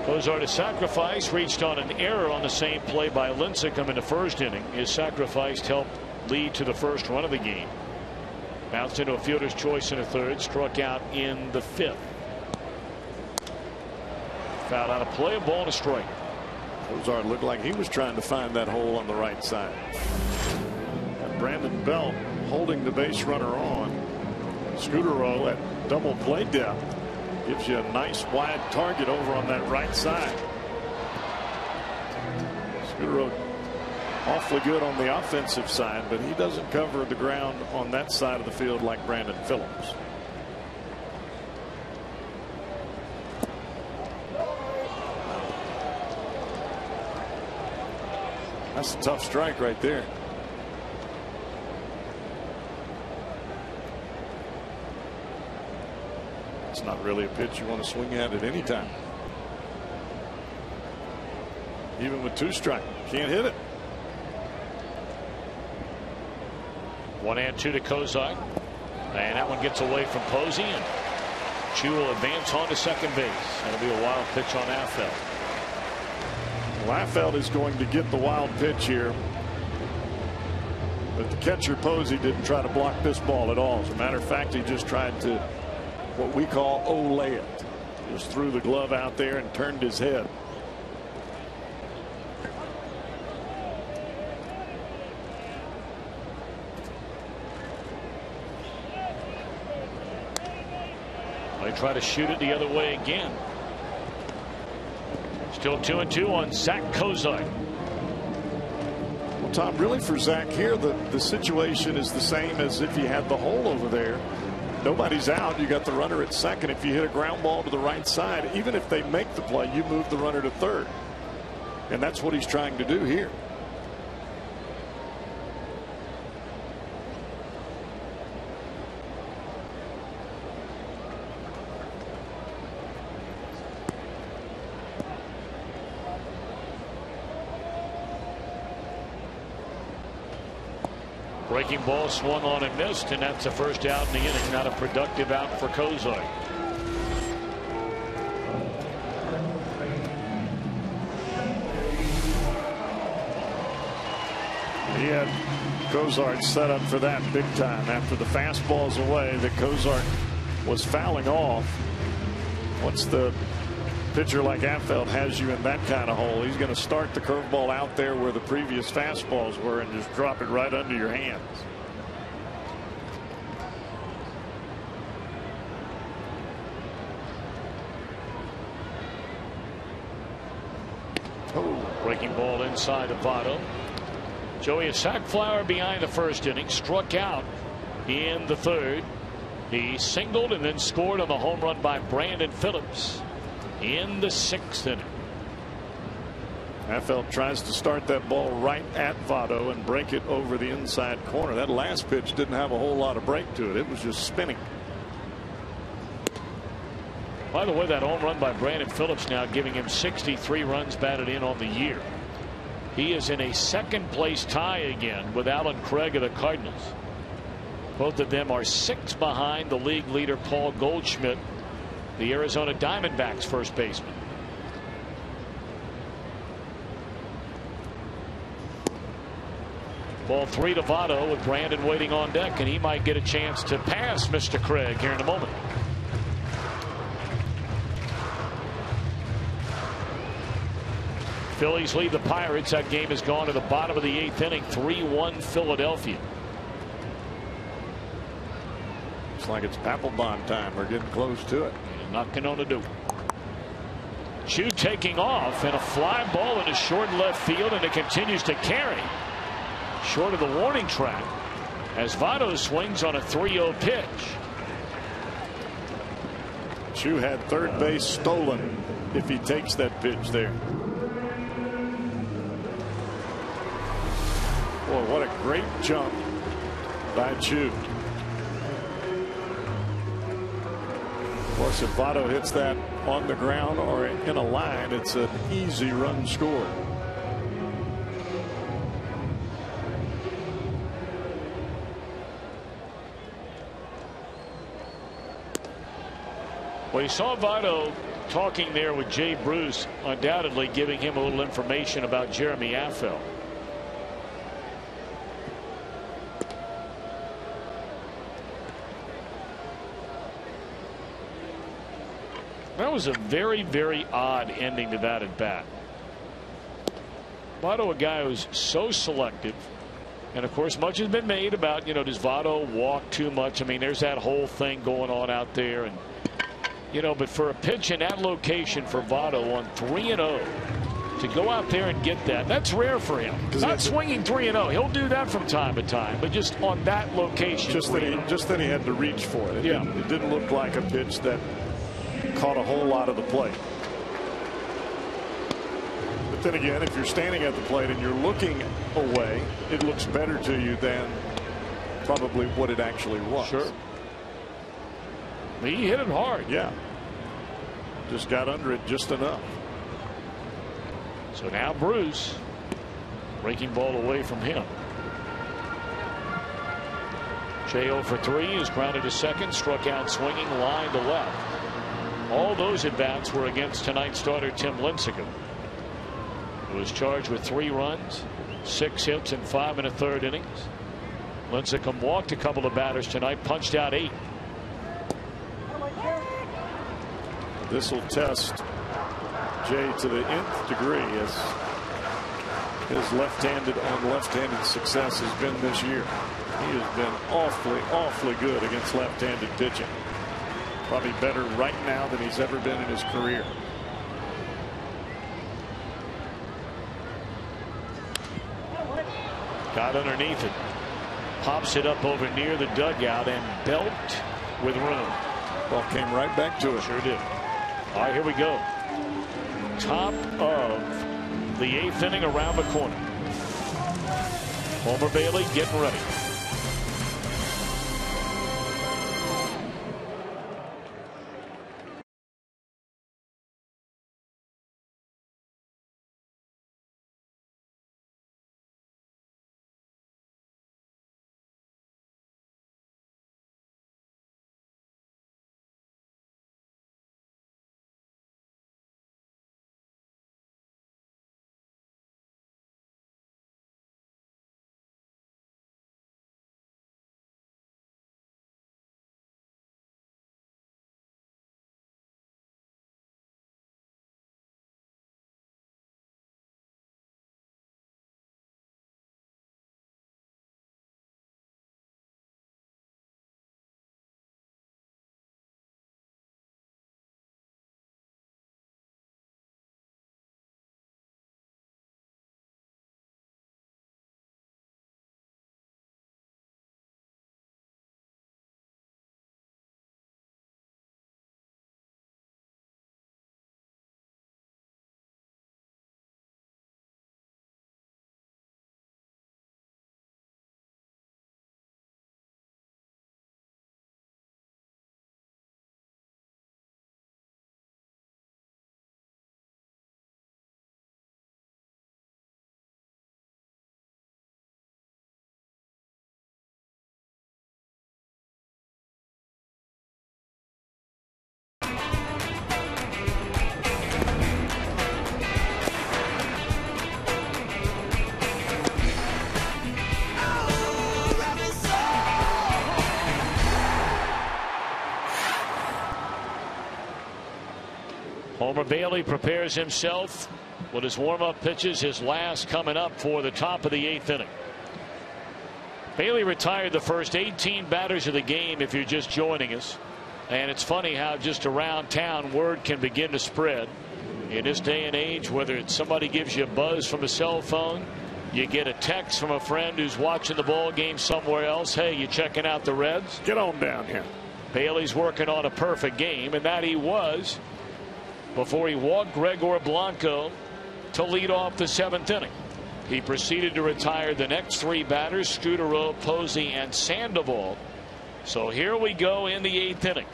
Cozart, a sacrifice, reached on an error on the same play by Lincecum in the first inning. His sacrifice helped lead to the first run of the game. Bounced into a fielder's choice in the 3rd, struck out in the 5th. Foul out of play, a ball and a strike. Cozart looked like he was trying to find that hole on the right side. And Brandon Belt holding the base runner on. Scudero at double play depth gives you a nice wide target over on that right side. Scudero awfully good on the offensive side, but he doesn't cover the ground on that side of the field like Brandon Phillips. That's a tough strike right there. It's not really a pitch you want to swing at any time. Even with 2 strikes, can't hit it. 1-2 to Cozart, and that one gets away from Posey, and Chu will advance on to second base. That'll be a wild pitch on Affeldt. Well, Affeldt is going to get the wild pitch here, but the catcher Posey didn't try to block this ball at all. As a matter of fact, he just tried to what we call Olay it. Just threw the glove out there and turned his head. They try to shoot it the other way again. Still 2-2 on Zach Kozart. Well, Tom, really for Zach here, the situation is the same as if he had the hole over there. Nobody's out. You got the runner at second. If you hit a ground ball to the right side, even if they make the play, you move the runner to third. And that's what he's trying to do here. Breaking ball swung on and missed, and that's the first out in the inning. Not a productive out for Kozart. He had Kozart set up for that big time after the fastball's away that Kozart was fouling off. Once the pitcher like Affeldt has you in that kind of hole, he's going to start the curveball out there where the previous fastballs were and just drop it right under your hands. Oh, breaking ball inside of Votto. Joey, a sac flower behind the first inning, struck out in the third. He singled and then scored on the home run by Brandon Phillips in the sixth inning. Affeldt tries to start that ball right at Votto and break it over the inside corner. That last pitch didn't have a whole lot of break to it. It was just spinning. By the way, that home run by Brandon Phillips now giving him 63 runs batted in on the year. He is in a second place tie again with Alan Craig of the Cardinals. Both of them are 6 behind the league leader Paul Goldschmidt, the Arizona Diamondbacks first baseman. Ball 3 to Votto with Brandon waiting on deck, and he might get a chance to pass Mr. Craig here in a moment. Phillies lead the Pirates. That game has gone to the bottom of the 8th inning. 3-1 Philadelphia. Looks like it's Papelbon time. We're getting close to it. Knocking on the door. Chu taking off, and a fly ball into short left field, and it continues to carry short of the warning track as Votto swings on a 3-0 pitch. Chu had third base stolen if he takes that pitch there. Boy, what a great jump by Chu. Of course, if Votto hits that on the ground or in a line, it's an easy run score. Well, you saw Votto talking there with Jay Bruce, undoubtedly giving him a little information about Jeremy Affeldt. That was a very, very odd ending to that at bat. Votto, a guy who's so selective, and of course much has been made about, does Votto walk too much? I mean, there's that whole thing going on out there, and but for a pitch in that location for Votto on 3-0 to go out there and get that's rare for him. Not swinging 3-0. He'll do that from time to time, but just on that location. Just that he had to reach for it. It didn't look like a pitch that caught a whole lot of the plate. But then again, if you're standing at the plate and you're looking away, it looks better to you than probably what it actually was. Sure. He hit it hard. Yeah. Just got under it just enough. So now Bruce, breaking ball away from him. Jay 0 for 3 is grounded to second, struck out swinging, line to left. All those at-bats were against tonight's starter Tim Lincecum, who was charged with 3 runs, 6 hits, and 5 1/3 innings. Lincecum walked a couple of batters tonight, punched out 8. This will test Jay to the nth degree as his left-handed on left-handed success has been this year. He has been awfully good against left-handed pitching. Probably better right now than he's ever been in his career. Got underneath it. Pops it up over near the dugout and Belt with room. Ball came right back to it. Sure did. All right, here we go. Top of the 8th inning around the corner. Homer Bailey getting ready. Homer Bailey prepares himself with his warm-up pitches, his last coming up for the top of the 8th inning. Bailey retired the first 18 batters of the game if you're just joining us. And it's funny how just around town word can begin to spread. In this day and age, whether it's somebody gives you a buzz from a cell phone, you get a text from a friend who's watching the ball game somewhere else. Hey, you checking out the Reds? Get on down here. Bailey's working on a perfect game, and that he was before he walked Gregor Blanco to lead off the 7th inning. He proceeded to retire the next 3 batters, Scudero, Posey, and Sandoval. So here we go in the 8th inning.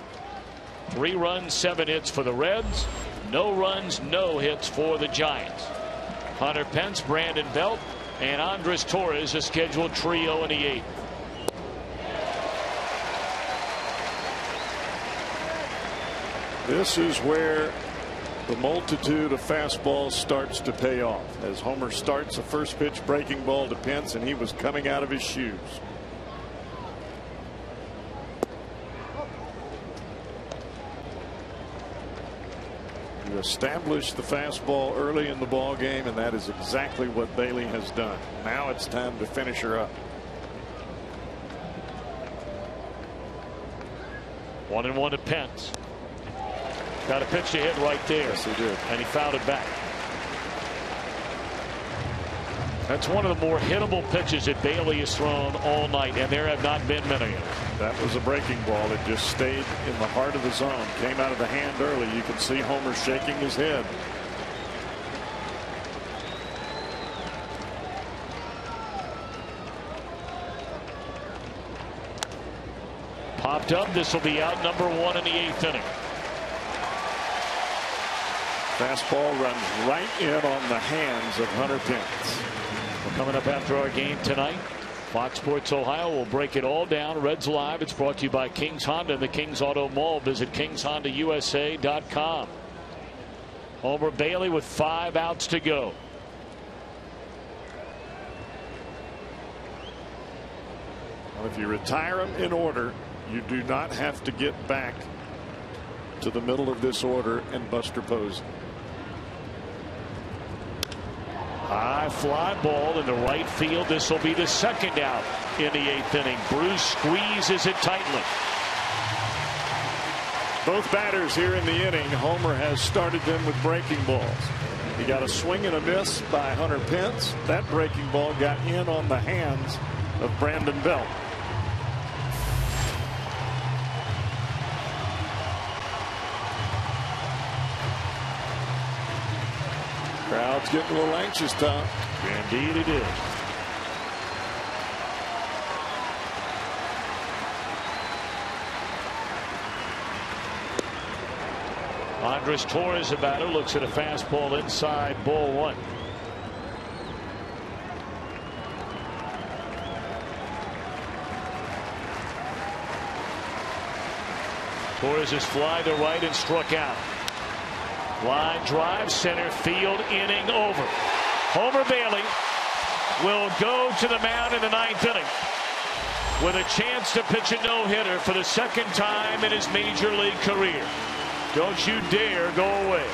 3 runs, 7 hits for the Reds. No runs, no hits for the Giants. Hunter Pence, Brandon Belt, and Andres Torres, a scheduled trio in the 8th. This is where the multitude of fastballs starts to pay off as Homer starts a first pitch breaking ball to Pence, and he was coming out of his shoes. You establish the fastball early in the ball game, and that is exactly what Bailey has done. Now it's time to finish her up. 1-1 to Pence. Got a pitch to hit right there. Yes, he did. And he fouled it back. That's one of the more hittable pitches that Bailey has thrown all night, and there have not been many. That was a breaking ball that just stayed in the heart of the zone. Came out of the hand early. You can see Homer shaking his head. Popped up. This will be out number 1 in the 8th inning. Fastball runs right in on the hands of Hunter Pence. We're coming up after our game tonight. Fox Sports Ohio will break it all down. Reds Live. It's brought to you by Kings Honda and the Kings Auto Mall. Visit KingsHondaUSA.com. Homer Bailey with 5 outs to go. Well, if you retire him in order, you do not have to get back to the middle of this order and Buster Posey. High fly ball in the right field. This will be the 2nd out in the 8th inning. Bruce squeezes it tightly. Both batters here in the inning, Homer has started them with breaking balls. He got a swing and a miss by Hunter Pence. That breaking ball got in on the hands of Brandon Belt. Crowd's getting a little anxious, Tom. Indeed it is. Andres Torres, a batter, looks at a fastball inside, ball one. Torres is fly to right and struck out. Line drive, center field, inning over. Homer Bailey will go to the mound in the 9th inning with a chance to pitch a no-hitter for the second time in his major league career. Don't you dare go away.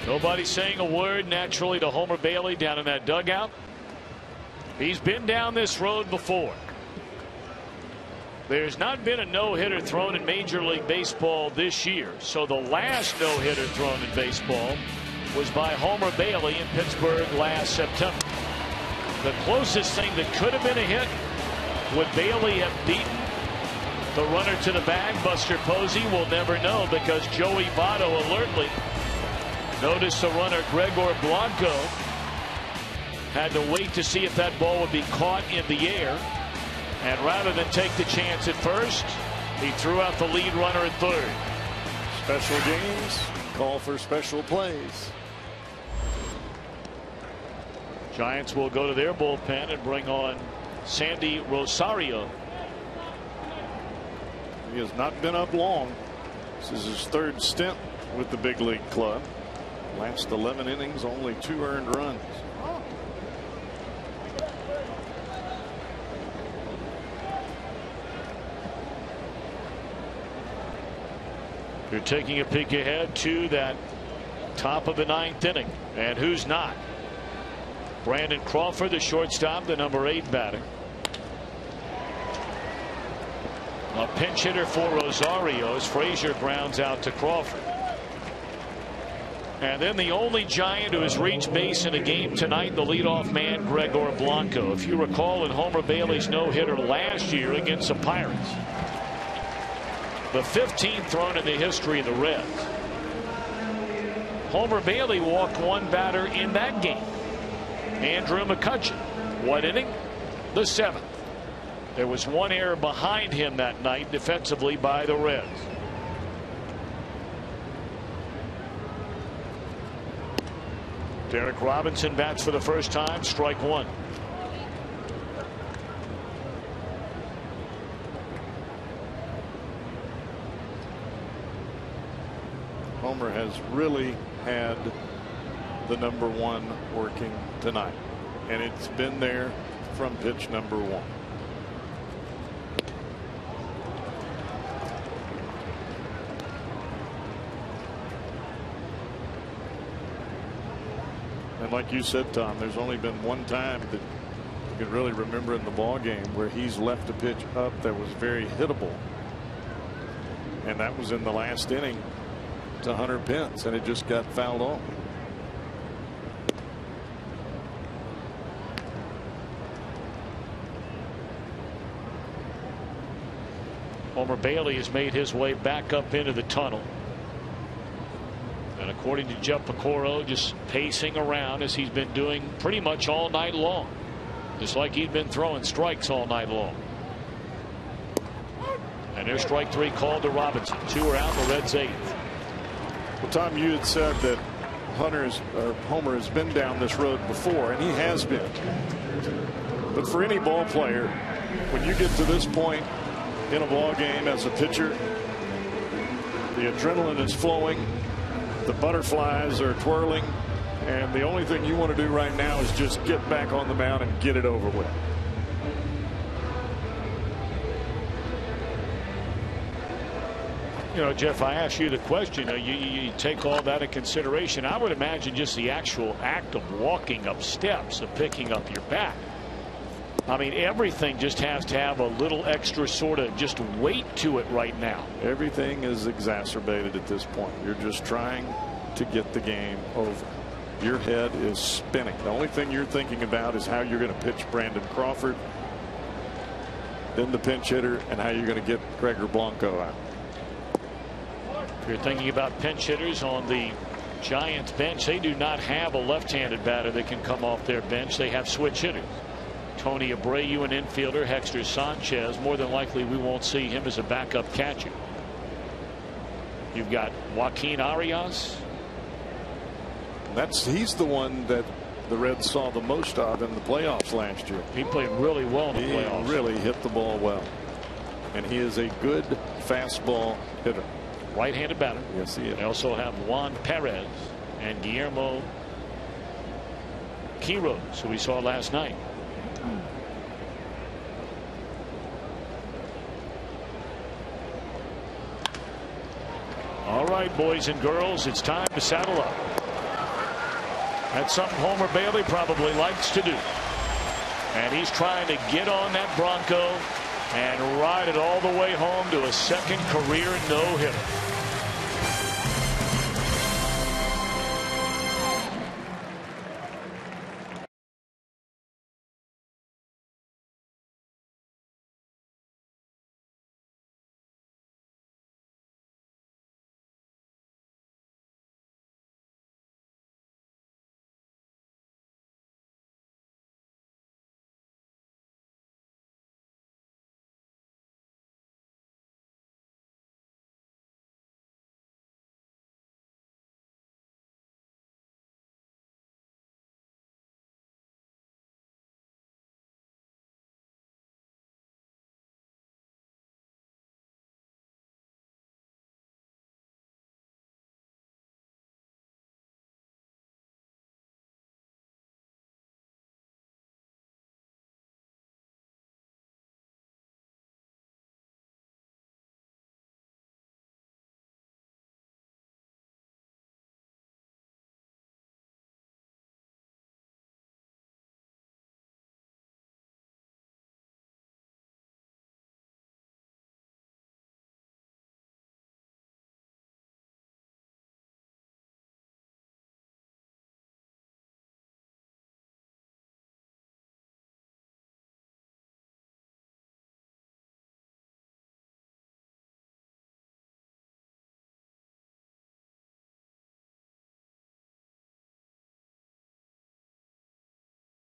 Nobody saying a word naturally to Homer Bailey down in that dugout. He's been down this road before. There's not been a no-hitter thrown in Major League Baseball this year. So the last no-hitter thrown in baseball was by Homer Bailey in Pittsburgh last September. The closest thing that could have been a hit, would Bailey have beaten the runner to the bag, Buster Posey? We'll never know, because Joey Votto alertly noticed the runner Gregor Blanco had to wait to see if that ball would be caught in the air, and rather than take the chance at first, he threw out the lead runner at third. Special games call for special plays. Giants will go to their bullpen and bring on Sandy Rosario. He has not been up long. This is his third stint with the big league club. Last 11 innings, only 2 earned runs. You're taking a peek ahead to that top of the 9th inning. And who's not? Brandon Crawford, the shortstop, the number 8 batter. A pinch hitter for Rosario as Frazier grounds out to Crawford. And then the only Giant who has reached base in a game tonight, the leadoff man, Gregor Blanco. If you recall, in Homer Bailey's no-hitter last year against the Pirates, the 15th thrown in the history of the Reds, Homer Bailey walked one batter in that game, Andrew McCutchen. What inning? The 7th. There was one error behind him that night defensively by the Reds. Derek Robinson bats for the first time. Strike one. Homer has really had the number one working tonight, and it's been there from pitch number one. And like you said, Tom, there's only been one time that you can really remember in the ball game where he's left a pitch up that was very hittable, and that was in the last inning to Hunter Pence, and it just got fouled off. Homer Bailey has made his way back up into the tunnel. And according to Jeff Piccolo, just pacing around as he's been doing pretty much all night long. Just like he'd been throwing strikes all night long. And there's strike three called to Robinson. 2 are out, the Reds 8th. Well, Tom, you had said that Homer has been down this road before, and he has been. But for any ball player, when you get to this point in a ball game as a pitcher, the adrenaline is flowing, the butterflies are twirling, and the only thing you want to do right now is just get back on the mound and get it over with. You know, Jeff, I asked you the question. You take all that in consideration. I would imagine just the actual act of walking up steps, of picking up your bat. I mean, everything just has to have a little extra sort of just weight to it right now. Everything is exacerbated at this point. You're just trying to get the game over. Your head is spinning. The only thing you're thinking about is how you're going to pitch Brandon Crawford, then the pinch hitter, and how you're going to get Gregor Blanco out. If you're thinking about pinch hitters on the Giants bench, they do not have a left-handed batter that can come off their bench. They have switch hitters. Tony Abreu, an infielder, Hector Sanchez. More than likely we won't see him as a backup catcher. You've got Joaquin Arias. He's the one that the Reds saw the most of in the playoffs last year. He played really well in the playoffs. He really hit the ball well. And he is a good fastball hitter. Right-handed batter. Yes, he is. They also have Juan Perez and Guillermo Quiroz, who we saw last night. All right, boys and girls, it's time to saddle up. That's something Homer Bailey probably likes to do. And he's trying to get on that Bronco and ride it all the way home to a second career no-hitter.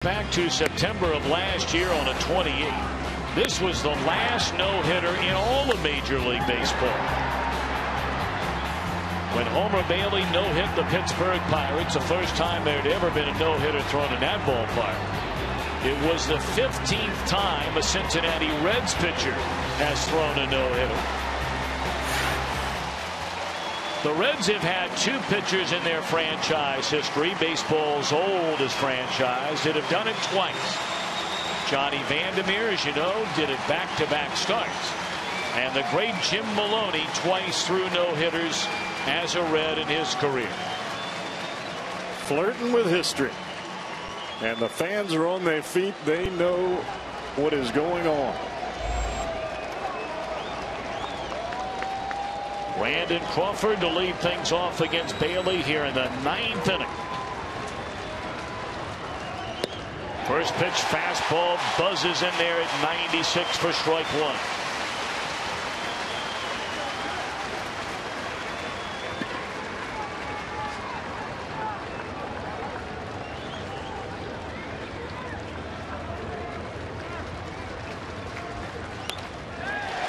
Back to September of last year on a 28. This was the last no-hitter in all of Major League Baseball. When Homer Bailey no-hit the Pittsburgh Pirates, the first time there had ever been a no-hitter thrown in that ballpark. It was the 15th time a Cincinnati Reds pitcher has thrown a no-hitter. The Reds have had 2 pitchers in their franchise history, baseball's oldest franchise, that have done it twice. Johnny Vandermeer, as you know, did it back-to-back starts. And the great Jim Maloney twice threw no-hitters as a Red in his career. Flirting with history. And the fans are on their feet. They know what is going on. Brandon Crawford to lead things off against Bailey here in the 9th inning. First pitch fastball buzzes in there at 96 for strike 1.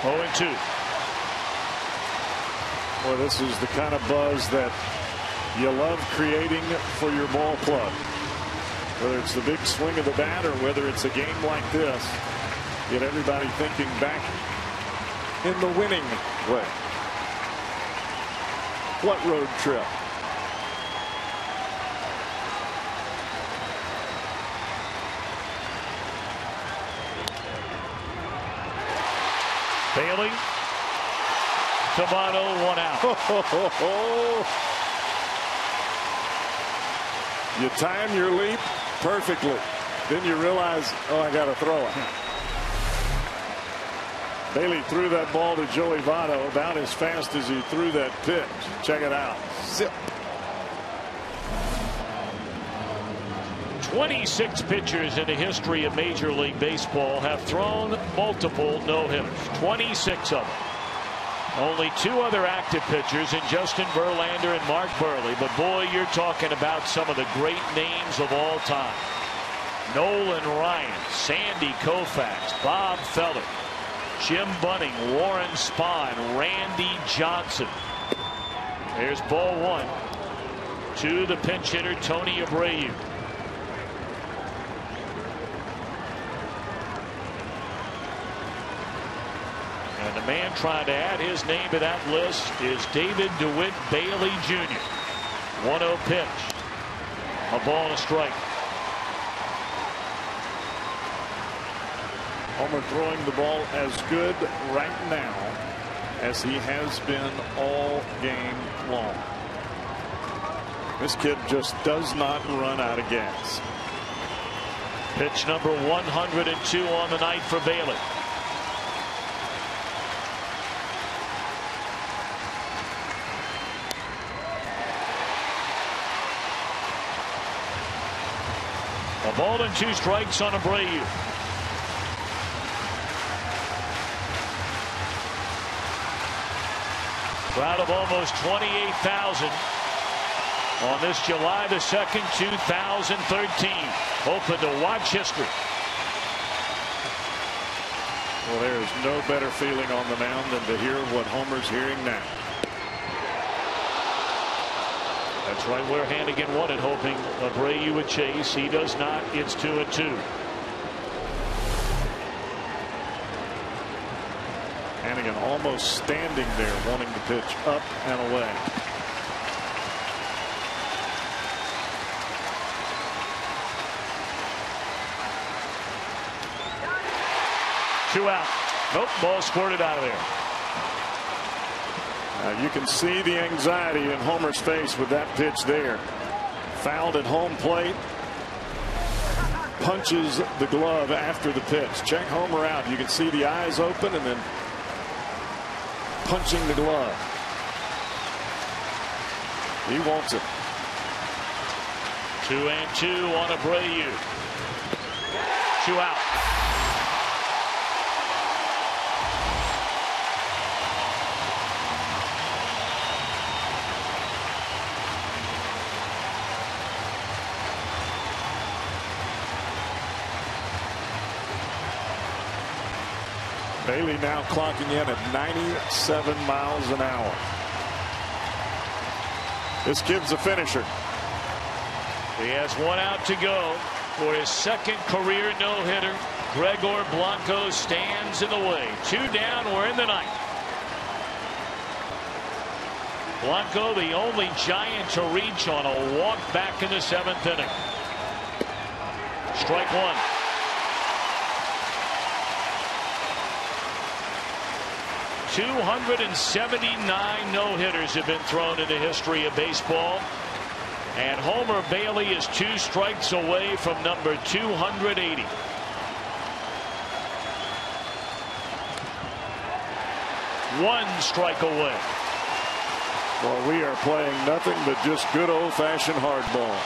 Oh, 2. Well, this is the kind of buzz that you love creating for your ball club. Whether it's the big swing of the bat or whether it's a game like this, get everybody thinking back in the winning way. What road trip? Bailey, Tabano, 1 out. You time your leap perfectly. Then you realize, oh, I got to throw it. Bailey threw that ball to Joey Votto about as fast as he threw that pitch. Check it out. Zip. 26 pitchers in the history of Major League Baseball have thrown multiple no-hitters. 26 of them. Only 2 other active pitchers in Justin Verlander and Mark Burley. But boy, you're talking about some of the great names of all time. Nolan Ryan, Sandy Koufax, Bob Feller, Jim Bunning, Warren Spahn, Randy Johnson. There's ball 1 to the pinch hitter Tony Abreu. And the man trying to add his name to that list is David DeWitt Bailey Jr. 1-0 pitch. A ball and a strike. Homer throwing the ball as good right now as he has been all game long. This kid just does not run out of gas. Pitch number 102 on the night for Bailey. A ball and 2 strikes on Abreu. Crowd of almost 28,000 on this July the 2nd, 2013. Hoping to watch history. Well, there is no better feeling on the mound than to hear what Homer's hearing now. That's right where Hannigan wanted, hoping Abreu would chase. He does not. It's 2-2. Hannigan almost standing there wanting to pitch up and away. Two out. Nope, ball squirted out of there. You can see the anxiety in Homer's face with that pitch there. Fouled at home plate. Punches the glove after the pitch. Check Homer out. You can see the eyes open and then punching the glove. He wants it. 2-2 on Abreu. 2 out. Bailey now clocking in at 97 miles an hour. This kid's a finisher. He has one out to go for his second career no-hitter. Gregor Blanco stands in the way. 2 down. We're in the 9th. Blanco, the only Giant to reach on a walk back in the 7th inning. Strike one. .279 no-hitters have been thrown in the history of baseball. And Homer Bailey is 2 strikes away from number 280. One strike away. Well, we are playing nothing but just good old-fashioned hardball.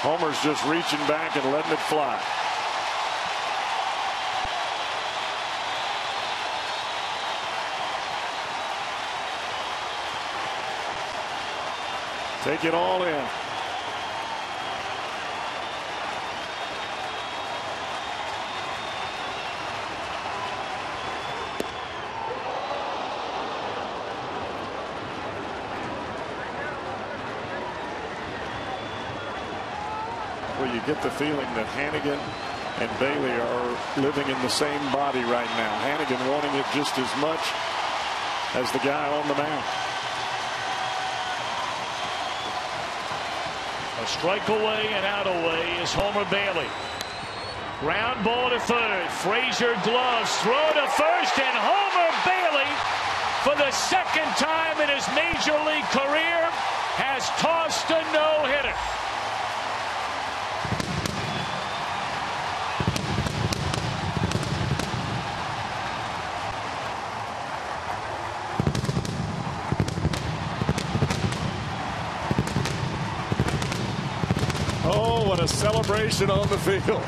Homer's just reaching back and letting it fly. Take it all in. Well, you get the feeling that Hannigan and Bailey are living in the same body right now. Hannigan wanting it just as much as the guy on the mound. A strike away and out away is Homer Bailey. Ground ball to third. Frazier gloves. Throw to first, and Homer Bailey, for the second time in his major league career, has tossed a no-hitter. Oh, what a celebration on the field.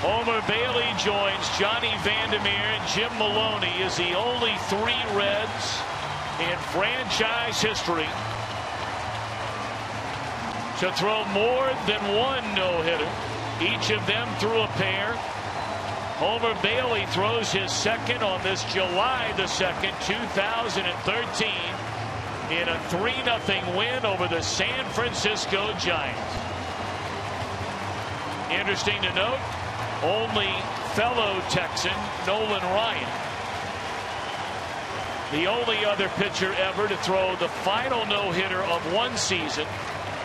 Homer Bailey joins Johnny Vandermeer and Jim Maloney as the only 3 Reds in franchise history to throw more than 1 no-hitter. Each of them threw a pair. Homer Bailey throws his second on this July the 2nd, 2013, in a 3-0 win over the San Francisco Giants. Interesting to note, only fellow Texan Nolan Ryan, the only other pitcher ever to throw the final no-hitter of one season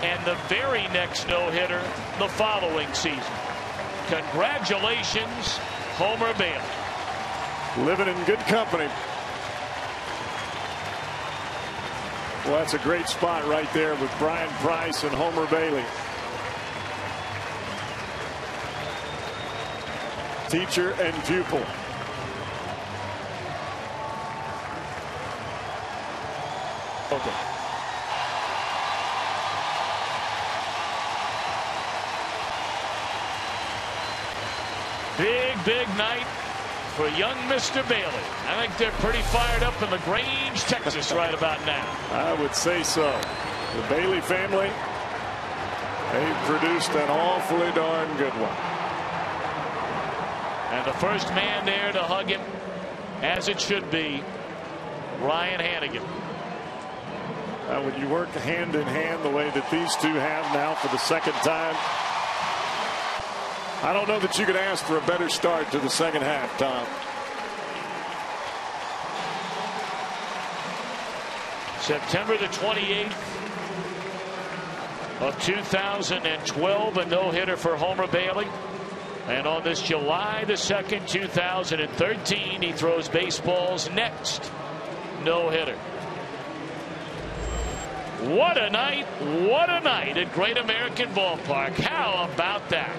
and the very next no-hitter the following season. Congratulations, Homer Bailey. Living in good company. Well, that's a great spot right there with Brian Price and Homer Bailey. Teacher and pupil. Okay. Big night for young Mr. Bailey. I think they're pretty fired up in LaGrange, Texas right about now. I would say so. The Bailey family, they've produced an awfully darn good one. And the first man there to hug him, as it should be, Ryan Hannigan. When you work hand in hand the way that these two have now for the second time, I don't know that you could ask for a better start to the second half, Tom. September the 28th of 2012, a no-hitter for Homer Bailey. And on this July the 2nd, 2013, he throws baseball's next no-hitter. What a night at Great American Ballpark. How about that?